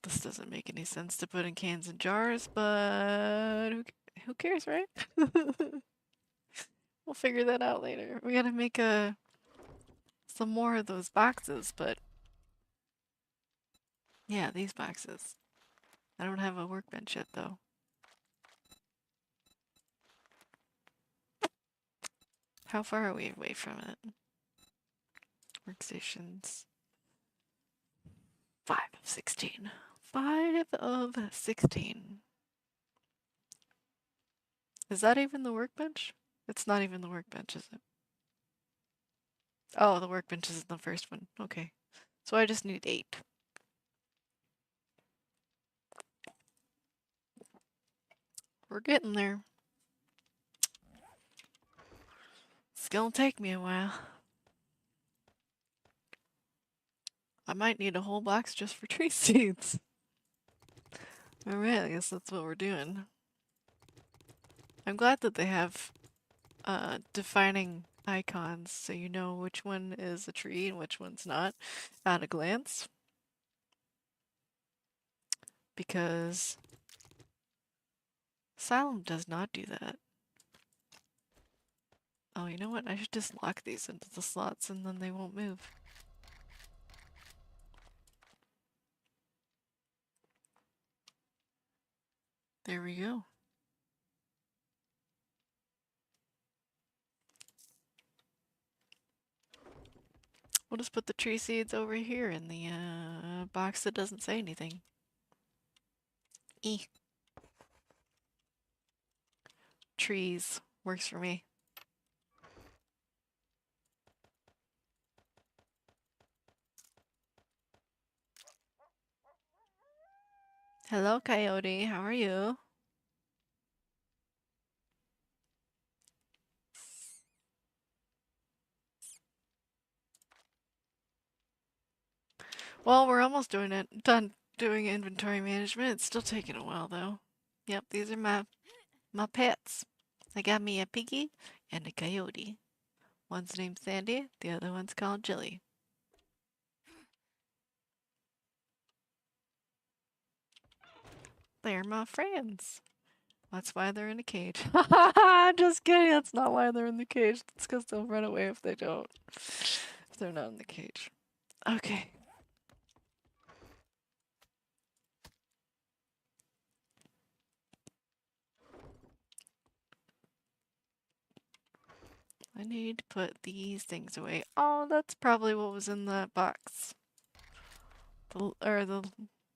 This doesn't make any sense to put in cans and jars, but okay. Who cares, right? We'll figure that out later. We gotta make some more of those boxes, but yeah, these boxes. I don't have a workbench yet, though. How far are we away from it? Workstations. 5 of 16. 5 of 16. Is that even the workbench? It's not even the workbench, is it? Oh, the workbench is in the first one. Okay. So I just need 8. We're getting there. It's gonna take me a while. I might need a whole box just for tree seeds. Alright, I guess that's what we're doing. I'm glad that they have defining icons so you know which one is a tree and which one's not at a glance. Because Asylum does not do that. Oh, you know what? I should just lock these into the slots and then they won't move. There we go. We'll just put the tree seeds over here in the box that doesn't say anything. Trees works for me. Hello, Coyote. How are you? Well, we're almost done doing inventory management. It's still taking a while though. Yep, these are my pets. I got me a piggy and a coyote. One's named Sandy, the other one's called Jilly. They're my friends. That's why they're in a cage. Just kidding, that's not why they're in the cage. It's because they'll run away if they don't. If they're not in the cage. Okay. I need to put these things away. Oh, that's probably what was in that box. The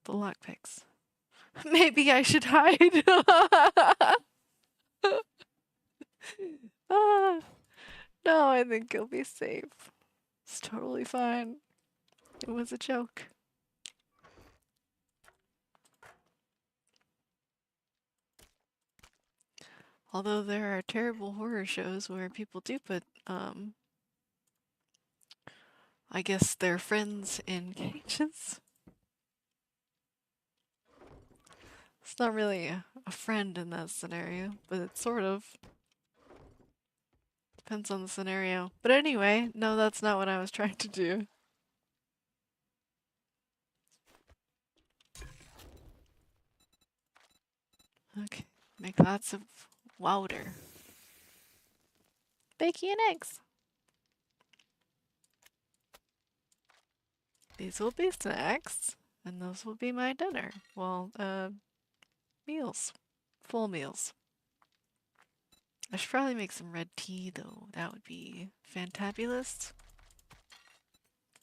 lockpicks. Maybe I should hide. No, I think you'll be safe. It's totally fine. It was a joke. Although there are terrible horror shows where people do put, I guess their friends in cages. It's not really a friend in that scenario, but it sort of depends on the scenario. But anyway, no, that's not what I was trying to do. Okay, make lots of water. Bacon and eggs. These will be snacks, and those will be my dinner. Well, meals. Full meals. I should probably make some red tea, though. That would be fantabulous.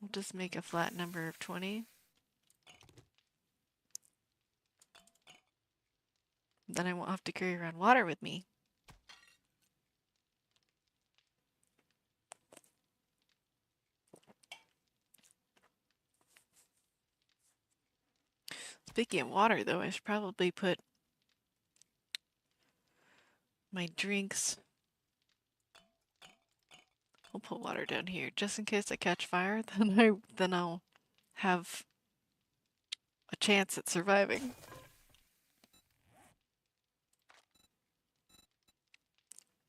We'll just make a flat number of 20. Then I won't have to carry around water with me. Speaking of water, though, I should probably put my drinks. I'll put water down here just in case I catch fire. Then I'll have a chance at surviving.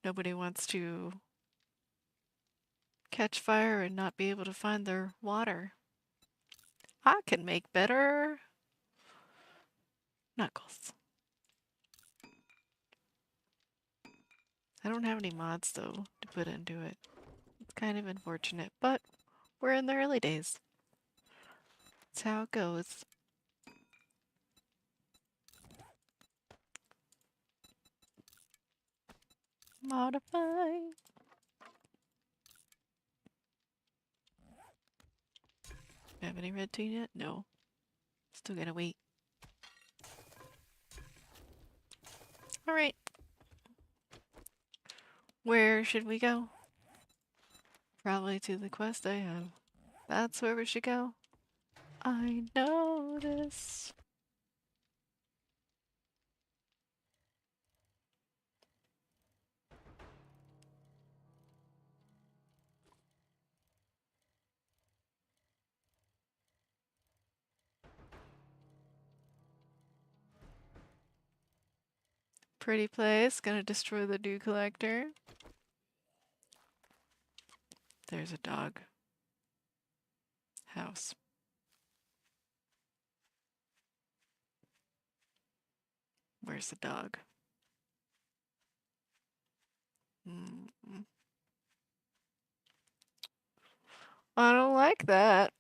Nobody wants to catch fire and not be able to find their water. I can make better knuckles. I don't have any mods though to put into it. It's kind of unfortunate, but we're in the early days. That's how it goes. Modify. Have any red tea yet? No. Still gotta wait. Alright. Where should we go? Probably to the quest I have. That's where we should go. I know this. Pretty place. Gonna destroy the dew collector. There's a dog. House. Where's the dog? I don't like that.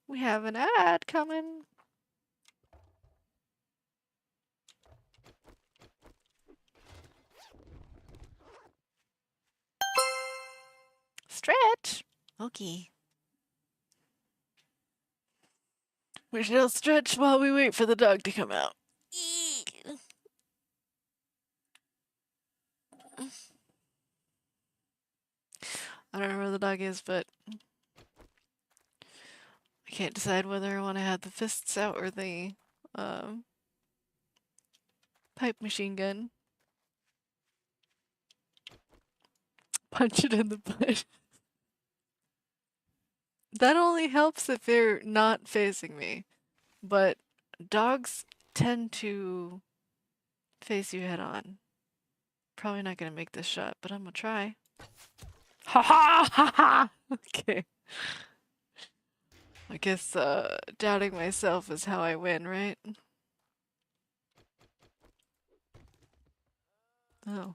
We have an ad coming. Stretch. Okay. We shall stretch while we wait for the dog to come out. I don't know where the dog is, but I can't decide whether I want to have the fists out or the pipe machine gun. Punch it in the butt. That only helps if they're not facing me. But dogs tend to face you head on. Probably not gonna make this shot, but I'm gonna try. Ha ha ha ha! Okay. I guess doubting myself is how I win, right? Oh.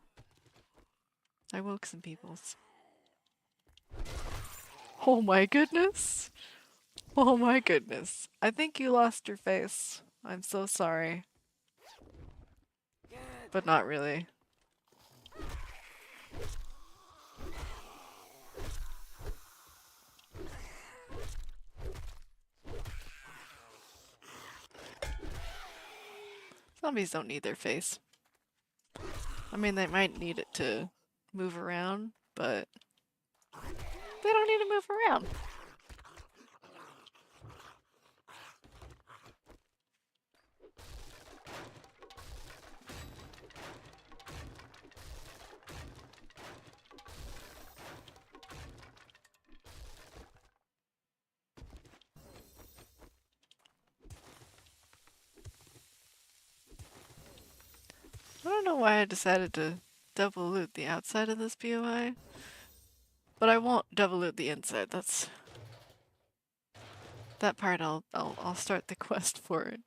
I woke some peoples. Oh my goodness! Oh my goodness. I think you lost your face. I'm so sorry. But not really. Zombies don't need their face. I mean, they might need it to move around, but they don't need to move around. I don't know why I decided to double loot the outside of this POI, but I won't double loot the inside. That part I'll start the quest for it.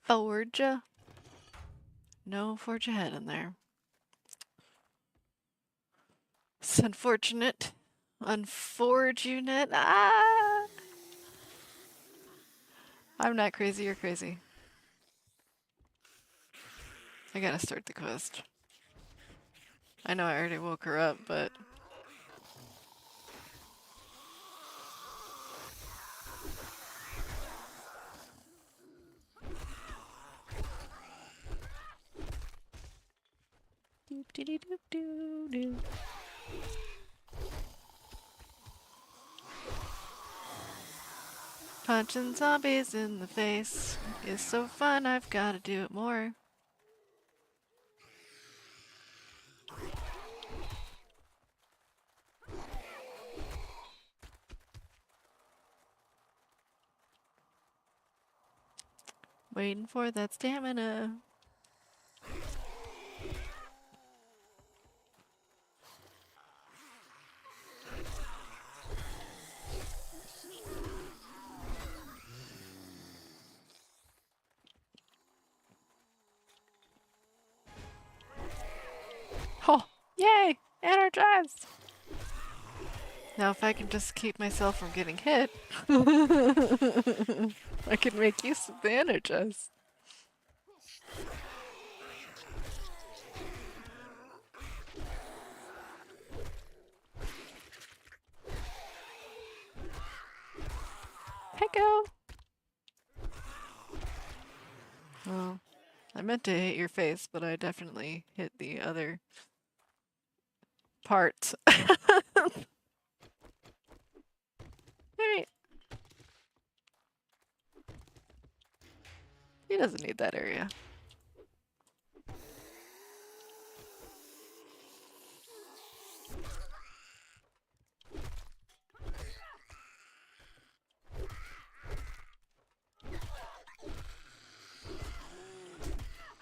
Forge ya? No forge ahead in there. It's unfortunate. Unfortunate. Ah! I'm not crazy, you're crazy. I gotta start the quest. I know I already woke her up, but... Doop dee dee doop doo doo. Punching zombies in the face is so fun, I've gotta do it more. Waiting for that stamina. Yay! Energized! Now if I can just keep myself from getting hit, I can make use of the energize. Heyo! Well, I meant to hit your face, but I definitely hit the other parts. Alright. He doesn't need that area.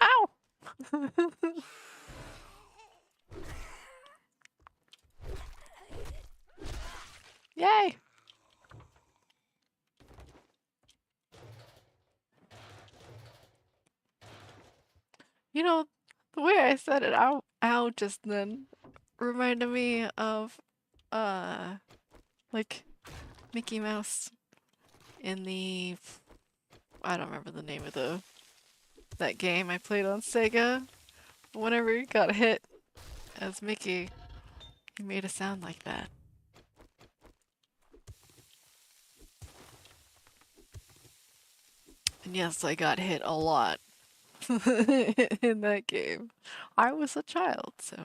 Ow! Yay! You know, the way I said it out ow just then reminded me of like Mickey Mouse in the I don't remember the name of that game I played on Sega. Whenever he got hit as Mickey, he made a sound like that. And yes, I got hit a lot in that game. I was a child, so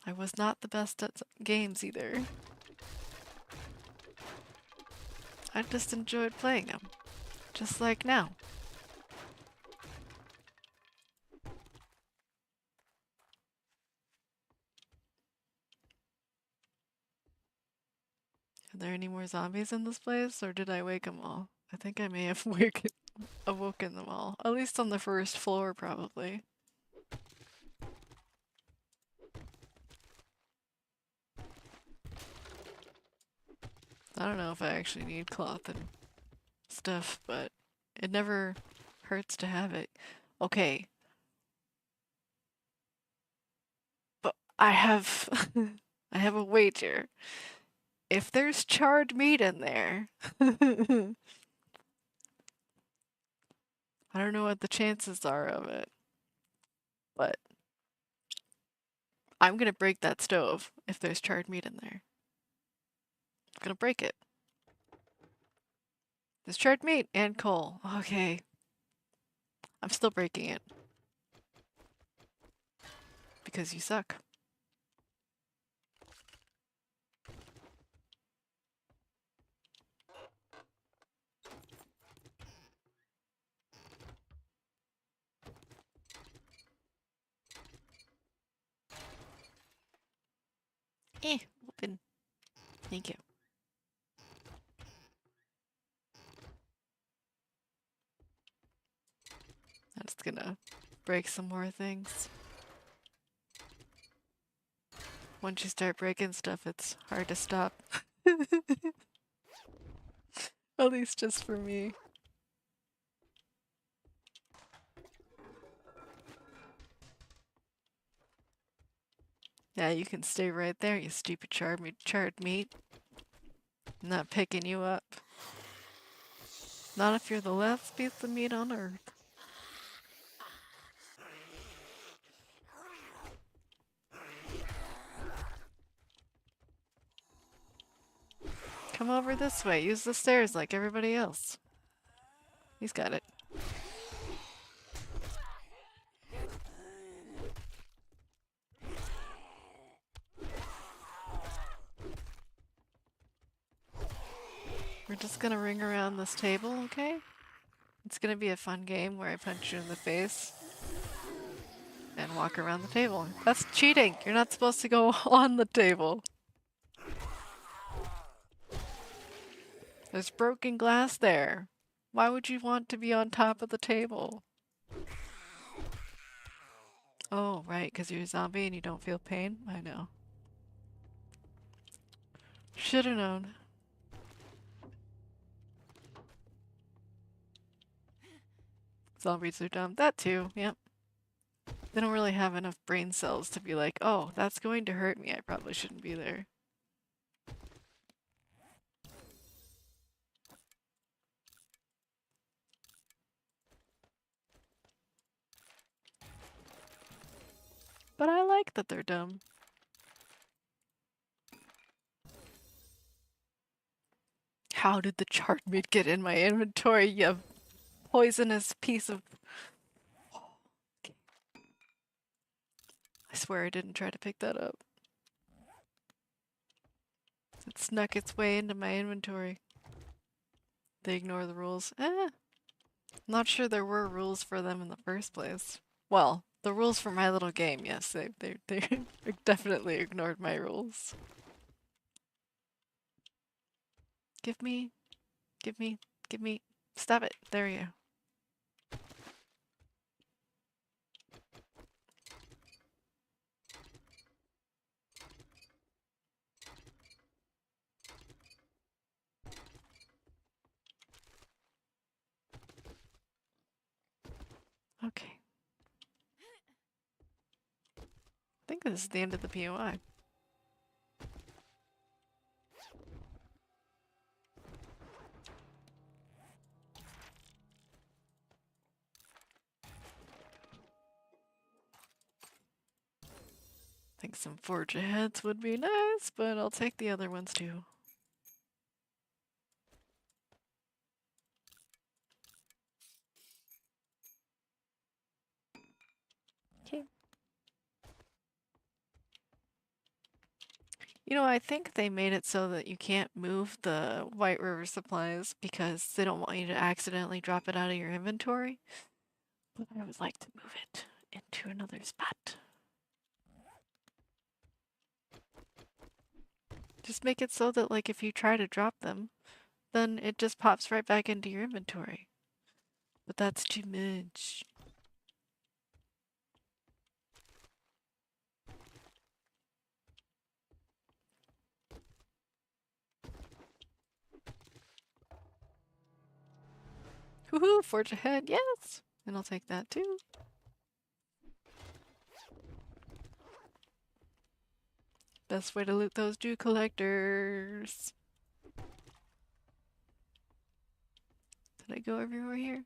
I was not the best at games either. I just enjoyed playing them, just like now. Are there any more zombies in this place, or did I wake them all? I think I may have awoken them all. At least on the first floor, probably. I don't know if I actually need cloth and stuff, but it never hurts to have it. Okay. But I have I have a wager. If there's charred meat in there, I don't know what the chances are of it, but I'm gonna break that stove if there's charred meat in there. I'm gonna break it. There's charred meat and coal. Okay. I'm still breaking it. Because you suck. Open. Thank you. I'm just gonna break some more things. Once you start breaking stuff, it's hard to stop. At least just for me. Yeah, you can stay right there, you stupid charred meat. I'm not picking you up. Not if you're the last piece of meat on Earth. Come over this way. Use the stairs like everybody else. He's got it. We're just gonna ring around this table, okay? It's gonna be a fun game where I punch you in the face and walk around the table. That's cheating! You're not supposed to go on the table. There's broken glass there. Why would you want to be on top of the table? Oh, right, because you're a zombie and you don't feel pain? I know. Should've known. Zombies are dumb. That too, yep. They don't really have enough brain cells to be like, oh, that's going to hurt me. I probably shouldn't be there. But I like that they're dumb. How did the charred meat get in my inventory, you poisonous piece of... I swear I didn't try to pick that up. It snuck its way into my inventory. They ignore the rules. Not sure there were rules for them in the first place. Well, the rules for my little game, yes, they definitely ignored my rules. Give me, give me, give me, stop it, there you go. Okay. I think this is the end of the POI. I think some forge aheads would be nice, but I'll take the other ones too. Okay. You know, I think they made it so that you can't move the White River supplies because they don't want you to accidentally drop it out of your inventory. But I would like to move it into another spot. Just make it so that, like, if you try to drop them, then it just pops right back into your inventory. But that's too much. Woohoo! Forge ahead, yes! And I'll take that too. Best way to loot those Jew collectors. Did I go everywhere here?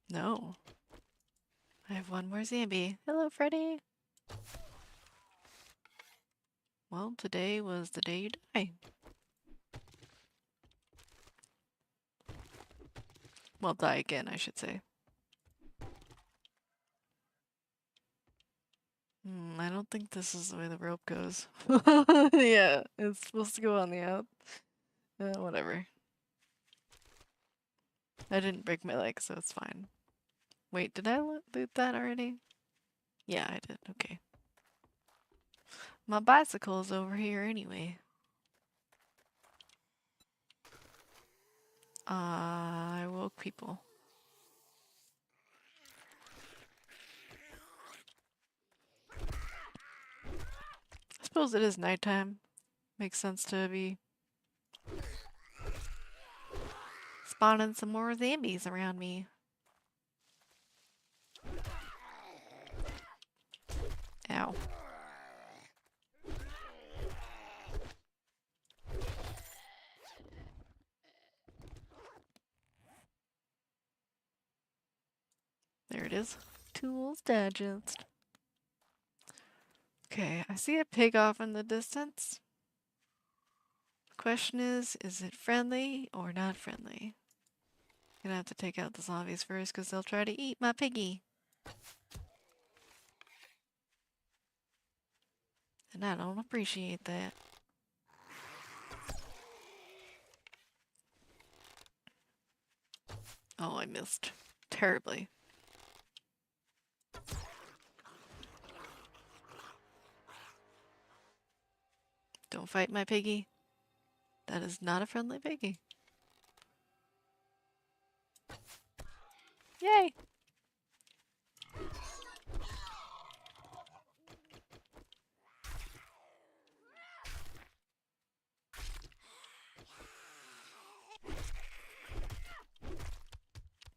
No. I have one more zombie. Hello, Freddy! Well, today was the day you die. Well, die again, I should say. I don't think this is the way the rope goes. Yeah, it's supposed to go on the out. Whatever. I didn't break my leg, so it's fine. Wait, did I loot that already? Yeah, I did. Okay. My bicycle's over here anyway. I woke people. I suppose it is nighttime. Makes sense to be spawning some more zombies around me. Ow. There it is. Tools Digest. Okay, I see a pig off in the distance. The question is it friendly or not friendly? Gonna have to take out the zombies first because they'll try to eat my piggy. And I don't appreciate that. Oh, I missed. Terribly. Don't fight my piggy. That is not a friendly piggy. Yay!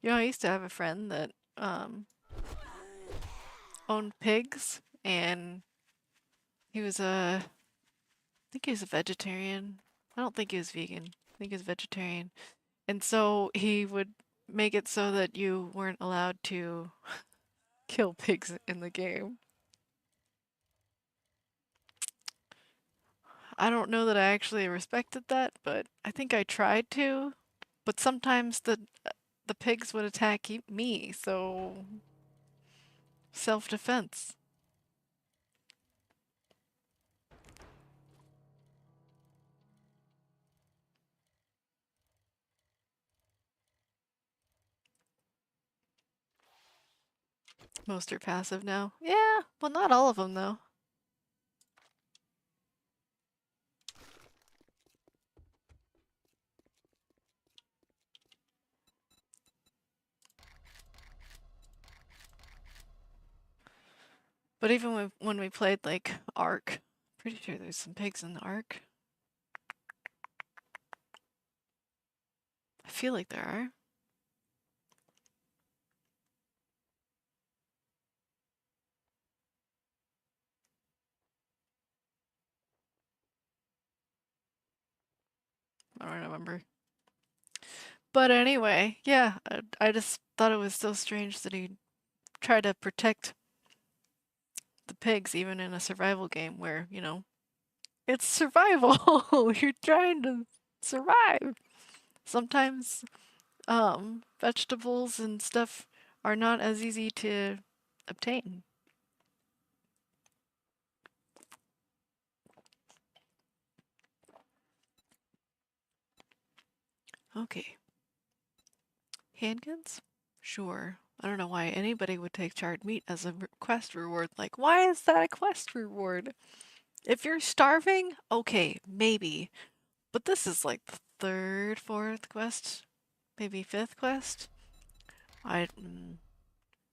You know, I used to have a friend that, owned pigs, and he was a, I think he was a vegetarian. I don't think he was vegan. I think he was vegetarian. And so he would make it so that you weren't allowed to kill pigs in the game. I don't know that I actually respected that, but I think I tried to. But sometimes the pigs would attack me, so self-defense. Most are passive now. Yeah, well, not all of them though. But even when we played like Ark, pretty sure there's some pigs in the Ark. I feel like there are. I don't remember. But anyway, yeah, I just thought it was so strange that he tried to protect the pigs even in a survival game where, you know, it's survival. You're trying to survive. Sometimes vegetables and stuff are not as easy to obtain. Okay. Handguns? Sure. I don't know why anybody would take charred meat as a quest reward. Like, why is that a quest reward? If you're starving, okay, maybe. But this is like the third, fourth quest, maybe fifth quest. I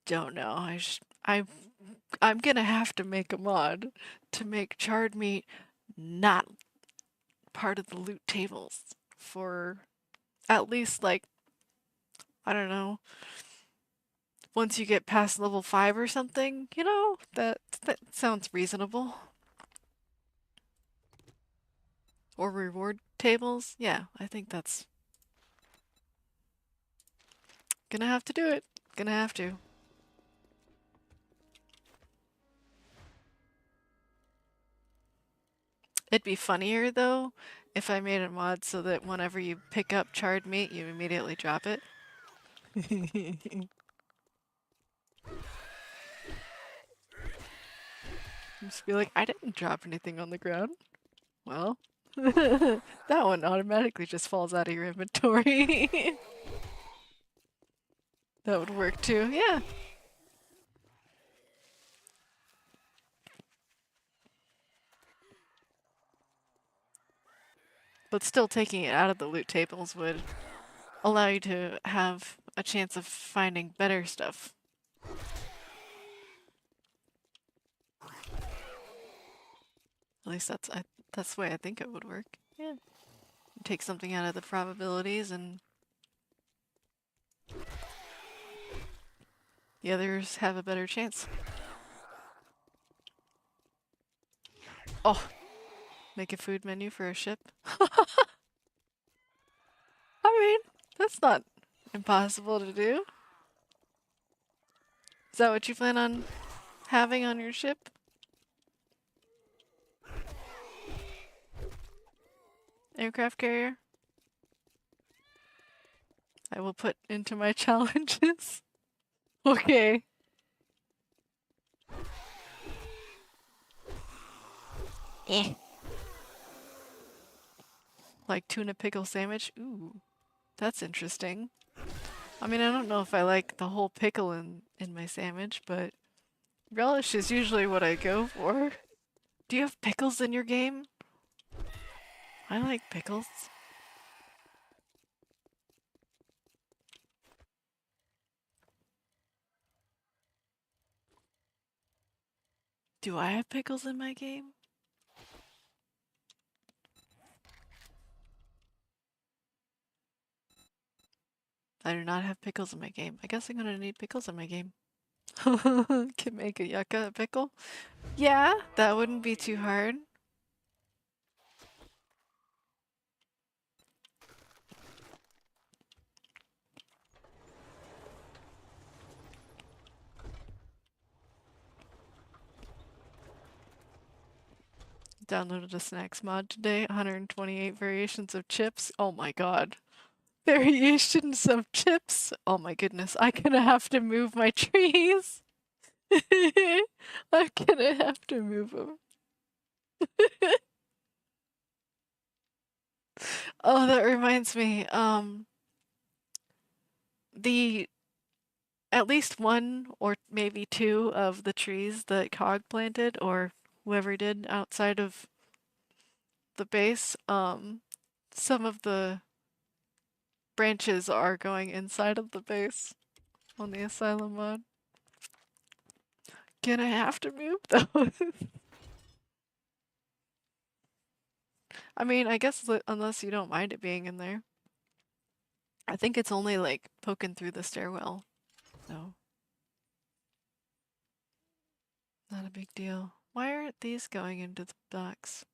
don't know. I'm gonna have to make a mod to make charred meat not part of the loot tables for at least like, I don't know, once you get past level 5 or something, you know, that sounds reasonable. Or reward tables. Yeah, I think that's gonna have to do it. Gonna have to. It'd be funnier though if I made a mod so that whenever you pick up charred meat, you immediately drop it. Just be like, I didn't drop anything on the ground. Well, that one automatically just falls out of your inventory. That would work too, yeah. But still taking it out of the loot tables would allow you to have a chance of finding better stuff. At least that's the way I think it would work. Yeah. Take something out of the probabilities and the others have a better chance. Oh, make a food menu for a ship. I mean, that's not impossible to do. Is that what you plan on having on your ship? Aircraft carrier? I will put into my challenges. Okay. Eh. Like tuna pickle sandwich? Ooh, that's interesting. I mean, I don't know if I like the whole pickle in my sandwich, but relish is usually what I go for. Do you have pickles in your game? I like pickles. Do I have pickles in my game? I do not have pickles in my game. I guess I'm gonna need pickles in my game. Can make a yucca pickle. Yeah, that wouldn't be too hard. Downloaded a snacks mod today. 128 variations of chips. Oh my god. Variations of chips. Oh my goodness. I'm gonna have to move my trees. I'm gonna have to move them. Oh, that reminds me. The at least one or maybe two of the trees that Cog planted or whoever did outside of the base, some of the branches are going inside of the base on the asylum mod. Gonna have to move those. I mean, I guess unless you don't mind it being in there. I think it's only like poking through the stairwell. So, not a big deal. Why aren't these going into the box?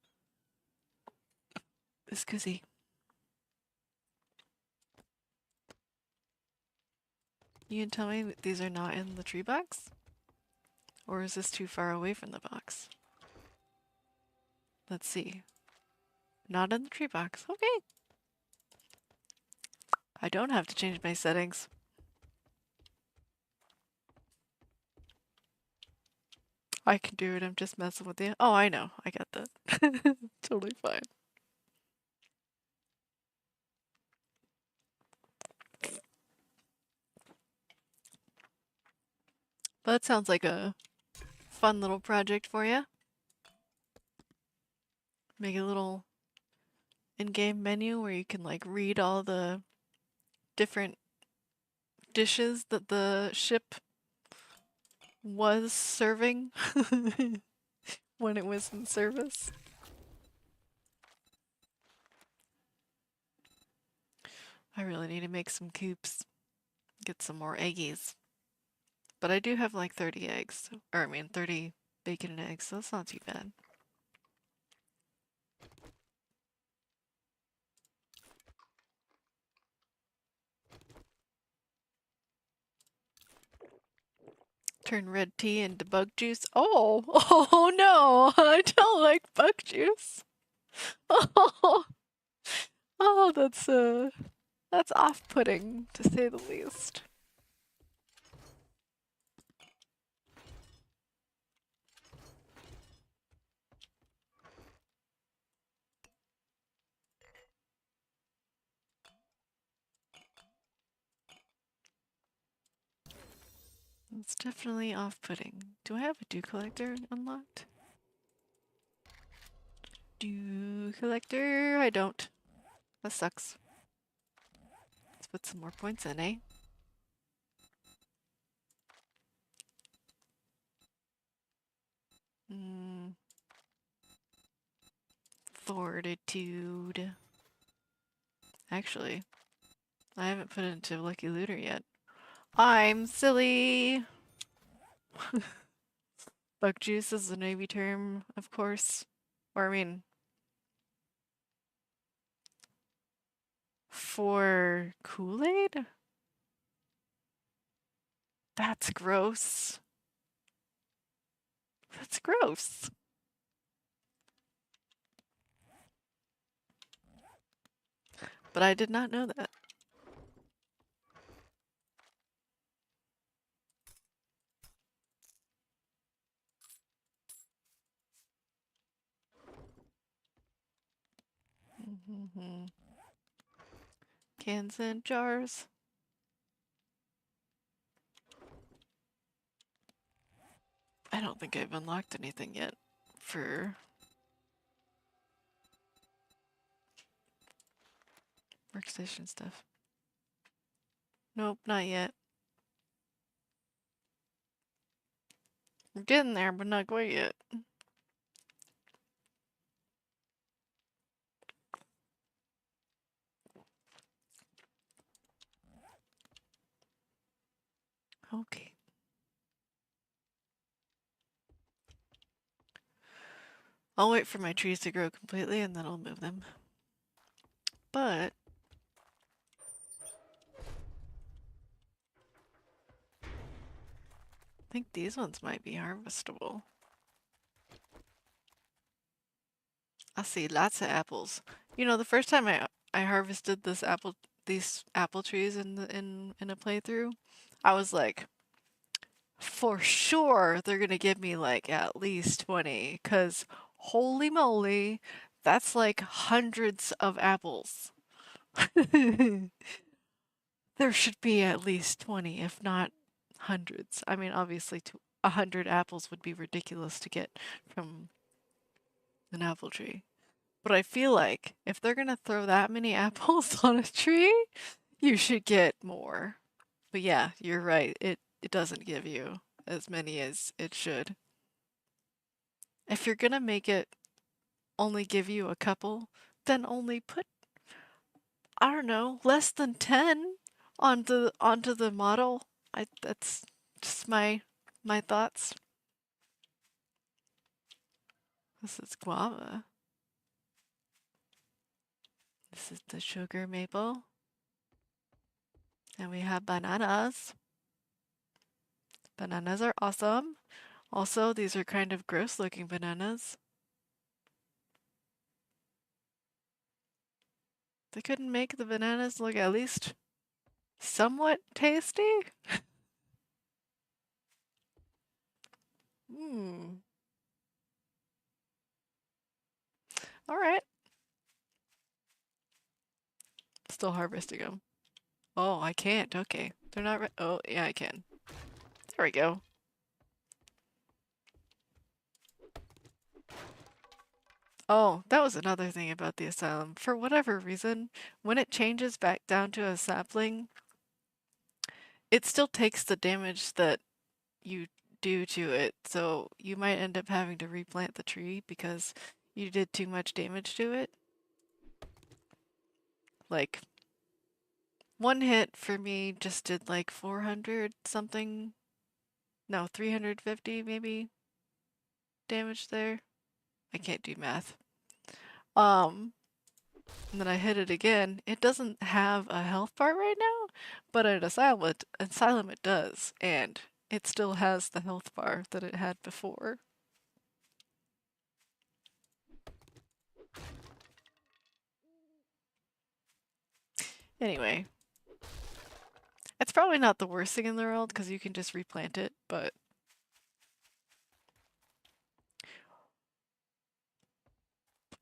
This koozie. You can tell me that these are not in the tree box? Or is this too far away from the box? Let's see. Not in the tree box. Okay. I don't have to change my settings. I can do it, I'm just messing with you. Oh, I know. I got that. Totally fine. But that sounds like a fun little project for you. Make a little in-game menu where you can like read all the different dishes that the ship was serving when it was in service. I really need to make some coops. Get some more eggies. But I do have like 30 eggs. Or I mean 30 bacon and eggs, so that's not too bad. Turn red tea into bug juice. Oh, oh no, I don't like bug juice. Oh, oh, that's off-putting to say the least. It's definitely off-putting. Do I have a dew collector unlocked? Dew collector? I don't. That sucks. Let's put some more points in, eh? Fortitude. Actually, I haven't put it into Lucky Looter yet. I'm silly! Bug juice is the Navy term, of course. Or, I mean, for Kool-Aid? That's gross. That's gross. But I did not know that. Cans and jars. I don't think I've unlocked anything yet for workstation stuff. Nope, not yet. We're getting there, but not quite yet. Okay. I'll wait for my trees to grow completely and then I'll move them. But I think these ones might be harvestable. I see lots of apples. You know, the first time I harvested these apple trees in a playthrough, I was like, for sure they're gonna give me like at least 20, 'cause holy moly, that's like hundreds of apples. There should be at least 20, if not hundreds. I mean, obviously, 100 apples would be ridiculous to get from an apple tree. But I feel like if they're gonna throw that many apples on a tree, you should get more. But yeah, you're right. It doesn't give you as many as it should. If you're gonna make it only give you a couple, then only put, I don't know, less than 10 onto the model. That's just my thoughts. This is guava. This is the sugar maple. And we have bananas. Bananas are awesome. Also, these are kind of gross looking bananas. They couldn't make the bananas look at least somewhat tasty? Hmm. Alright. Still harvesting them. Oh, I can't. Okay. They're not oh, yeah, I can. There we go. Oh, that was another thing about the asylum. For whatever reason, when it changes back down to a sapling, it still takes the damage that you do to it. So you might end up having to replant the tree because you did too much damage to it. Like, one hit for me just did like 400 something. No, 350 maybe damage there. I can't do math. And then I hit it again. It doesn't have a health bar right now, but at Asylum it does, and it still has the health bar that it had before. Anyway, it's probably not the worst thing in the world because you can just replant it, but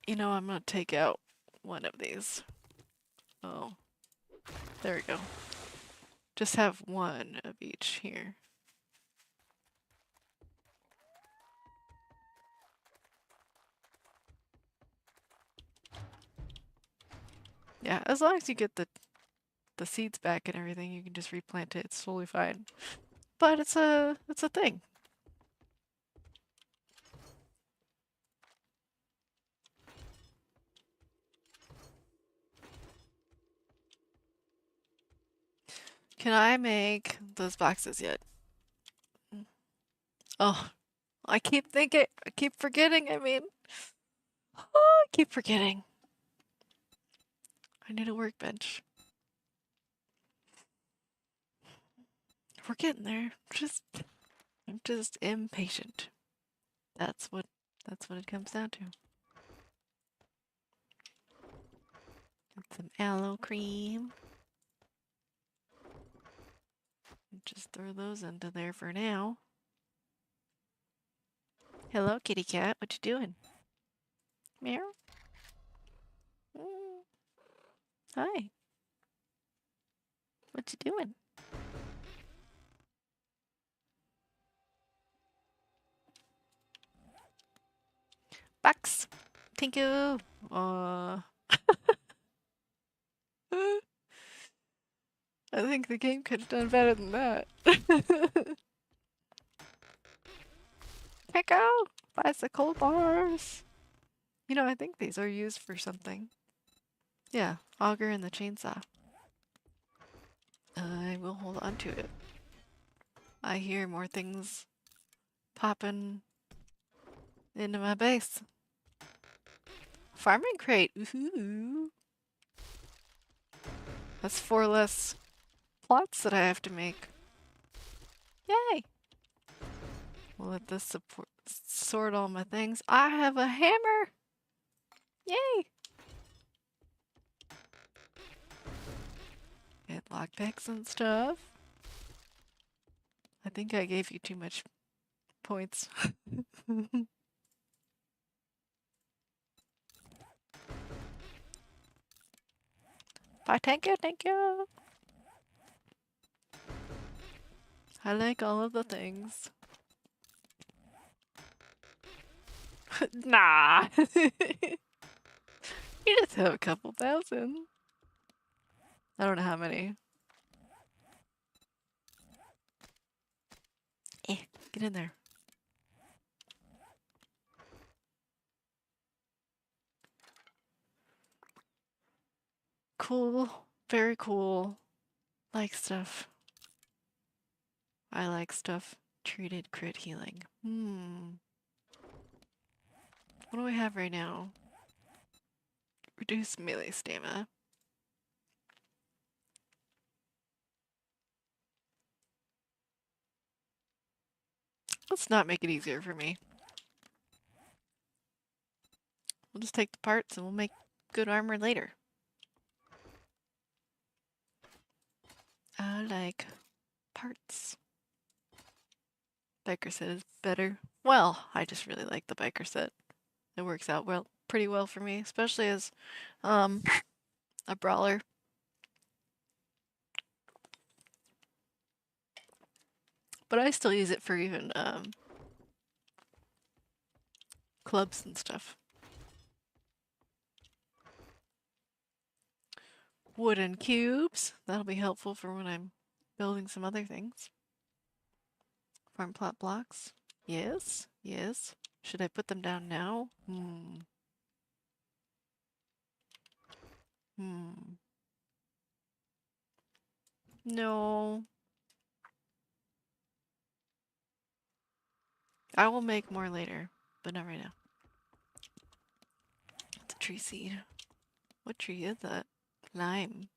you know, I'm gonna take out one of these. Oh, there we go. Just have one of each here. Yeah, as long as you get the seeds back and everything, you can just replant it. It's totally fine. But it's a thing. Can I make those boxes yet? Oh, I keep forgetting, I mean. Oh, I keep forgetting. I need a workbench. We're getting there. I'm just impatient. That's what it comes down to. Get some aloe cream. Just throw those into there for now. Hello, kitty cat. What you doing? Meow. Hi. What you doing? Box. Thank you. I think the game could have done better than that. Pickle! Bicycle bars! You know, I think these are used for something. Yeah, auger and the chainsaw. I will hold on to it. I hear more things popping into my base. Farming crate. Ooh. That's 4 less plots that I have to make. Yay! We'll let this support sort all my things. I have a hammer! Yay! Get lockpicks and stuff. I think I gave you too much points. Bye, thank you, thank you! I like all of the things. Nah! You just have a couple thousand. I don't know how many. Get in there. Cool. Very cool. Like stuff. I like stuff. Treated crit healing. What do I have right now? Reduce melee stamina. Let's not make it easier for me. We'll just take the parts and we'll make good armor later. I like parts. Biker set is better. Well, I just really like the biker set. It works out pretty well for me, especially as a brawler. But I still use it for even clubs and stuff. Wooden cubes. That'll be helpful for when I'm building some other things. Farm plot blocks. Yes, yes. Should I put them down now? No. I will make more later, but not right now. It's a tree seed. What tree is that? Lime.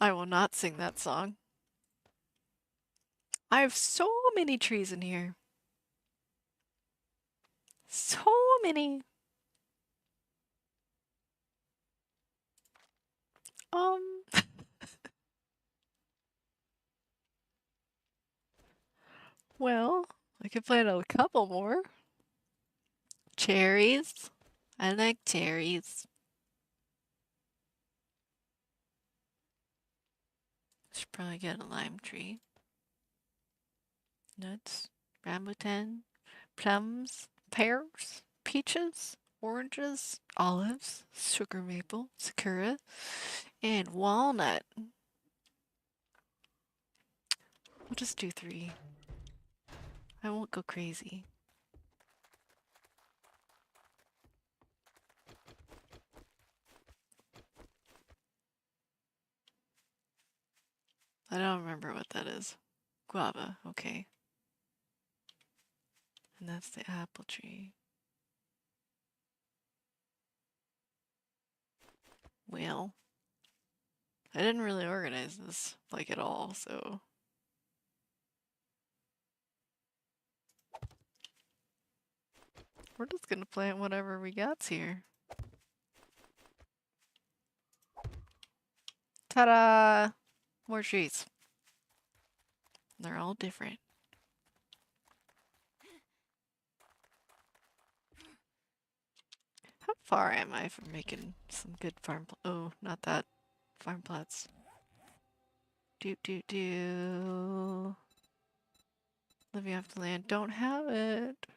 I will not sing that song. I have so many trees in here. So many. Well, I could plant a couple more. Cherries. I like cherries. Should probably get a lime tree. Nuts. Rambutan. Plums. Pears. Peaches. Oranges. Olives. Sugar maple. Sakura. And walnut. We'll just do 3. I won't go crazy. I don't remember what that is. Guava, okay. And that's the apple tree. Well, I didn't really organize this, like, at all, so... We're just gonna plant whatever we got here. Ta-da! More trees. They're all different. How far am I from making some good farm oh, not that. Farm plots. Do. Living off the land. Don't have it.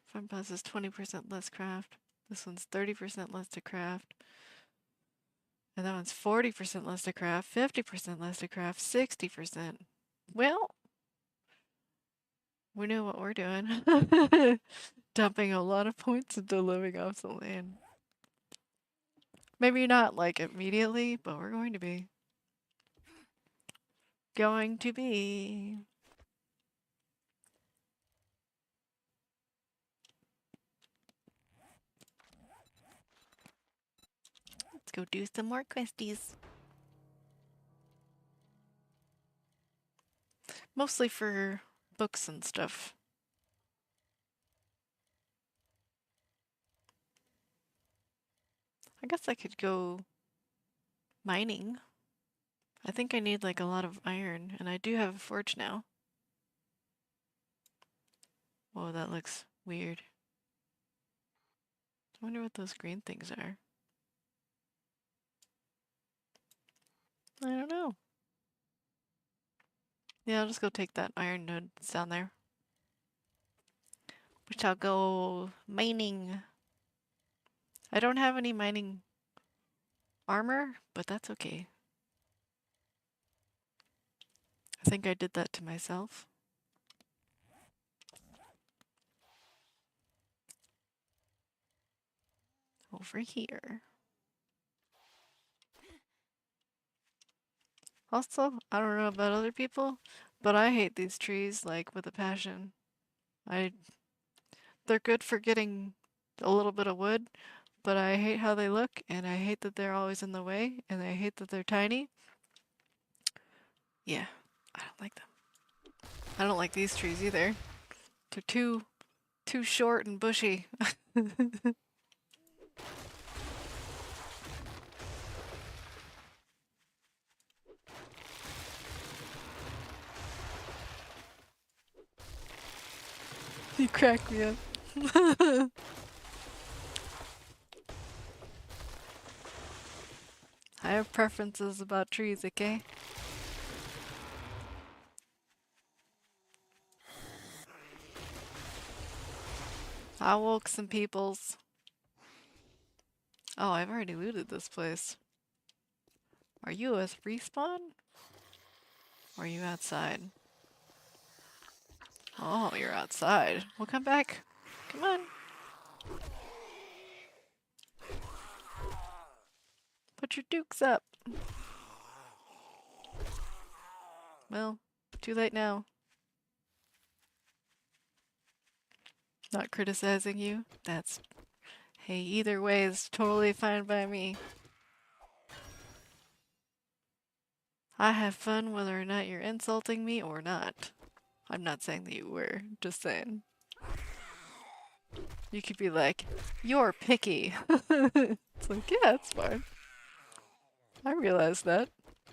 Farm plots is 20% less craft. This one's 30% less to craft. And that one's 40% less to craft, 50% less to craft, 60%. Well, we know what we're doing. Dumping a lot of points into living off the land. Maybe not like immediately, but we're going to be. go do some more questies. Mostly for books and stuff. I guess I could go mining. I think I need like a lot of iron, and I do have a forge now. Whoa, that looks weird. I wonder what those green things are. I don't know. Yeah, I'll just go take that iron node that's down there. We shall go mining. I don't have any mining armor, but that's okay. I think I did that to myself. Over here. Also, I don't know about other people, but I hate these trees like with a passion. They're good for getting a little bit of wood, but I hate how they look, and I hate that they're always in the way, and I hate that they're tiny. Yeah, I don't like them. I don't like these trees either. They're too short and bushy. You crack me up. I have preferences about trees, okay? I woke some peoples. Oh, I've already looted this place. Are you a respawn? Or are you outside? Oh, you're outside. Well, come back. Come on. Put your dukes up. Well, too late now. Not criticizing you. That's... Hey, either way is totally fine by me. I have fun whether or not you're insulting me or not. I'm not saying that you were, just saying. You could be like, you're picky. It's like, yeah, it's fine. I realize that.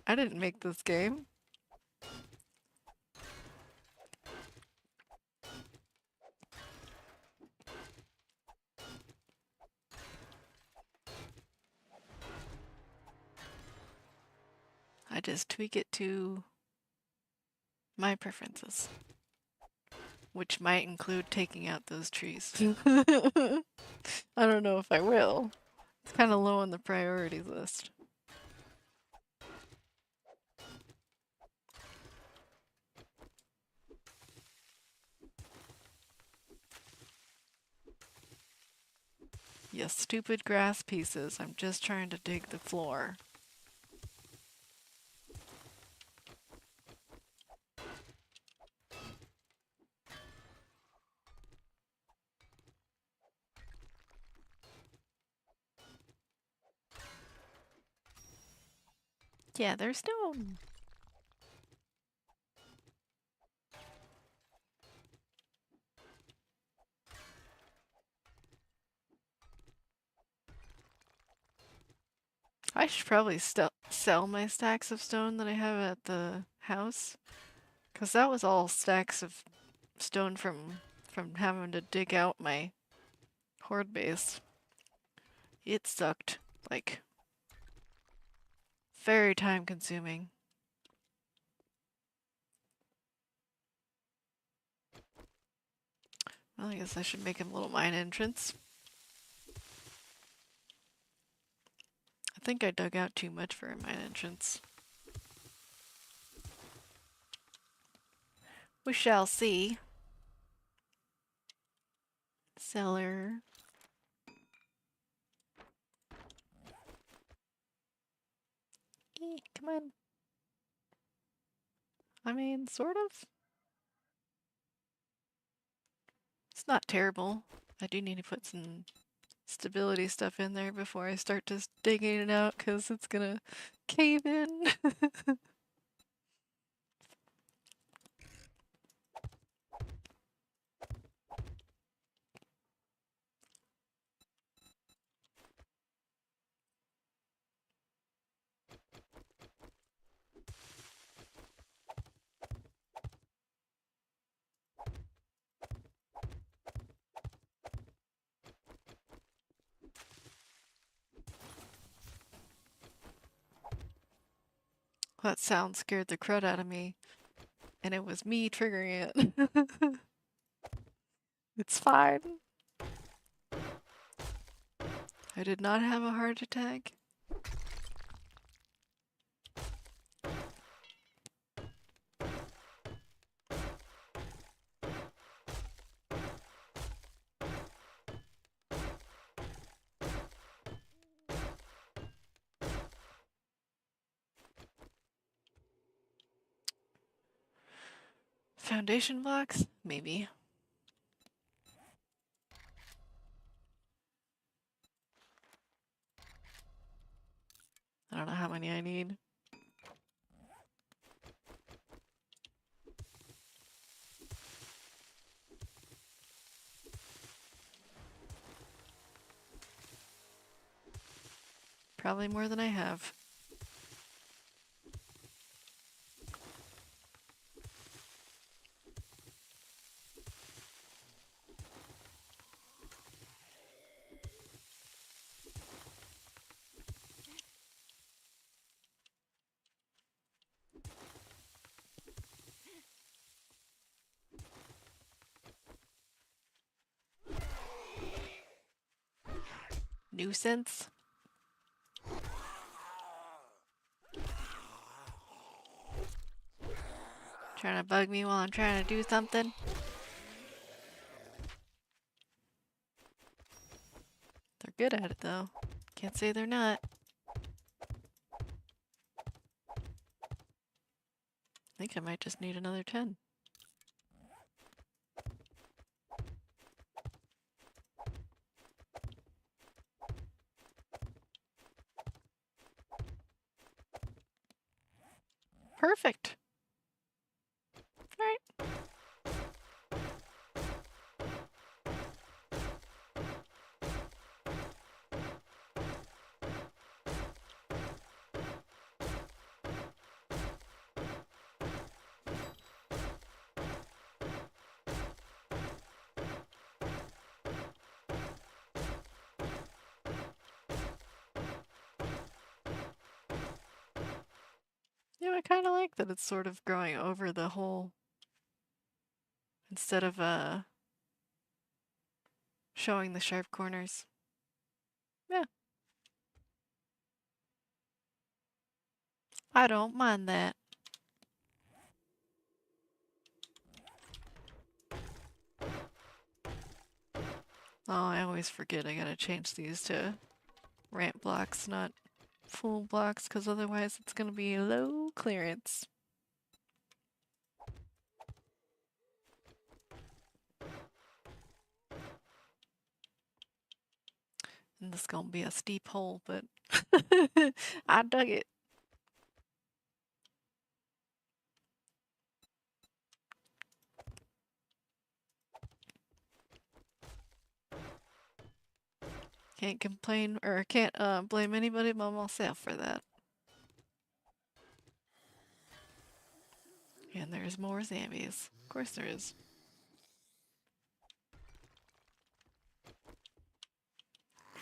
I didn't make this game. I just tweak it to my preferences. Which might include taking out those trees. I don't know if I will. It's kind of low on the priorities list. You stupid grass pieces. I'm just trying to dig the floor. Yeah, there's stone. I should probably sell my stacks of stone that I have at the house. Because that was all stacks of stone from having to dig out my horde base. It sucked. Like, very time consuming. Well, I guess I should make him a little mine entrance. I think I dug out too much for a mine entrance. We shall see. Cellar. Come on. I mean, sort of. It's not terrible. I do need to put some stability stuff in there before I start just digging it out because it's gonna cave in. That sound scared the crud out of me, and it was me triggering it. It's fine. I did not have a heart attack. Foundation blocks? Maybe. I don't know how many I need. Probably more than I have. Nuisance? Trying to bug me while I'm trying to do something? They're good at it though. Can't say they're not. I think I might just need another 10. Perfect. Alright. Yeah, I kind of like that it's sort of growing over the hole instead of showing the sharp corners. Yeah, I don't mind that. Oh, I always forget I gotta change these to ramp blocks, not full blocks, because otherwise it's gonna be low clearance. And this is gonna be a steep hole, but I dug it. Can't complain or can't blame anybody but myself for that. And there's more zombies. Of course there is.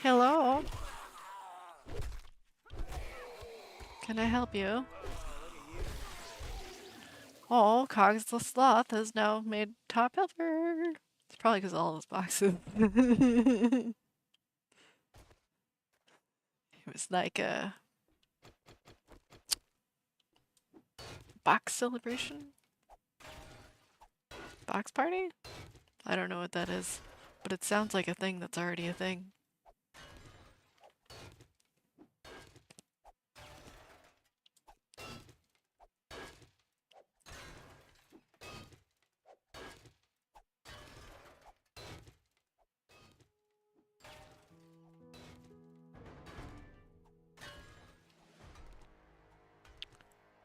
Hello? Can I help you? Oh, Cogs the Sloth has now made top helper. It's probably because all those boxes. It was like a box celebration? Box party? I don't know what that is, but it sounds like a thing that's already a thing.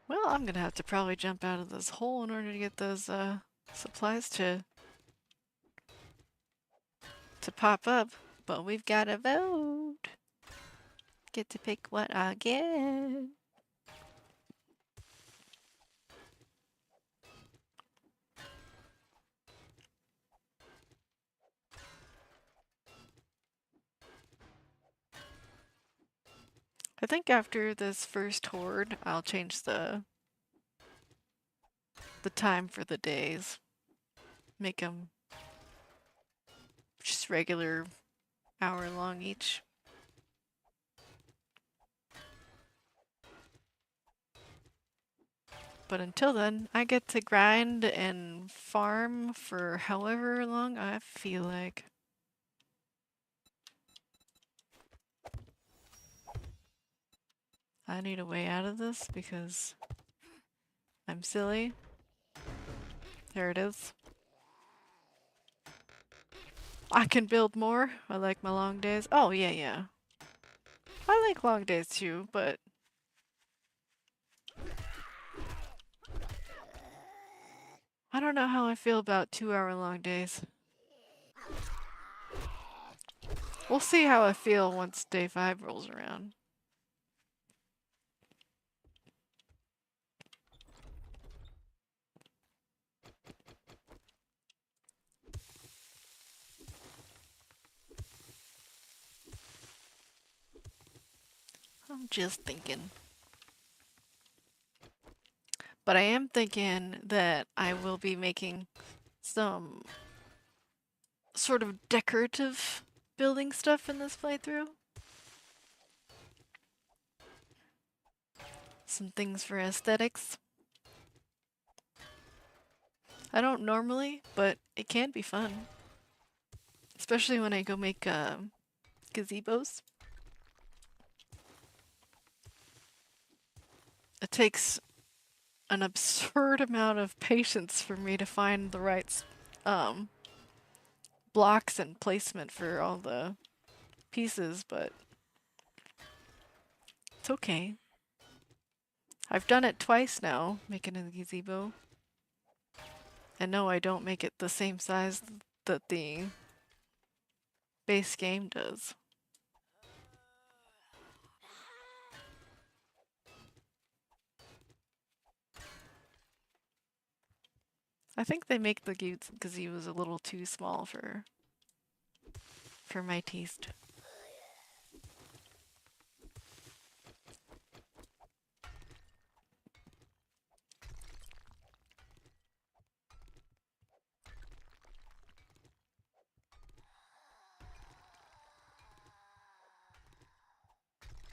Well, I'm gonna have to probably jump out of this hole in order to get those supplies to pop up. But we've got a vote. Get to pick what I get. I think after this first horde, I'll change the time for the days. Make them just regular hour long each. But until then, I get to grind and farm for however long I feel like. I need a way out of this because I'm silly. There it is. I can build more. I like my long days. Oh, yeah, yeah. I like long days too, but I don't know how I feel about 2-hour long days. We'll see how I feel once day 5 rolls around. I'm just thinking. But I am thinking that I will be making some sort of decorative building stuff in this playthrough. Some things for aesthetics. I don't normally, but it can be fun. Especially when I go make gazebos. It takes an absurd amount of patience for me to find the right blocks and placement for all the pieces, but it's okay. I've done it twice now, making a gazebo. And no, I don't make it the same size that the base game does. I think they make the gazebos a little too small for my taste.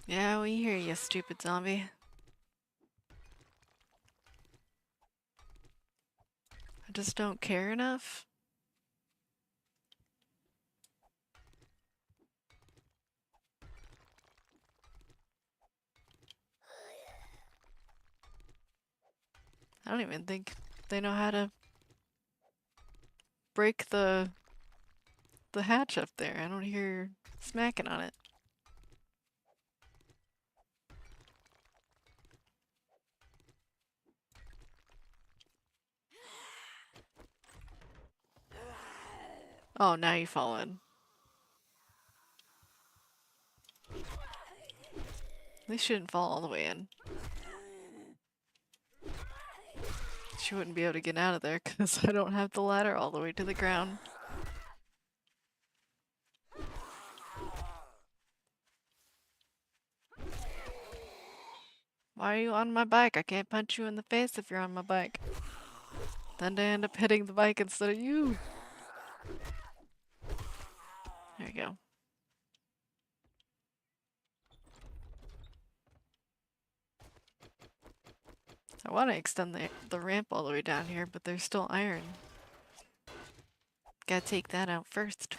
Yeah, we hear you, stupid zombie. I just don't care enough. I don't even think they know how to break the hatch up there. I don't hear smacking on it. Oh, now you fall in. They shouldn't fall all the way in. She wouldn't be able to get out of there because I don't have the ladder all the way to the ground. Why are you on my bike? I can't punch you in the face if you're on my bike. Then I end up hitting the bike instead of you. There you go. I want to extend the ramp all the way down here, but there's still iron. Gotta take that out first.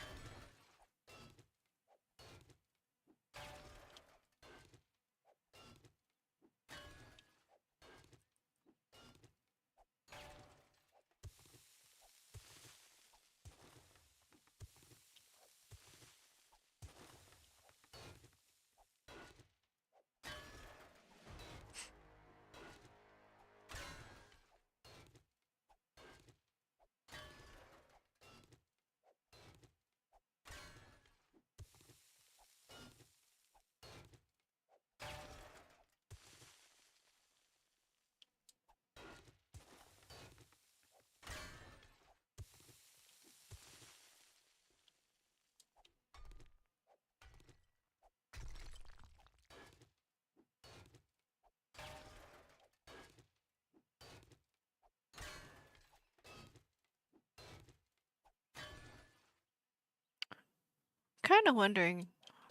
Kind of wondering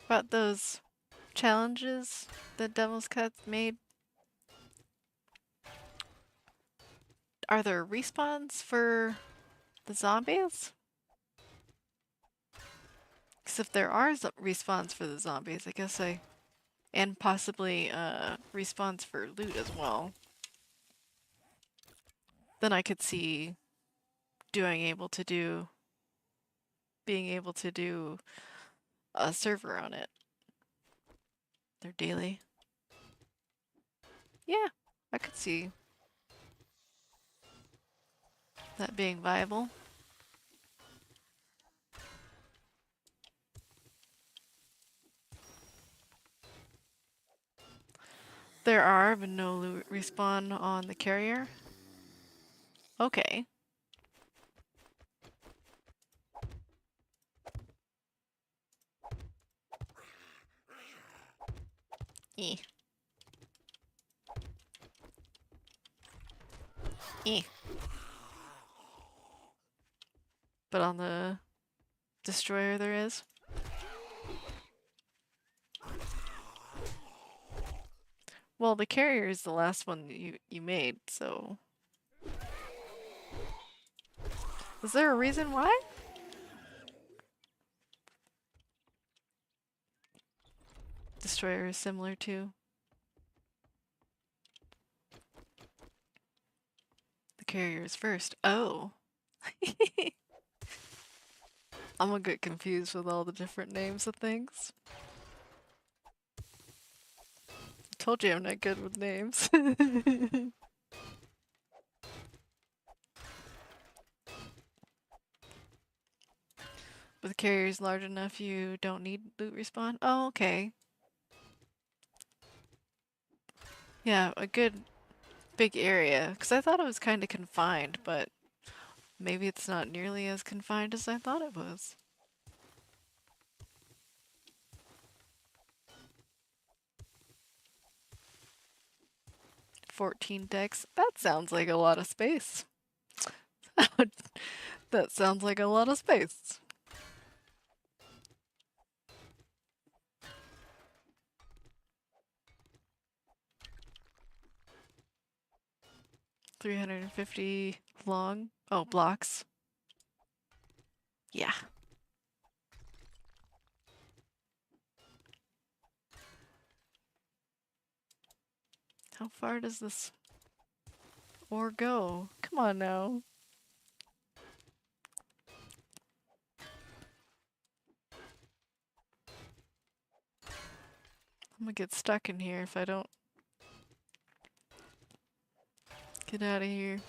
about those challenges that Devil's Cut made. Are there respawns for the zombies? Because if there are respawns for the zombies, I guess and possibly respawns for loot as well, then I could see being able to do a server on it. They're daily. Yeah, I could see that being viable. There are, but no loot respawn on the carrier. Okay. Eh. Eh. But on the destroyer there is. Well, the carrier is the last one you made, so... Is there a reason why? Destroyer is similar to... The carrier is first. Oh. I'm gonna get confused with all the different names of things. I told you I'm not good with names. But the carrier is large enough you don't need loot respawn? Oh, okay. Yeah, a good big area. Because I thought it was kind of confined, but maybe it's not nearly as confined as I thought it was. "14 decks? That sounds like a lot of space." That sounds like a lot of space. "350 long." Oh, blocks. Yeah. How far does this ore go? Come on now. I'm gonna get stuck in here if I don't get out of here.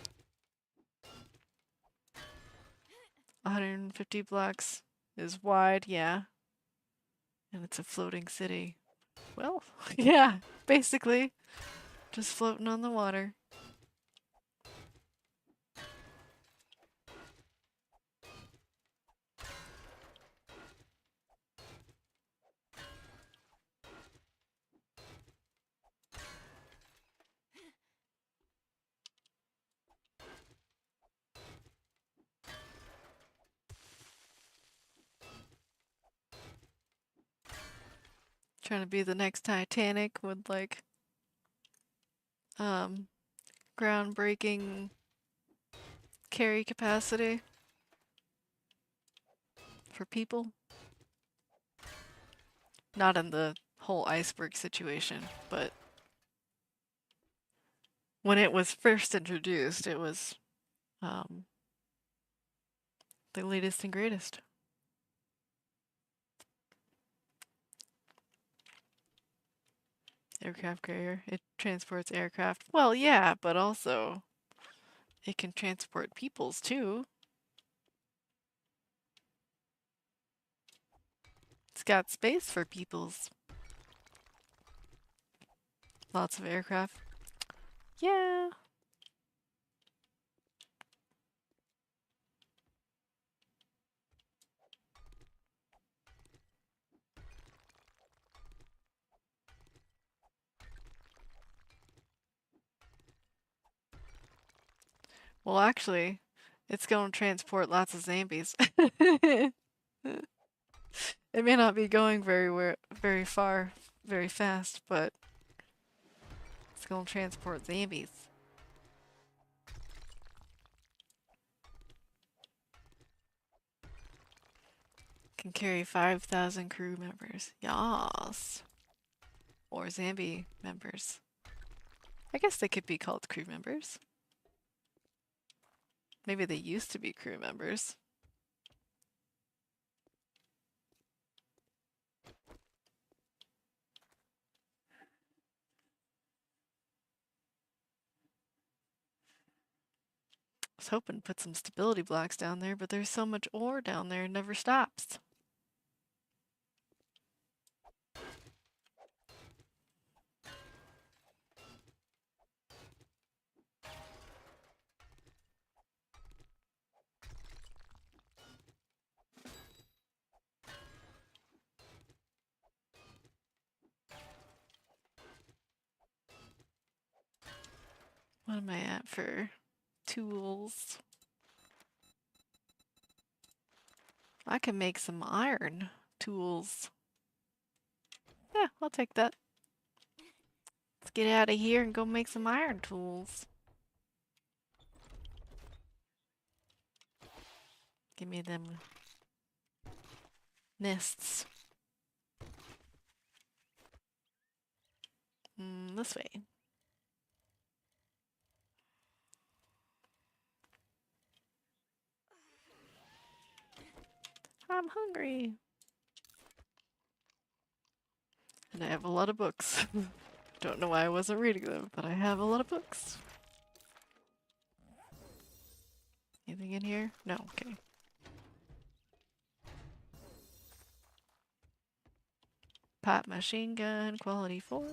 150 blocks is wide, yeah. And it's a floating city. Well, yeah, basically. Just floating on the water. Trying to be the next Titanic with like groundbreaking carry capacity for people. Not in the whole iceberg situation, but when it was first introduced, it was the latest and greatest. Aircraft carrier. It transports aircraft. Well, yeah, but also it can transport peoples too. It's got space for peoples. Lots of aircraft. Yeah. Well, actually, it's going to transport lots of zombies. It may not be going very far, very fast, but it's gonna transport zombies. Can carry 5,000 crew members. Yas. Or zombie members. I guess they could be called crew members. Maybe they used to be crew members. I was hoping to put some stability blocks down there, but there's so much ore down there, it never stops. What am I at for tools? I can make some iron tools. Yeah, I'll take that. Let's get out of here and go make some iron tools. Give me them nests. This way. I'm hungry. And I have a lot of books. Don't know why I wasn't reading them, but I have a lot of books. Anything in here? No, okay. Pop machine gun, quality 4.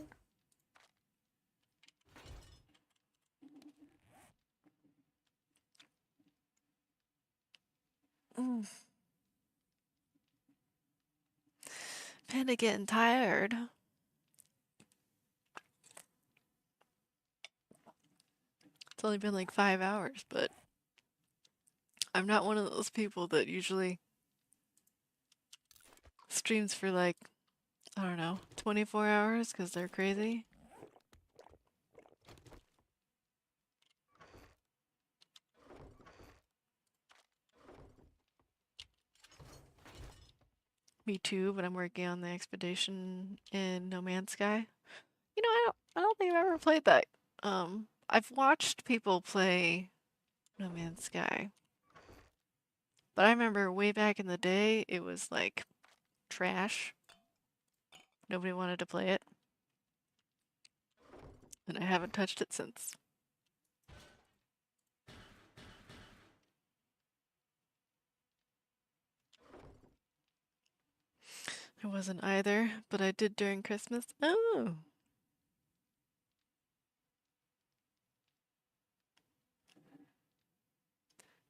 Ooh. Kinda getting tired. It's only been like 5 hours, but I'm not one of those people that usually streams for like, I don't know, 24 hours because they're crazy. Me too, but I'm working on the expedition in No Man's Sky. You know, I don't think I've ever played that. I've watched people play No Man's Sky. But I remember way back in the day, it was like trash. Nobody wanted to play it. And I haven't touched it since. I wasn't either, but I did during Christmas. Oh!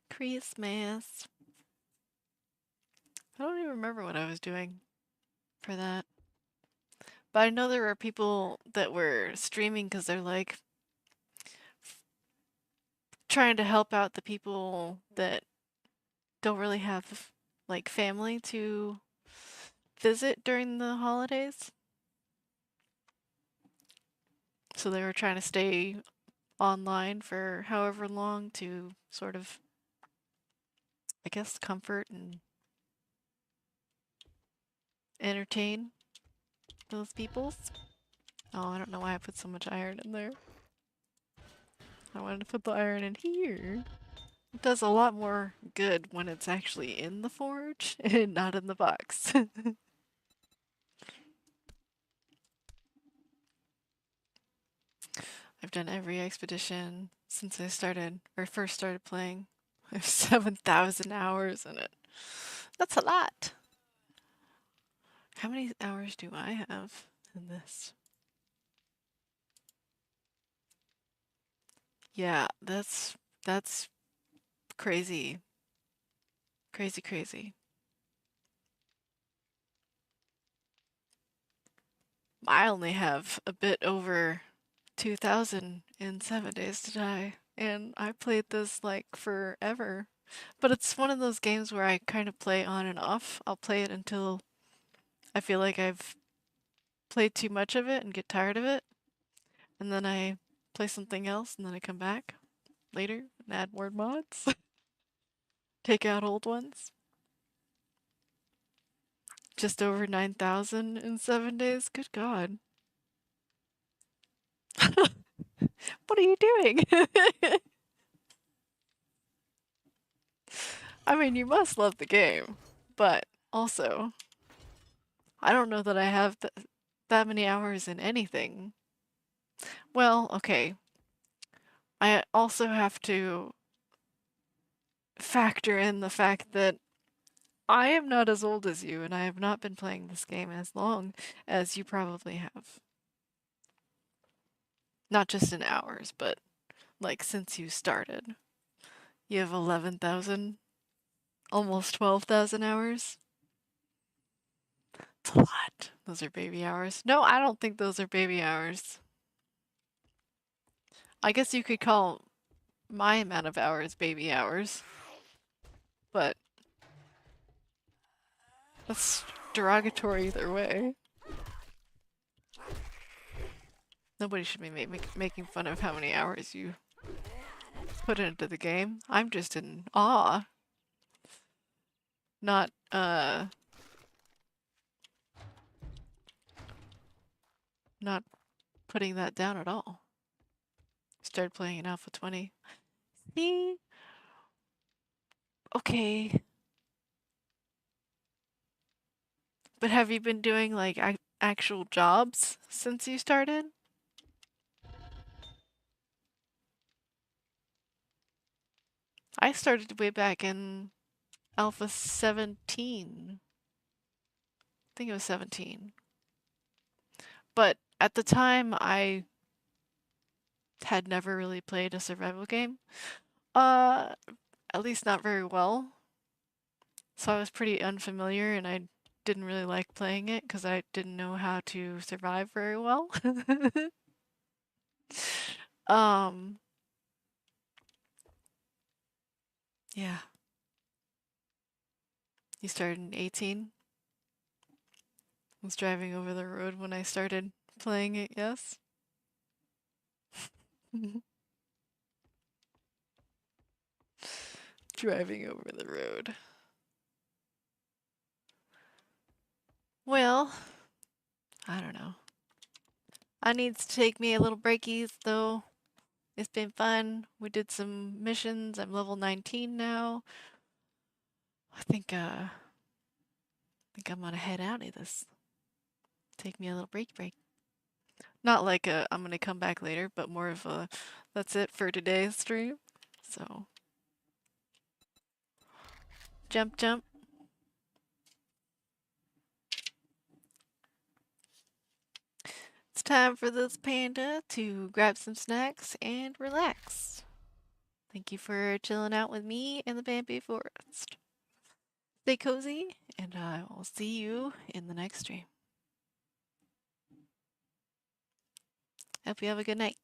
Christmas. I don't even remember what I was doing for that. But I know there were people that were streaming because they're like trying to help out the people that don't really have like family to visit during the holidays. So they were trying to stay online for however long to sort of, I guess, comfort and entertain those peoples. Oh, I don't know why I put so much iron in there. I wanted to put the iron in here. It does a lot more good when it's actually in the forge and not in the box. I've done every expedition since I started, or first started playing. I have 7,000 hours in it. That's a lot. How many hours do I have in this? Yeah, that's crazy. Crazy, crazy. I only have a bit over 2,000 in 7 Days to Die, and I played this like forever. But it's one of those games where I kind of play on and off. I'll play it until I feel like I've played too much of it and get tired of it, and then I play something else, and then I come back later and add more mods. Take out old ones. Just over 9,000 in 7 days? Good God. What are you doing? I mean, you must love the game, but also, I don't know that I have that many hours in anything. Well, okay. I also have to factor in the fact that I am not as old as you, and I have not been playing this game as long as you probably have. Not just in hours, but like since you started. You have 11,000, almost 12,000 hours. It's a lot. Those are baby hours. No, I don't think those are baby hours. I guess you could call my amount of hours baby hours, but that's derogatory either way. Nobody should be making fun of how many hours you put into the game. I'm just in awe. Not, not putting that down at all. Started playing in Alpha 20. See? Okay. But have you been doing like actual jobs since you started? I started way back in Alpha 17. I think it was 17. But at the time, I had never really played a survival game. At least not very well. So I was pretty unfamiliar and I didn't really like playing it because I didn't know how to survive very well. Yeah. You started in 18? I was driving over the road when I started playing it, yes? Driving over the road. Well, I don't know. I need to take me a little breakies though. It's been fun. We did some missions. I'm level 19 now. I think I'm gonna head out of this. Take me a little break. Not like I'm gonna come back later, but more of a that's it for today's stream. So jump. It's time for this panda to grab some snacks and relax. Thank you for chilling out with me in the Bambi Forest. Stay cozy, and I will see you in the next stream. Hope you have a good night.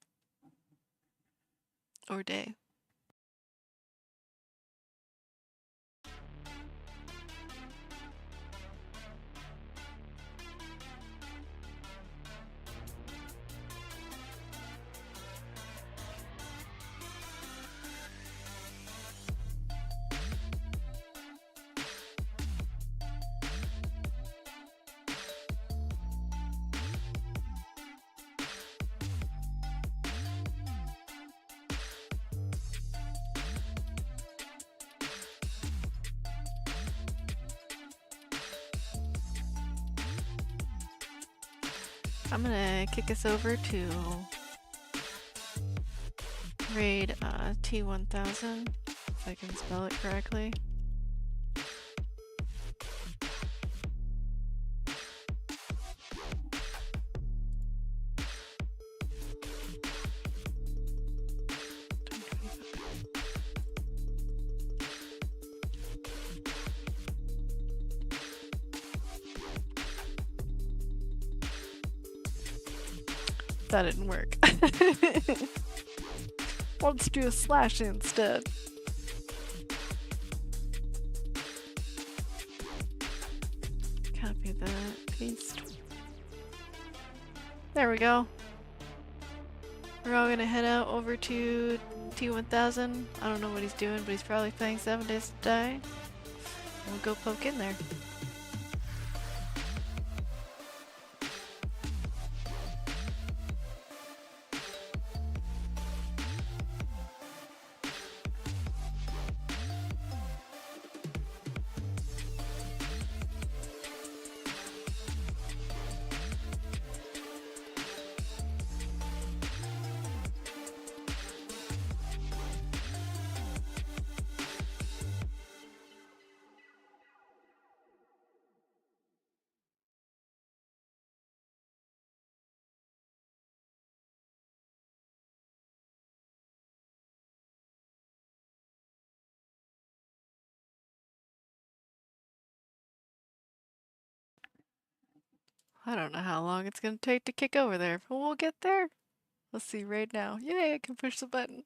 Or day. I'm gonna kick us over to raid T1000, if I can spell it correctly. That didn't work. Let's do a slash instead. Copy that. Paste. There we go. We're all gonna head out over to T1000. I don't know what he's doing, but he's probably playing 7 Days to Die. We'll go poke in there. I don't know how long it's gonna take to kick over there, but we'll get there. Let's see right now. Yay, I can push the button.